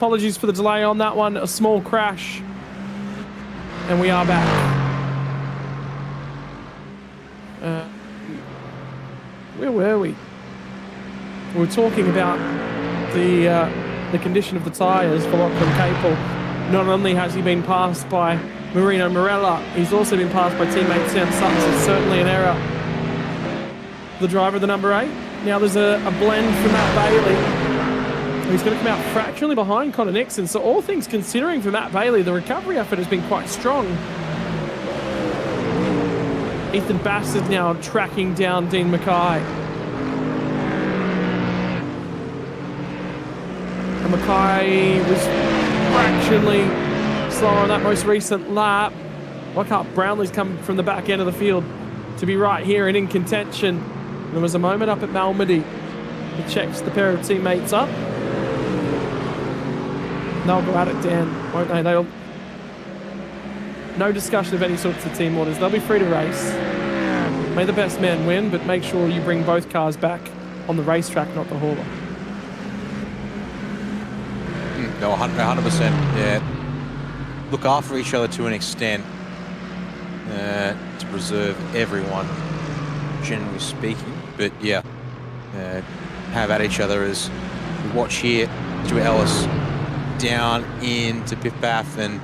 Apologies for the delay on that one. A small crash. And we are back. Where were we? We were talking about the condition of the tyres for Lachlan Capel. Not only has he been passed by Marino Morella, he's also been passed by teammate Sam Sutton. So it's certainly an error. The driver, the number 8. Now there's a blend from Matt Bailey. He's going to come out fractionally behind Connor Nixon. So all things considering for Matt Bailey, the recovery effort has been quite strong. Ethan Bastard now tracking down Dean Mackay. And Mackay was fractionally slower on that most recent lap. Lockhart Brownlee's come from the back end of the field to be right here and in contention. There was a moment up at Malmedy. He checks the pair of teammates up. They'll go at it, Dan, won't they? They'll... No discussion of any sorts of team orders. They'll be free to race. May the best man win, but make sure you bring both cars back on the racetrack, not the hauler. No, 100%. Yeah. Look after each other to an extent to preserve everyone, generally speaking. But yeah, have at each other as we watch here. Stuart Ellis down into pit path, and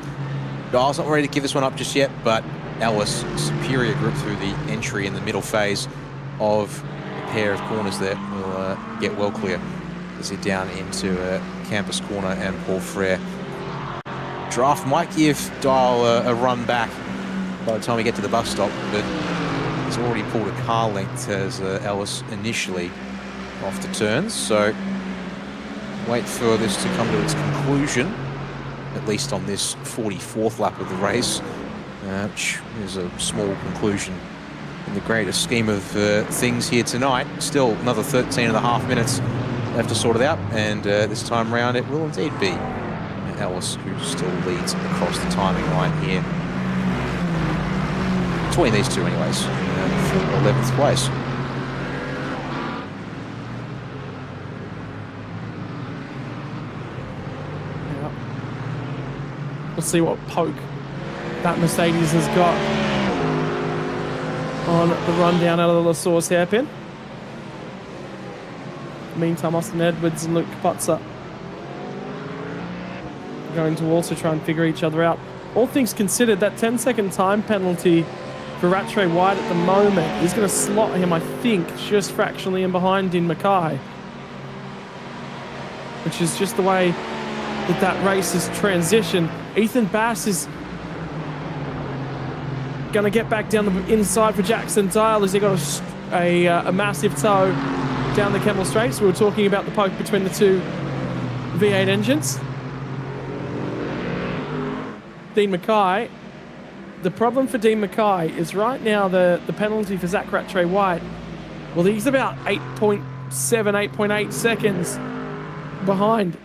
Giles not ready to give this one up just yet, but Ellis, superior grip through the entry in the middle phase of a pair of corners there, will get well clear as he down into Campus Corner and Paul Frere. Draft might give Dial a run back by the time we get to the bus stop, but he's already pulled a car length as Ellis initially off the turns, so wait for this to come to its conclusion, at least on this 44th lap of the race, which is a small conclusion in the greater scheme of things here tonight. Still another 13.5 minutes left to sort it out, and this time round it will indeed be Ellis who still leads across the timing line here. Between these two anyways, for 11th place. Yeah. We'll see what poke that Mercedes has got on the run down out of the La Source hairpin. Meantime, Austin Edwards and Luke Kaputza are going to also try and figure each other out. All things considered, that 10-second time penalty for Rattray White at the moment is going to slot him, I think, just fractionally in behind Dean Mackay, which is just the way that race has transitioned. Ethan Bass is going to get back down the inside for Jackson Dial as he got a massive tow down the Kemmel Straights. We were talking about the poke between the two V8 engines. Dean Mackay. The problem for Dean Mackay is right now the penalty for Zach Rattray White, well, he's about 8.7, 8.8 seconds behind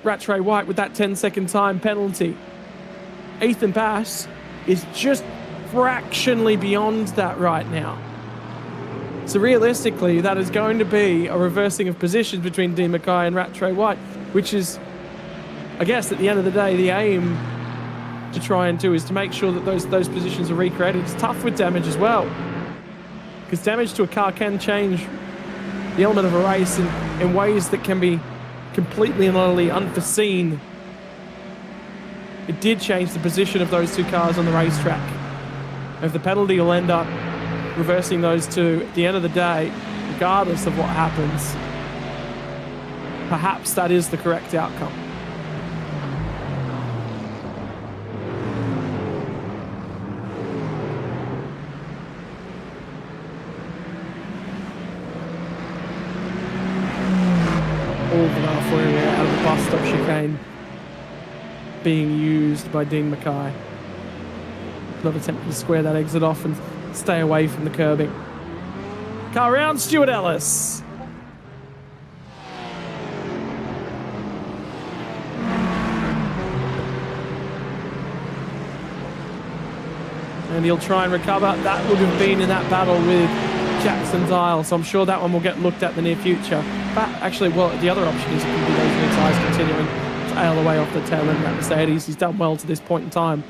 Rattray White with that 10-second time penalty. Ethan Bass is just fractionally beyond that right now. So realistically, that is going to be a reversing of positions between Dean Mackay and Rattray White, which is, I guess, at the end of the day, the aim to try and do is to make sure that those positions are recreated. It's tough with damage as well, because damage to a car can change the element of a race in ways that can be completely and utterly unforeseen. It did change the position of those two cars on the racetrack. If the penalty will end up reversing those two at the end of the day, regardless of what happens, perhaps that is the correct outcome. All the halfway out of the bus stop chicane being used by Dean Mackay. Not attempting to square that exit off and stay away from the curbing. Car round, Stuart Ellis. And he'll try and recover. That would have been in that battle with Jackson Dial, so I'm sure that one will get looked at in the near future. But actually, well, the other option is it could be those new tyres continuing to ail away off the tail end of that Mercedes. He's done well to this point in time.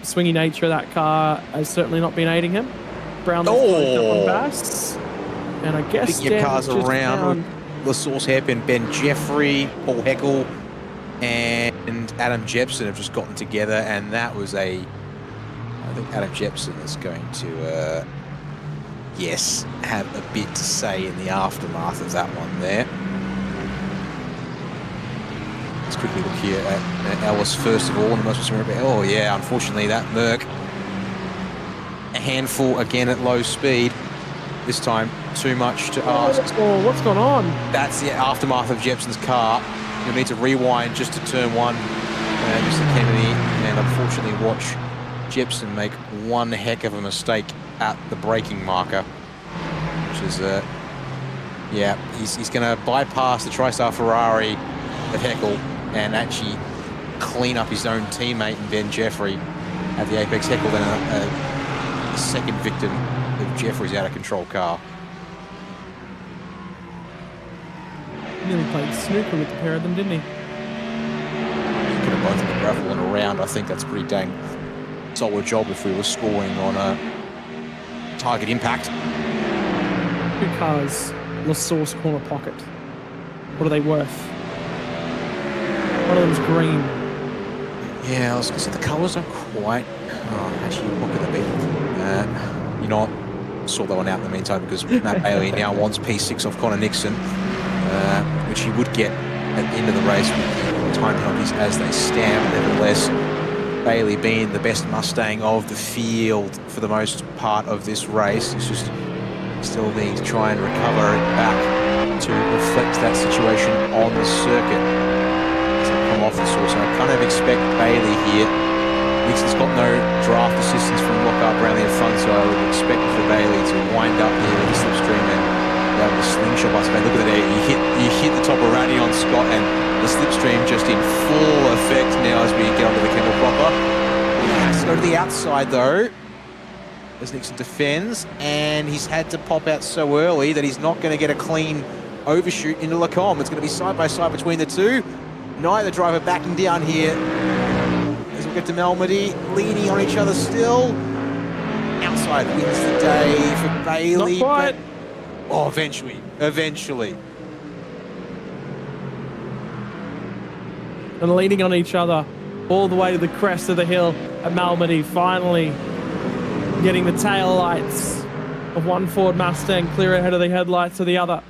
The swingy nature of that car has certainly not been aiding him. Brown on Bass. And I guess picking your cars around with La Source hairpin, Ben Jeffrey, Paul Heckel, and Adam Jepson have just gotten together, and that was I think Adam Jepson is going to, yes, have a bit to say in the aftermath of that one there. Let's quickly look here at Ellis first of all. And oh yeah, unfortunately that Merc, a handful again at low speed. This time too much to ask. Oh, what's going on? That's the aftermath of Jepson's car. You'll need to rewind just to turn one, Mr. Kennedy, and unfortunately watch Jepson make one heck of a mistake at the braking marker, which is, yeah, he's going to bypass the TriStar Ferrari of Heckel and actually clean up his own teammate Ben Jeffrey at the apex. Heckel then a second victim of Jeffrey's out-of-control car. Nearly played snooker with the pair of them, didn't he? He could have both been gravel and around. I think that's a pretty dang solid job if we were scoring on a target impact. Two cars, La Source corner pocket. What are they worth? One of them's green. Yeah, I was going to say the colours aren't quite. Oh, actually, what could they be? You know what? Saw that one out in the meantime because Matt Bailey now wants P6 off Connor Nixon, which he would get at the end of the race with the time penalties as they stand. Nevertheless, Bailey being the best Mustang of the field for the most part of this race, he's just still needing to try and recover it back to reflect that situation on the circuit. As they come off the source, I kind of expect Bailey here Nixon's got no draft assistance from Lockhart Brownlee in front, so I would expect for Bailey to wind up here with the slipstream and be able to slingshot by Spain. Look at it there, you hit the top of Ratty on Scott, and the slipstream just in full effect now as we get onto the Kendall proper. He has to go to the outside though, as Nixon defends, and he's had to pop out so early that he's not going to get a clean overshoot into Lacombe. It's going to be side by side between the two. Neither driver backing down here. As we get to Malmedy, leaning on each other still. Outside wins the day for Bailey. Not quite. But, oh, eventually. And leaning on each other all the way to the crest of the hill at Malmedy, finally getting the tail lights of one Ford Mustang clear ahead of the headlights of the other.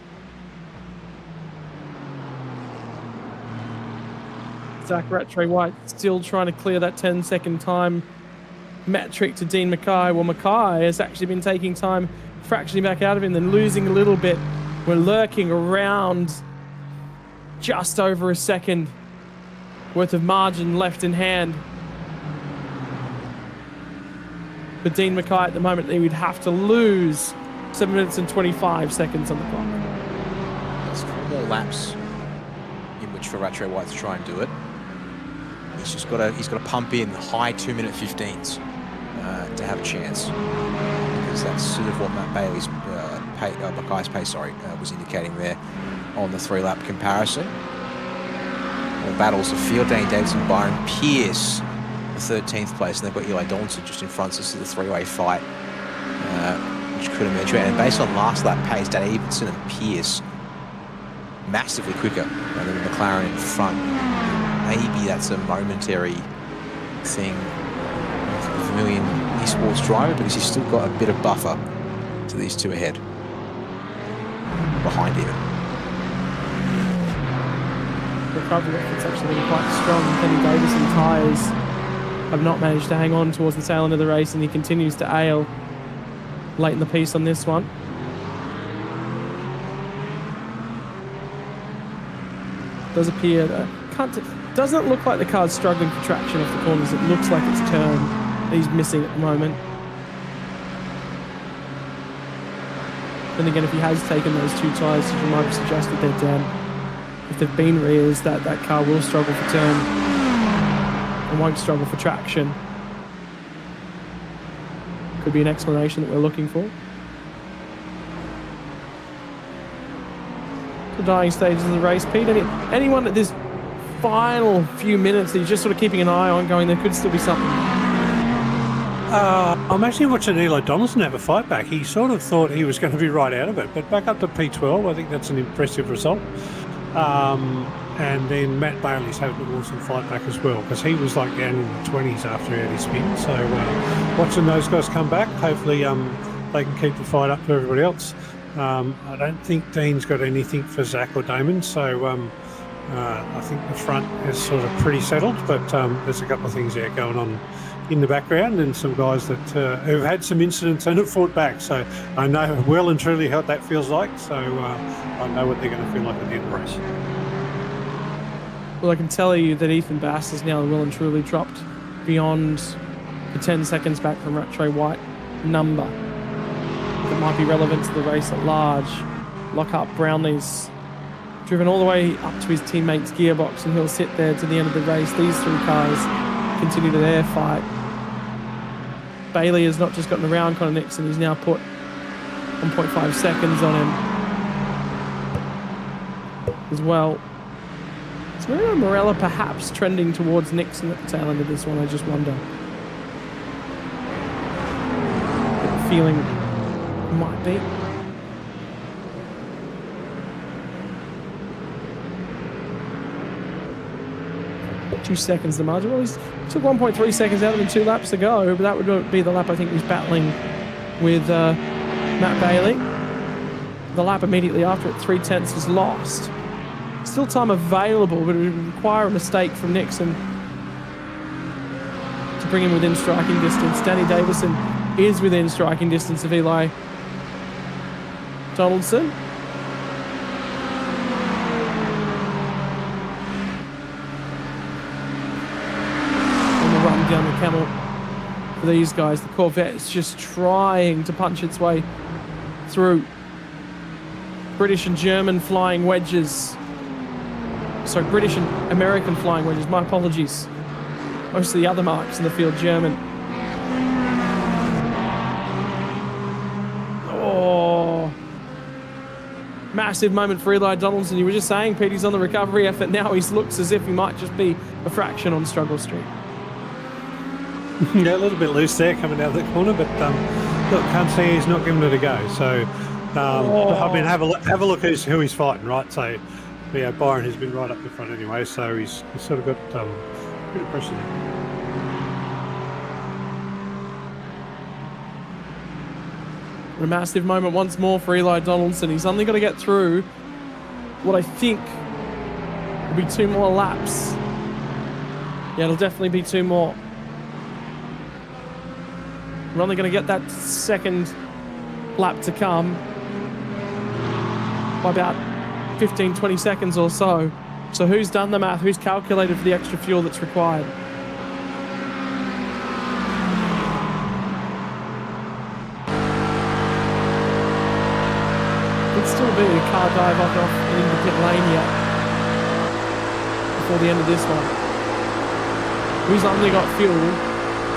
Zach Rattray White still trying to clear that 10-second time metric to Dean Mackay. Well, Mackay has actually been taking time, fractioning back out of him, then losing a little bit. We're lurking around just over a second worth of margin left in hand. For Dean Mackay at the moment, he would have to lose 7 minutes and 25 seconds on the clock. There's 4 more laps in which for Rattray White to try and do it. He's got to pump in high 2-minute 15s to have a chance, because that's sort of what Matt Bailey's Mackay's pace was indicating there on the 3-lap comparison. The battles of field, Danny Davidson, Byron Pierce, the 13th place, and they've got Eli Donaldson just in front, so this is the 3-way fight, which could eventuate. And based on last lap pace, Danny Davidson and Pierce massively quicker than the McLaren in front. Maybe that's a momentary thing for the Vermilion esports driver, because he's still got a bit of buffer to these two ahead, behind him. The recovery effort's actually been quite strong. Kenny Davison tyres have not managed to hang on towards the tail end of the race, and he continues to ail late in the piece on this one. Does appear that doesn't look like the car's struggling for traction off the corners. It looks like it's turn he's missing at the moment. Then again, if he has taken those 2 tyres, you might have suggested they're down. If they've been rears, that car will struggle for turn and won't struggle for traction. Could be an explanation that we're looking for. The dying stages of the race, Pete. Anyone at this final few minutes that you're just sort of keeping an eye on, going, there could still be something? I'm actually watching Eli Donaldson have a fight back. He sort of thought he was going to be right out of it, but back up to P12, I think that's an impressive result. And then Matt Bailey's having an awesome fight back as well, because he was like down in the 20s after he had his spin. So watching those guys come back, hopefully they can keep the fight up to everybody else. I don't think Dean's got anything for Zach or Damon, so I think the front is sort of pretty settled, but there's a couple of things there going on in the background, and some guys that who've had some incidents and have fought back. So I know well and truly how that feels like, so I know what they're going to feel like at the end of the race. Well, I can tell you that Ethan Bass has now well and truly dropped beyond the 10 seconds back from Rattray White number that might be relevant to the race at large. Lockhart Brownlee's driven all the way up to his teammate's gearbox, and he'll sit there to the end of the race. These 3 cars continue to their fight. Bailey has not just gotten around Connor Nixon, he's now put 1.5 seconds on him as well. So Mario Morella perhaps trending towards Nixon at the tail end of this one, I just wonder. The feeling might be. Two seconds the margin. Well, he took 1.3 seconds out of him 2 laps to go, but that would be the lap I think he's battling with Matt Bailey. The lap immediately after it, 3/10 was lost. Still time available, but it would require a mistake from Nixon to bring him within striking distance. Danny Davison is within striking distance of Eli Donaldson. down the camel for these guys. The Corvette is just trying to punch its way through British and German flying wedges. Sorry, British and American flying wedges. My apologies. Most of the other marks in the field, German. Oh. Massive moment for Eli Donaldson. You were just saying, Pete, he's on the recovery effort now. He looks as if he might just be a fraction on struggle street. Yeah, a little bit loose there coming out of the corner, but look, can't see he's not giving it a go. So, I mean, have a look who he's fighting, right? So, yeah, Byron has been right up the front anyway, so he's sort of got a bit of pressure there. A massive moment once more for Eli Donaldson. He's only got to get through what I think will be 2 more laps. Yeah, it'll definitely be 2 more. We're only going to get that 2nd lap to come by about 15, 20 seconds or so. So who's done the math? Who's calculated for the extra fuel that's required? Could still be a car dive off and into pit lane yet before the end of this one. Who's only got fuel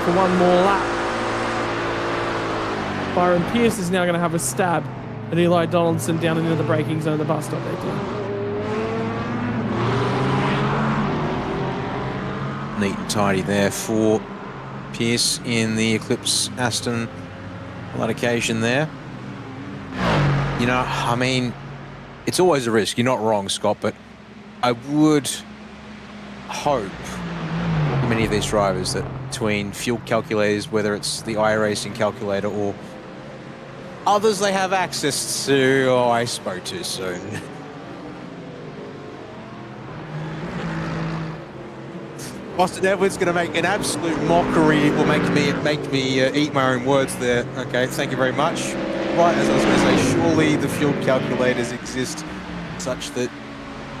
for 1 more lap? Byron Pierce is now going to have a stab at Eli Donaldson down into the braking zone of the bus stop there, Dean. Neat and tidy there for Pierce in the Eclipse Aston on that occasion there. You know, I mean, it's always a risk. You're not wrong, Scott, but I would hope many of these drivers that between fuel calculators, whether it's the iRacing calculator or others they have access to, oh, I spoke too soon. Austin Edwards going to make an absolute mockery, will make me eat my own words there. Okay, thank you very much. Right, as I was going to say, surely the fuel calculators exist such that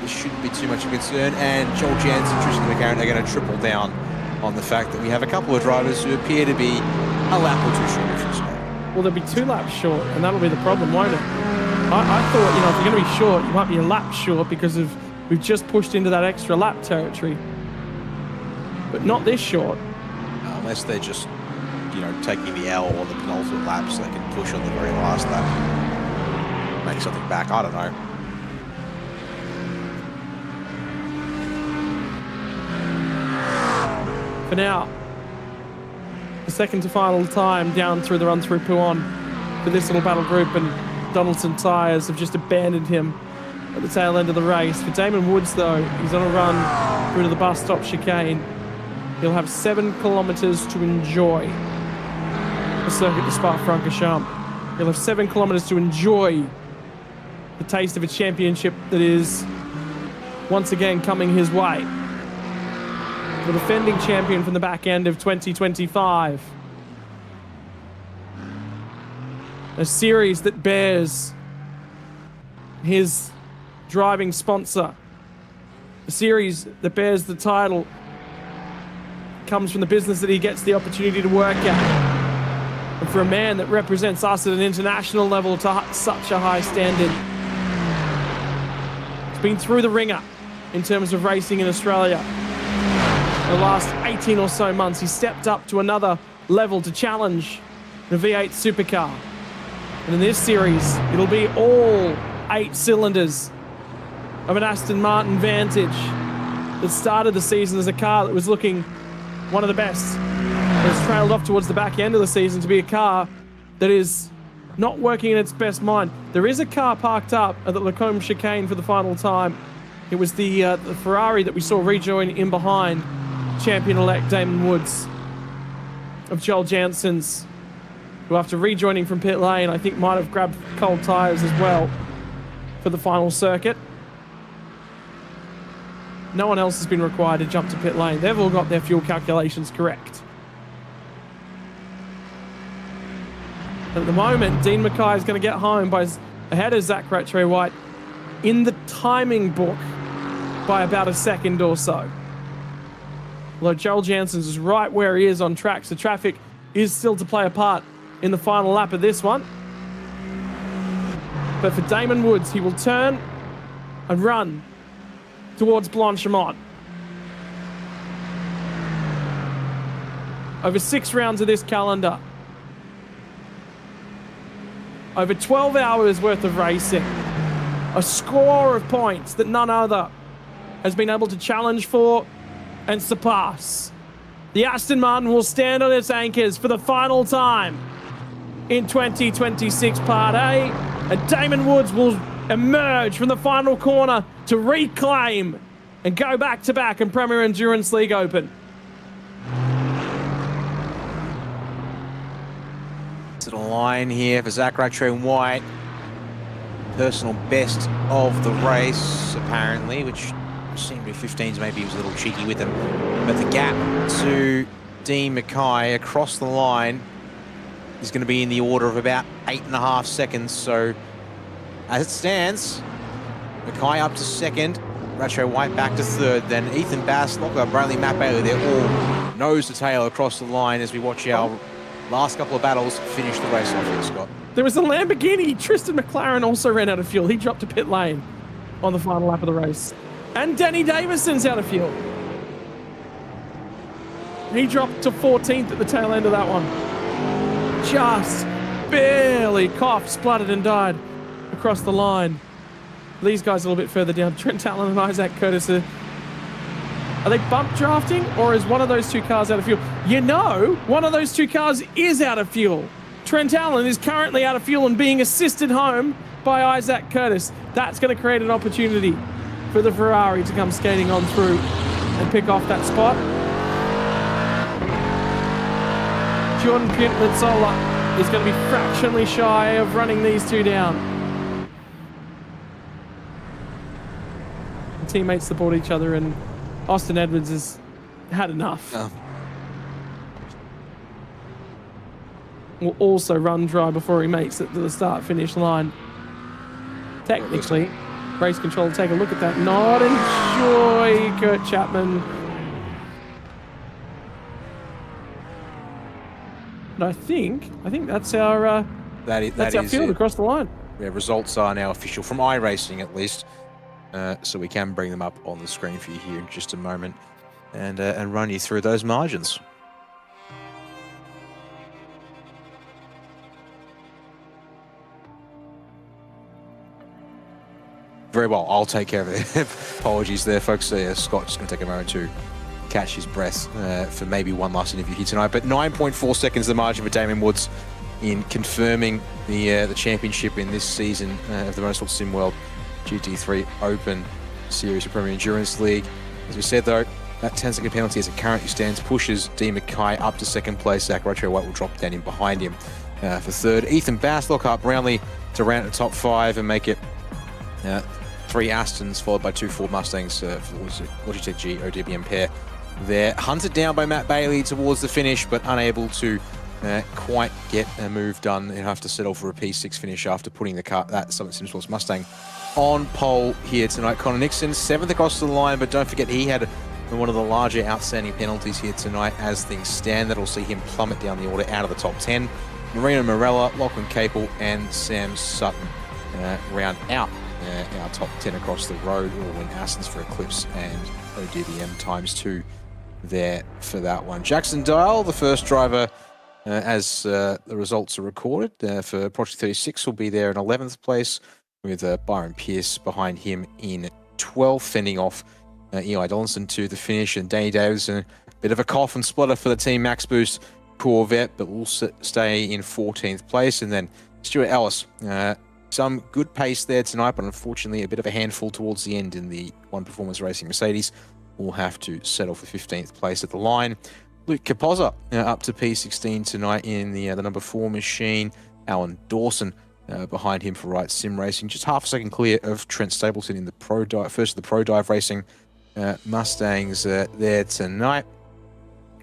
this shouldn't be too much of a concern, and Joel Jansen and Tristan McCarron are going to triple down on the fact that we have a couple of drivers who appear to be a lap or 2 short, I should say. Well, they'll be 2 laps short, and that'll be the problem, won't it? I thought, you know, if you're going to be short, you might be a lap short because we've just pushed into that extra lap territory. But not this short. Unless they're just, you know, taking the L on the penultimate lap so they can push on the very last lap. Make something back, I don't know. For now, the 2nd to final time down through the run through Puon for this little battle group, and Donaldson tyres have just abandoned him at the tail end of the race. For Damon Woods, though, he's on a run through to the bus stop chicane. He'll have 7 kilometres to enjoy the circuit de Spa-Francorchamps. He'll have 7 kilometres to enjoy the taste of a championship that is once again coming his way. The defending champion from the back end of 2025. A series that bears his driving sponsor. A series that bears the title comes from the business that he gets the opportunity to work at. And for a man that represents us at an international level to such a high standard. He's been through the ringer in terms of racing in Australia. The last 18 or so months, he stepped up to another level to challenge the V8 supercar. And in this series, it'll be all 8 cylinders of an Aston Martin Vantage that started the season as a car that was looking one of the best. It's trailed off towards the back end of the season to be a car that is not working in its best mind. There is a car parked up at the Lacombe chicane for the final time. It was the Ferrari that we saw rejoin in behind champion-elect Damon Woods of Joel Jansen's, who after rejoining from pit lane, I think might have grabbed cold tyres as well for the final circuit. No one else has been required to jump to pit lane. They've all got their fuel calculations correct. At the moment, Dean Mackay is going to get home ahead of Zach Rattray White in the timing book by about a second or so. Although Joel Jansen's is right where he is on track, so traffic is still to play a part in the final lap of this one. But for Damon Woods, he will turn and run towards Blanchimont. Over 6 rounds of this calendar. Over 12 hours worth of racing. A score of points that none other has been able to challenge for and surpass. The Aston Martin will stand on its anchors for the final time in 2026 Part A, and Damon Woods will emerge from the final corner to reclaim and go back-to-back in Premier Endurance League Open. To the line here for Zach Rattray-White. Personal best of the race, apparently, which seemed to be 15s. Maybe he was a little cheeky with him. But the gap to Dean Mackay across the line is going to be in the order of about 8.5 seconds. So as it stands, Mackay up to second, Rattray-White back to third, then Ethan Baslock, Bradley Matt Bailey, they're all nose to tail across the line as we watch our last couple of battles finish the race off here, Scott. There was a Lamborghini. Tristan McLaren also ran out of fuel. He dropped to pit lane on the final lap of the race. And Danny Davison's out of fuel. He dropped to 14th at the tail end of that one. Just barely coughed, spluttered and died across the line. These guys a little bit further down. Trent Allen and Isaac Curtis are they bump drafting, or is one of those 2 cars out of fuel? You know, one of those 2 cars is out of fuel. Trent Allen is currently out of fuel and being assisted home by Isaac Curtis. That's going to create an opportunity for the Ferrari to come skating on through and pick off that spot. Jordan Piantazzola is going to be fractionally shy of running these 2 down. The teammates support each other, and Austin Edwards has had enough. Oh. Will also run dry before he makes it to the start-finish line. Technically, race control, take a look at that. Not enjoy Kurt Chapman. But I think that's our that's our field across the line. Yeah, results are now official from iRacing, at least, so we can bring them up on the screen for you here in just a moment, and run you through those margins. Very well, I'll take care of it. Apologies there, folks. Scott's just going to take a moment to catch his breath for maybe one last interview here tonight. But 9.4 seconds the margin for Damon Woods in confirming the championship in this season of the Motorsport Simworld GT3 Open Series of Premier Endurance League. As we said, though, that 10-second penalty as it currently stands pushes Dean Mackay up to second place. Zach Rattray-White will drop down in behind him for third. Ethan Baslock up roundly to round the top 5 and make it 3 Astons, followed by 2 Ford Mustangs for the Logitech G ODBM pair. They're hunted down by Matt Bailey towards the finish, but unable to quite get a move done. They'll have to settle for a P6 finish after putting the car, that Summit Simsports Mustang, on pole here tonight. Connor Nixon, 7th across the line, but don't forget he had one of the larger outstanding penalties here tonight. As things stand, that'll see him plummet down the order out of the top 10. Marino Morella, Lachlan Capel, and Sam Sutton round out our top 10 across the road, all in Astons for Eclipse and ODBM ×2 there for that one. Jackson Dial, the first driver, as the results are recorded for Project 36, will be there in 11th place, with Byron Pierce behind him in 12th, fending off Eli Donaldson to the finish, and Danny Davidson, a bit of a cough and splutter for the Team Max Boost Corvette, but will stay in 14th place. And then Stuart Ellis, some good pace there tonight, but unfortunately a bit of a handful towards the end in the One Performance Racing Mercedes. Will have to settle for 15th place at the line. Luke Capozza up to P16 tonight in the number 4 machine. Alan Dawson behind him for Right Sim Racing, just half a second clear of Trent Stapleton in the Pro Dive, first of the Pro Dive Racing Mustangs there tonight.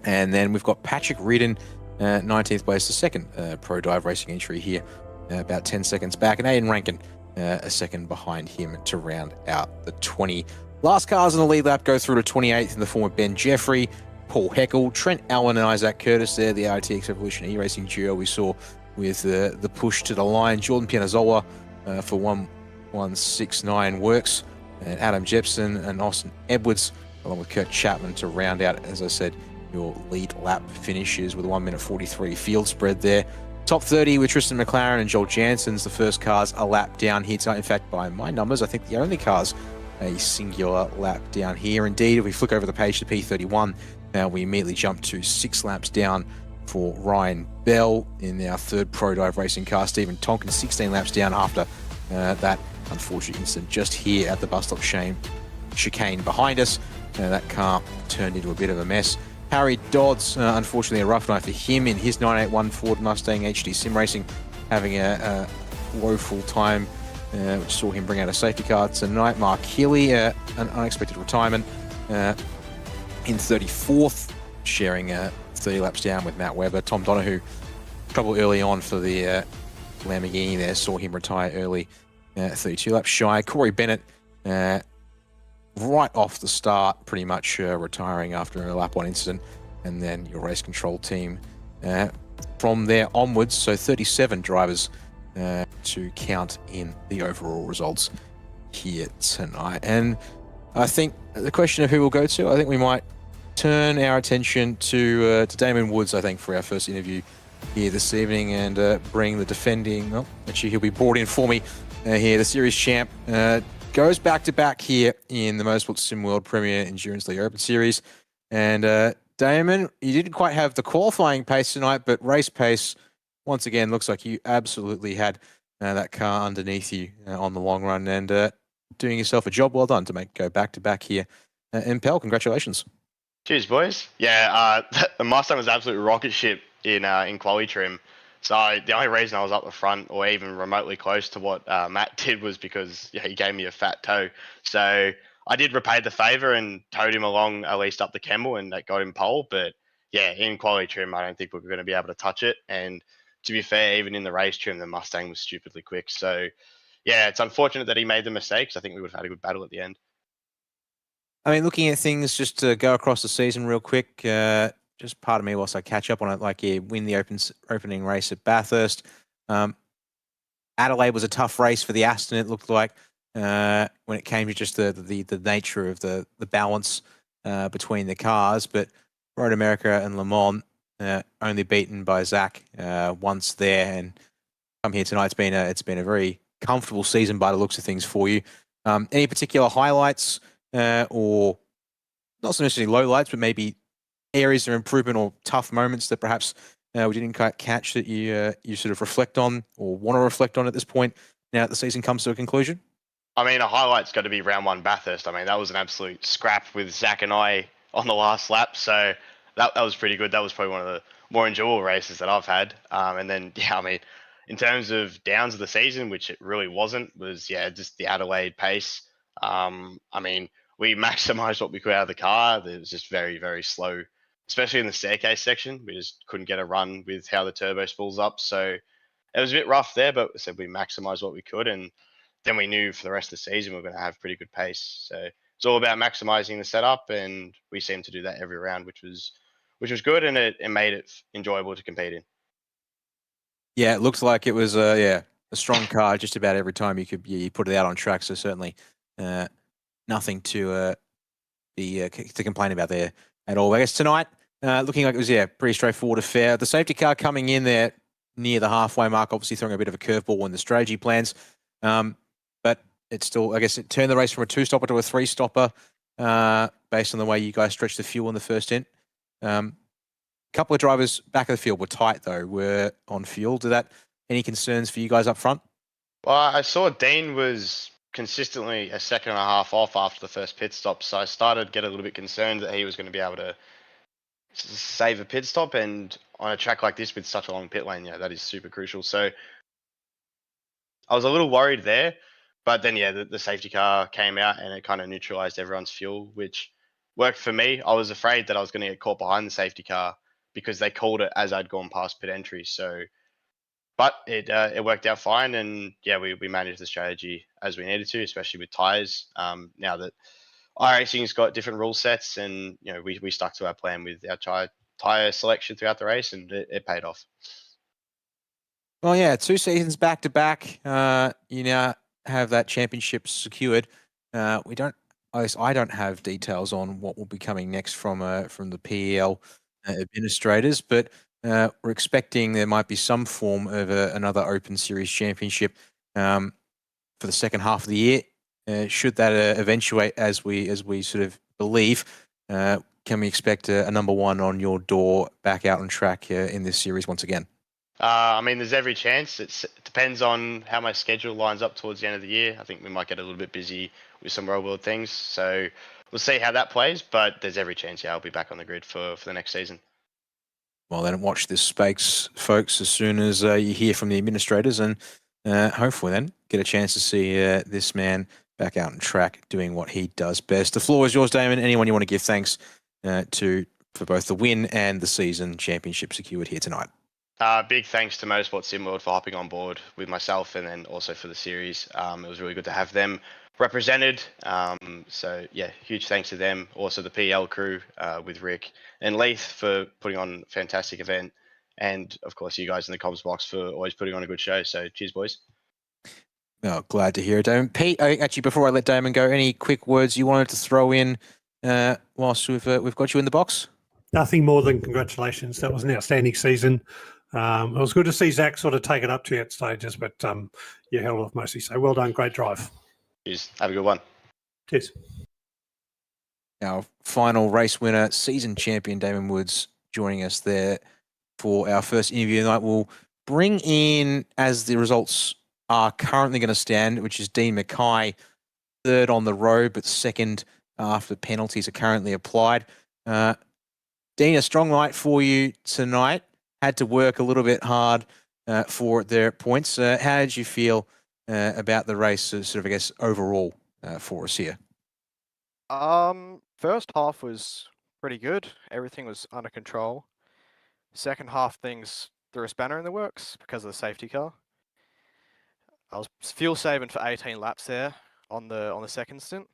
And then we've got Patrick Ridden, 19th place, the second Pro Dive Racing entry here, about 10 seconds back, and Aidan Rankin a second behind him to round out the 20. Last cars in the lead lap go through to 28th in the form of Ben Jeffrey. Paul Heckel, Trent Allen and Isaac Curtis there, the RTX Evolution e-racing duo we saw with the push to the line. Jordan Pianazola for 1169 works, and Adam Jepson and Austin Edwards, along with Kurt Chapman to round out, as I said, your lead lap finishes with a 1 minute 43 field spread there. Top 30 with Tristan McLaren and Joel Jansen's the first cars a lap down here tonight. In fact, by my numbers, I think the only cars a singular lap down here. Indeed, if we flick over the page to P31, we immediately jump to 6 laps down for Ryan Bell in our third Pro Dive racing car. Stephen Tonkin 16 laps down after that unfortunate incident just here at the bus stop chicane behind us. That car turned into a bit of a mess. Harry Dodds, unfortunately a rough night for him in his 981 Ford Mustang HD Sim Racing, having a woeful time, which saw him bring out a safety car tonight. Mark Healy, an unexpected retirement in 34th, sharing 30 laps down with Matt Webber. Tom Donahue, trouble early on for the Lamborghini there, saw him retire early, 32 laps shy. Corey Bennett, right off the start, pretty much retiring after a lap 1 incident, and then your race control team from there onwards. So 37 drivers to count in the overall results here tonight. And I think the question of who we'll go to, I think we might turn our attention to Damon Woods, I think, for our first interview here this evening, and bring the defending, well, actually he'll be brought in for me here, the series champ, goes back-to-back here in the Motorsport Simworld Premier Endurance League Open Series. And Damon, you didn't quite have the qualifying pace tonight, but race pace, once again, looks like you absolutely had that car underneath you on the long run, and doing yourself a job well done to go back-to-back here. Impel, congratulations. Cheers, boys. Yeah, the Mustang was absolute rocket ship in quali trim. So the only reason I was up the front or even remotely close to what Matt did was because he gave me a fat toe. So I did repay the favour and towed him along at least up the Kemmel, and that got him pole. But yeah, in quality trim, I don't think we were going to be able to touch it. And to be fair, even in the race trim, the Mustang was stupidly quick. So yeah, it's unfortunate that he made the mistakes. I think we would have had a good battle at the end. I mean, looking at things just to go across the season real quick, just pardon me whilst I catch up on it, like, yeah, win the opening race at Bathurst. Adelaide was a tough race for the Aston, it looked like, when it came to just the nature of the balance between the cars. But Road America and Le Mans, only beaten by Zach once there. And come here tonight, it's been a very comfortable season by the looks of things for you. Any particular highlights or not so necessarily low lights, but maybe areas of improvement or tough moments that perhaps we didn't quite catch that you sort of reflect on or want to reflect on at this point now that the season comes to a conclusion? I mean, a highlight's got to be round 1 Bathurst. I mean, that was an absolute scrap with Zach and I on the last lap. So that was pretty good. That was probably one of the more enjoyable races that I've had. And then, yeah, I mean, in terms of downs of the season, which it really wasn't, was, yeah, just the Adelaide pace. I mean, we maximised what we could out of the car. It was just very, very slow, especially in the staircase section. We just couldn't get a run with how the turbo spools up. So it was a bit rough there, but so we maximised what we could. And then we knew for the rest of the season we were going to have pretty good pace. So it's all about maximising the setup, and we seemed to do that every round, which was good, and it made it enjoyable to compete in. Yeah, it looked like it was a strong car just about every time you put it out on track. So certainly nothing to complain about there at all. I guess tonight, looking like it was pretty straightforward affair. The safety car coming in there near the halfway mark, obviously throwing a bit of a curveball in the strategy plans. But it still, I guess, it turned the race from a 2-stopper to a 3-stopper based on the way you guys stretched the fuel in the first stint. A couple of drivers back of the field were tight, though, were on fuel. Did that any concerns for you guys up front? Well, I saw Dean was consistently a second and a half off after the first pit stop, so I started to get a little bit concerned that he was going to be able to save a pit stop, and on a track like this with such a long pit lane, that is super crucial. So I was a little worried there, but then the safety car came out and it kind of neutralized everyone's fuel, which worked for me. I was afraid that I was going to get caught behind the safety car because they called it as I'd gone past pit entry. So, but it worked out fine, and we managed the strategy as we needed to, especially with tires. Now that iRacing's got different rule sets, and we stuck to our plan with our tire selection throughout the race, and it paid off. Well, yeah, 2 seasons back to back. You now have that championship secured. We don't. At least I don't have details on what will be coming next from the PEL administrators, but we're expecting there might be some form of another Open Series championship for the second half of the year. Should that eventuate as we sort of believe, can we expect a number one on your door back out on track in this series once again? I mean, there's every chance. It depends on how my schedule lines up towards the end of the year. I think we might get a little bit busy with some real world things. So we'll see how that plays, but there's every chance, I'll be back on the grid for the next season. Well, then watch this space, folks, as soon as you hear from the administrators, and hopefully then get a chance to see this man back out on track doing what he does best. The floor is yours, Damon. Anyone you want to give thanks to for both the win and the season championship secured here tonight? Big thanks to Motorsport Simworld for hopping on board with myself, and then also for the series. It was really good to have them represented. So yeah, huge thanks to them. Also the PL crew with Rick and Leith for putting on a fantastic event. And of course, you guys in the comms box for always putting on a good show. So cheers, boys. Oh, glad to hear it, Damon. Pete, actually, before I let Damon go, any quick words you wanted to throw in whilst we've got you in the box? Nothing more than congratulations. That was an outstanding season. It was good to see Zach sort of take it up to you at stages, but you held off mostly. So well done. Great drive. Cheers. Have a good one. Cheers. Our final race winner, season champion Damon Woods, joining us there for our first interview tonight. We'll bring in, as the results are currently going to stand, which is Dean Mackay, third on the road, but second after penalties are currently applied. Dean, a strong night for you tonight. Had to work a little bit hard for their points. How did you feel about the race, sort of, I guess, overall for us here? First half was pretty good. Everything was under control. Second half, things threw a spanner in the works because of the safety car. I was fuel saving for 18 laps there on the second stint,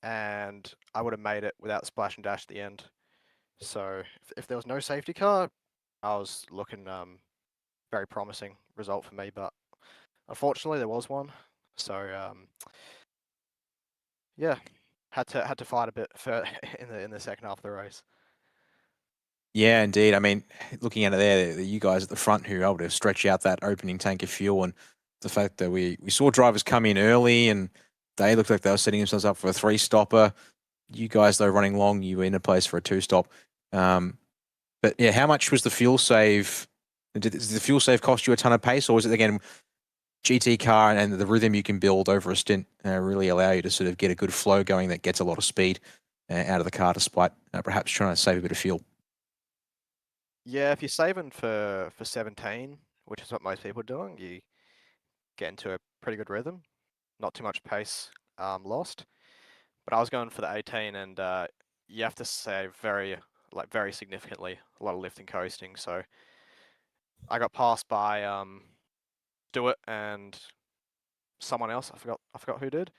and I would have made it without the splash and dash at the end. So if there was no safety car, I was looking very promising result for me, but unfortunately there was one. So yeah, had to fight a bit in the second half of the race. Yeah, indeed. I mean, looking at it there, you guys at the front who were able to stretch out that opening tank of fuel, and the fact that we saw drivers come in early and they looked like they were setting themselves up for a 3-stopper. You guys, though, running long, you were in a place for a 2-stop. But yeah, how much was the fuel save? Did the fuel save cost you a ton of pace, or was it, again, GT car and the rhythm you can build over a stint really allow you to sort of get a good flow going that gets a lot of speed out of the car, despite perhaps trying to save a bit of fuel? Yeah, if you're saving for 17, which is what most people are doing, you get into a pretty good rhythm. Not too much pace lost. But I was going for the 18, and you have to save very significantly, a lot of lift and coasting. So I got passed by Stewart and someone else. I forgot who did.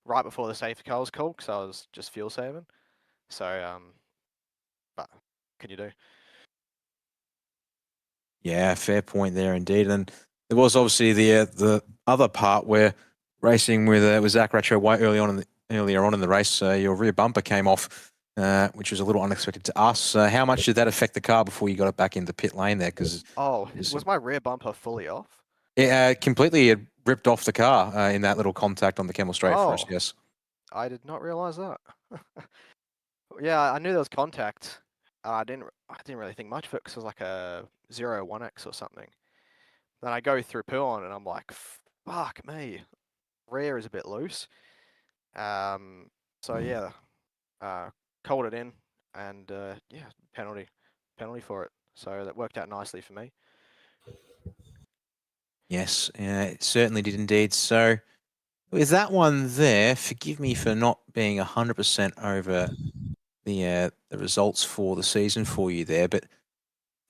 Right before the safety car was called, because I was just fuel saving. So, but can you do? Yeah, fair point there indeed. And there was obviously the other part where racing with Zach Ratcho White earlier on in the race, your rear bumper came off, which was a little unexpected to us. How much did that affect the car before you got it back in the pit lane there? Was my rear bumper fully off? It completely had ripped off the car in that little contact on the Camel Straight for us, yes. I did not realize that. Yeah, I knew there was contact. I didn't really think much of it because it was like a 0-1X or something. Then I go through Puon and I'm like, fuck me, rear is a bit loose. So yeah, called it in, and yeah, penalty for it. So that worked out nicely for me. Yes, it certainly did indeed. So with that one there, forgive me for not being 100% over the results for the season for you there, but if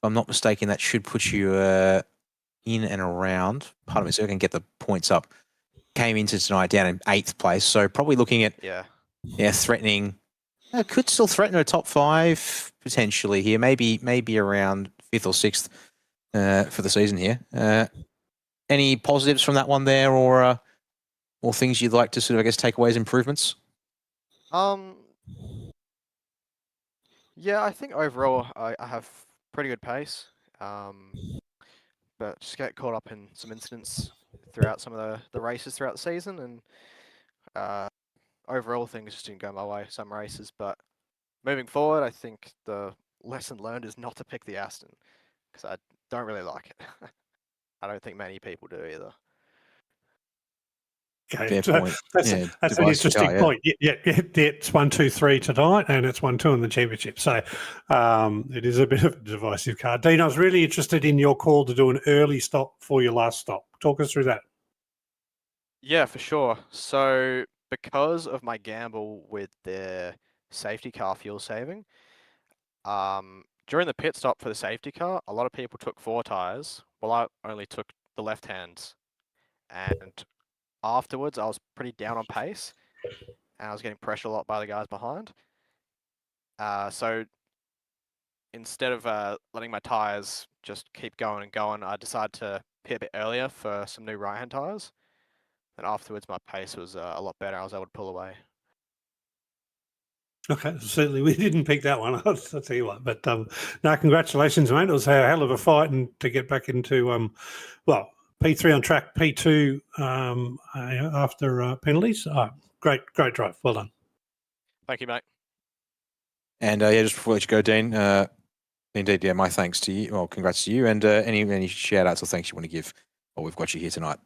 I'm not mistaken, that should put you in and around. Part of it, so I can get the points up. Came into tonight down in 8th place, so probably looking at yeah, threatening. Could still threaten a top 5 potentially here. Maybe around 5th or 6th for the season here. Any positives from that one there, or things you'd like to sort of, I guess, take away as improvements? Um, yeah, I think overall I have pretty good pace. But just get caught up in some incidents throughout some of the races throughout the season, and overall things just didn't go my way some races. But moving forward, I think the lesson learned is not to pick the Aston, because I don't really like it. I don't think many people do either. Okay, Fair so point. that's Yeah, an divisive interesting car, yeah. point. Yeah, it's 1-2-3 tonight, and it's 1-2 in the championship. So it is a bit of a divisive car. Dean, I was really interested in your call to do an early stop for your last stop. Talk us through that. Yeah, for sure. So because of my gamble with the safety car fuel saving, during the pit stop for the safety car, a lot of people took 4 tires. Well, I only took the left hands, and afterwards I was pretty down on pace, and I was getting pressured a lot by the guys behind. So instead of letting my tires just keep going and going, I decided to pit a bit earlier for some new right-hand tires. And afterwards, my pace was a lot better. I was able to pull away. Okay, certainly we didn't pick that one. I'll tell you what. But no, congratulations, mate. It was a hell of a fight, and to get back into P3 on track, P2 after penalties. Great drive. Well done. Thank you, mate. And yeah, just before I let you go, Dean, indeed, yeah, my thanks to you. Well, congrats to you, and any shout outs or thanks you want to give. Oh, we've got you here tonight.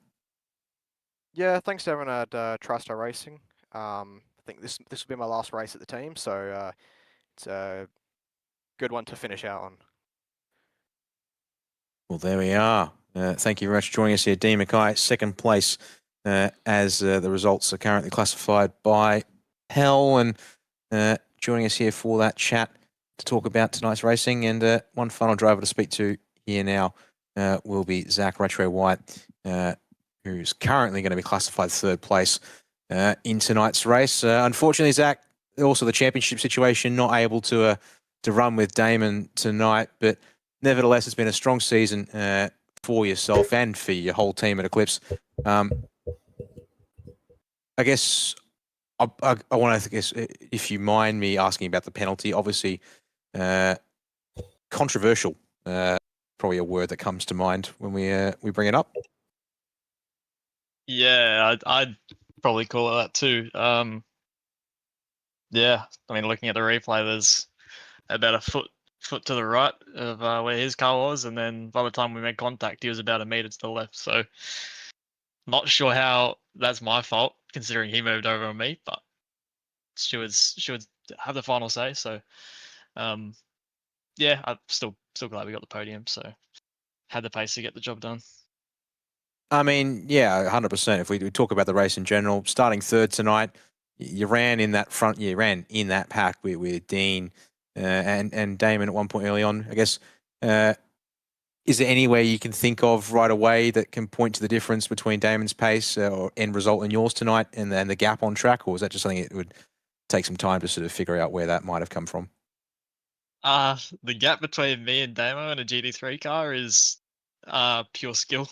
Yeah, thanks to everyone at TriStar Racing. I think this will be my last race at the team, so it's a good one to finish out on. Well, there we are. Thank you very much for joining us here, Dean Mackay, second place as the results are currently classified by Hell, and joining us here for that chat to talk about tonight's racing. And one final driver to speak to here now will be Zach Ratchway White, who's currently going to be classified 3rd place in tonight's race. Unfortunately, Zach, also the championship situation, not able to run with Damon tonight, but nevertheless, it's been a strong season for yourself and for your whole team at Eclipse. I guess I want to, if you mind me asking about the penalty, obviously controversial, probably a word that comes to mind when we bring it up. Yeah, I'd probably call it that too. Yeah, I mean, looking at the replay, there's about a foot to the right of where his car was, and then by the time we made contact, he was about a meter to the left. So, not sure how that's my fault, considering he moved over on me. But stewards have the final say. So, yeah, I'm still glad we got the podium. So, had the pace to get the job done. I mean, yeah, 100%. If we talk about the race in general, starting 3rd tonight, you ran in that front. You ran in that pack with Dean and Damon at one point early on. I guess, is there any way you can think of right away that can point to the difference between Damon's pace or end result and yours tonight, and then the gap on track, or is that just something that would take some time to sort of figure out where that might have come from? The gap between me and Damo in a GT3 car is pure skill.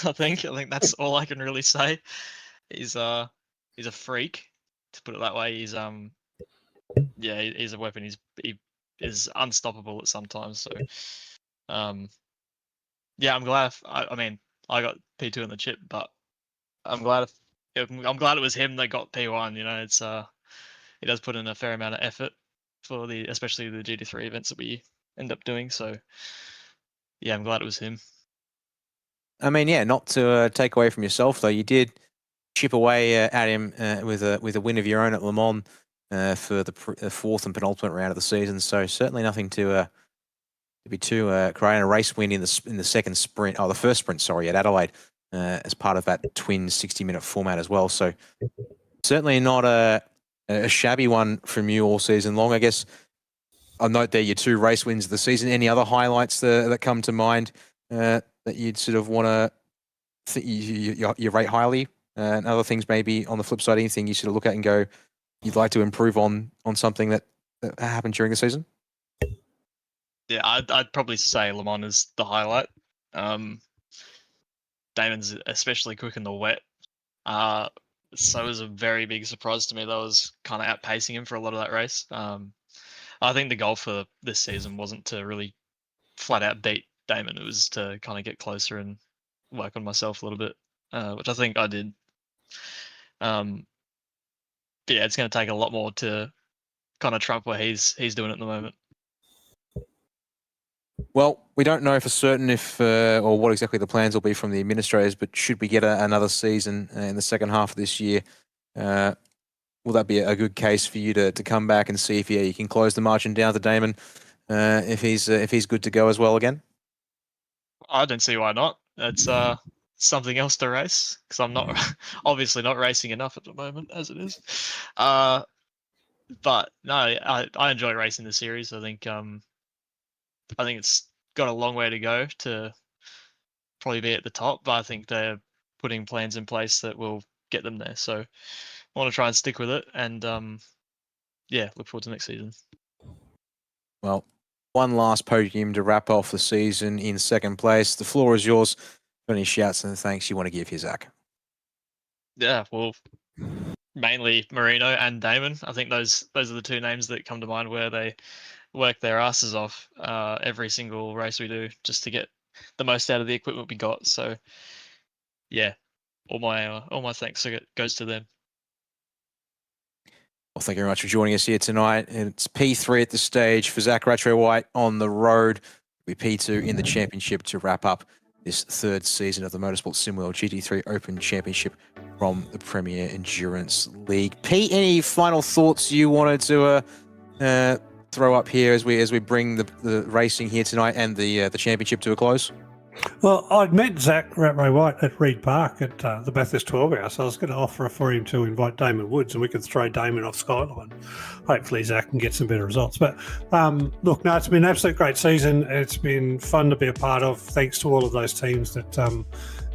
I think that's all I can really say. He's a freak, to put it that way. He's he's a weapon. He is unstoppable at sometimes. So yeah, I'm glad. I mean, I got P2 in the chip, but I'm glad it was him that got P1. You know, it's he does put in a fair amount of effort for especially the GT3 events that we end up doing. So yeah, I'm glad it was him. I mean, yeah, not to take away from yourself though, you did chip away at him with a win of your own at Le Mans for the 4th and penultimate round of the season. So certainly nothing to be too creating a race win in the second sprint, the first sprint, sorry, at Adelaide as part of that twin 60-minute format as well. So certainly not a shabby one from you all season long. I guess I'll note there your 2 race wins of the season. Any other highlights that come to mind that you'd sort of want to you rate highly, and other things maybe on the flip side, anything you sort of look at and go, you'd like to improve on something that happened during the season? Yeah, I'd probably say Le Mans is the highlight. Damon's especially quick in the wet. So it was a very big surprise to me that I was kind of outpacing him for a lot of that race. I think the goal for this season wasn't to really flat out beat Damon. It was to kind of get closer and work on myself a little bit, which I think I did. But yeah, it's going to take a lot more to kind of trump what he's doing at the moment. Well, we don't know for certain if or what exactly the plans will be from the administrators, but should we get another season in the second half of this year, will that be a good case for you to come back and see if you can close the margin down to Damon if he's good to go as well again? I don't see why not. It's something else to race because I'm not obviously not racing enough at the moment as it is. But no, I enjoy racing the series. I think it's got a long way to go to probably be at the top, but I think they're putting plans in place that will get them there. So I want to try and stick with it, and yeah, look forward to next season. Well, one last podium to wrap off the season in second place. The floor is yours. Any shouts and thanks you want to give here, Zach? Yeah, well, mainly Marino and Damon. I think those are the two names that come to mind where they work their asses off every single race we do just to get the most out of the equipment we got. So yeah, all my thanks goes to them. Well, thank you very much for joining us here tonight. It's P3 at the stage for Zach Rattray-White on the road. It'll be P2 in the championship to wrap up this third season of the Motorsport Simworld GT3 Open Championship from the Premier Endurance League. Pete, any final thoughts you wanted to throw up here as we bring the racing here tonight and the championship to a close? Well, I'd met Zach Rattray-White at Reed Park at the Bathurst 12 Hour, so I was going to offer for him to invite Damon Woods and we could throw Damon off Skyline. Hopefully Zach can get some better results. But look, no, it's been an absolute great season. It's been fun to be a part of. Thanks to all of those teams that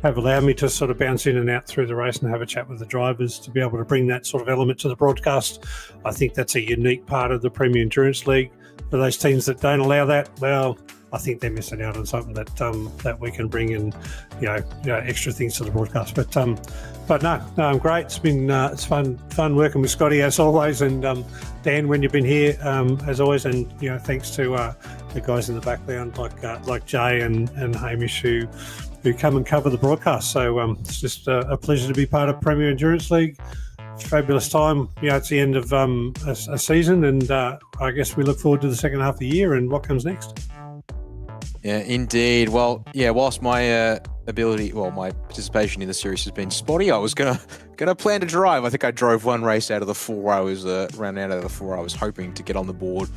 have allowed me to sort of bounce in and out through the race and have a chat with the drivers to be able to bring that sort of element to the broadcast. I think that's a unique part of the Premier Endurance League. For those teams that don't allow that, well, I think they're missing out on something that we can bring in, extra things to the broadcast. But no, great. It's been it's fun working with Scotty as always, and Dan when you've been here as always, and thanks to the guys in the back there like Jay and Hamish who come and cover the broadcast. So it's just a pleasure to be part of Premier Endurance League. Fabulous time. It's the end of a season, and I guess we look forward to the second half of the year and what comes next. Yeah, indeed. Well, yeah, whilst my my participation in the series has been spotty, I was gonna plan to drive. I think I drove one race out of the four I was ran out of the four I was hoping to get on the board,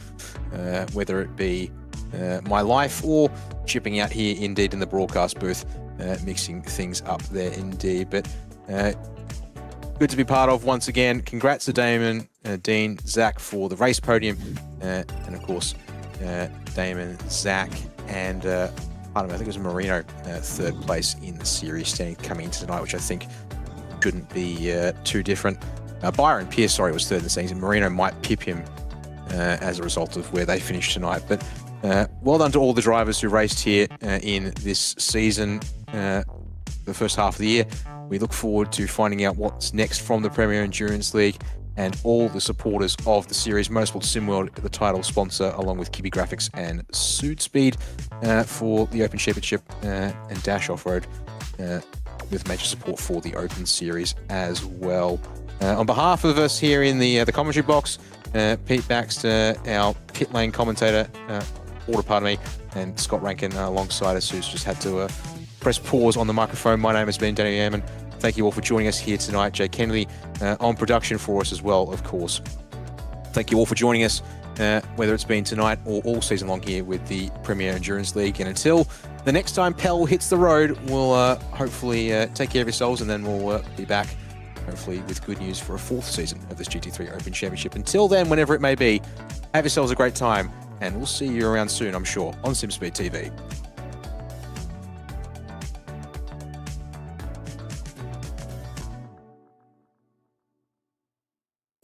whether it be my life or chipping out here indeed in the broadcast booth, mixing things up there indeed. But good to be part of once again. Congrats to Damon, Dean, Zach for the race podium, and of course Damon, Zach, and I think it was Marino, third place in the series standing coming into tonight, which I think shouldn't be too different. Byron Pierce, was third in the season. Marino might pip him as a result of where they finished tonight. But well done to all the drivers who raced here in this season, the first half of the year. We look forward to finding out what's next from the Premier Endurance League and all the supporters of the series. Motorsport Simworld, the title sponsor, along with Kiwi Graphics and Suit Speed for the Open Championship and Dash Off-Road, with major support for the Open Series as well. On behalf of us here in the commentary box, Pete Baxter, our pit lane commentator, and Scott Rankin alongside us, who's just had to press pause on the microphone. My name has been Danny Yaman. Thank you all for joining us here tonight. Jay Kennedy on production for us as well, of course. Thank you all for joining us, whether it's been tonight or all season long here with the Premier Endurance League. And until the next time Pell hits the road, we'll hopefully take care of yourselves, and then we'll be back, hopefully, with good news for a fourth season of this GT3 Open Championship. Until then, whenever it may be, have yourselves a great time, and we'll see you around soon, I'm sure, on SimSpeed TV.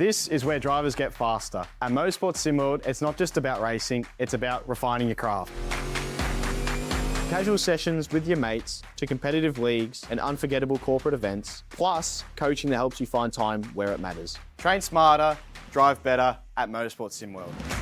This is where drivers get faster. At Motorsport Simworld, it's not just about racing, it's about refining your craft. Casual sessions with your mates to competitive leagues and unforgettable corporate events, plus coaching that helps you find time where it matters. Train smarter, drive better at Motorsport Simworld.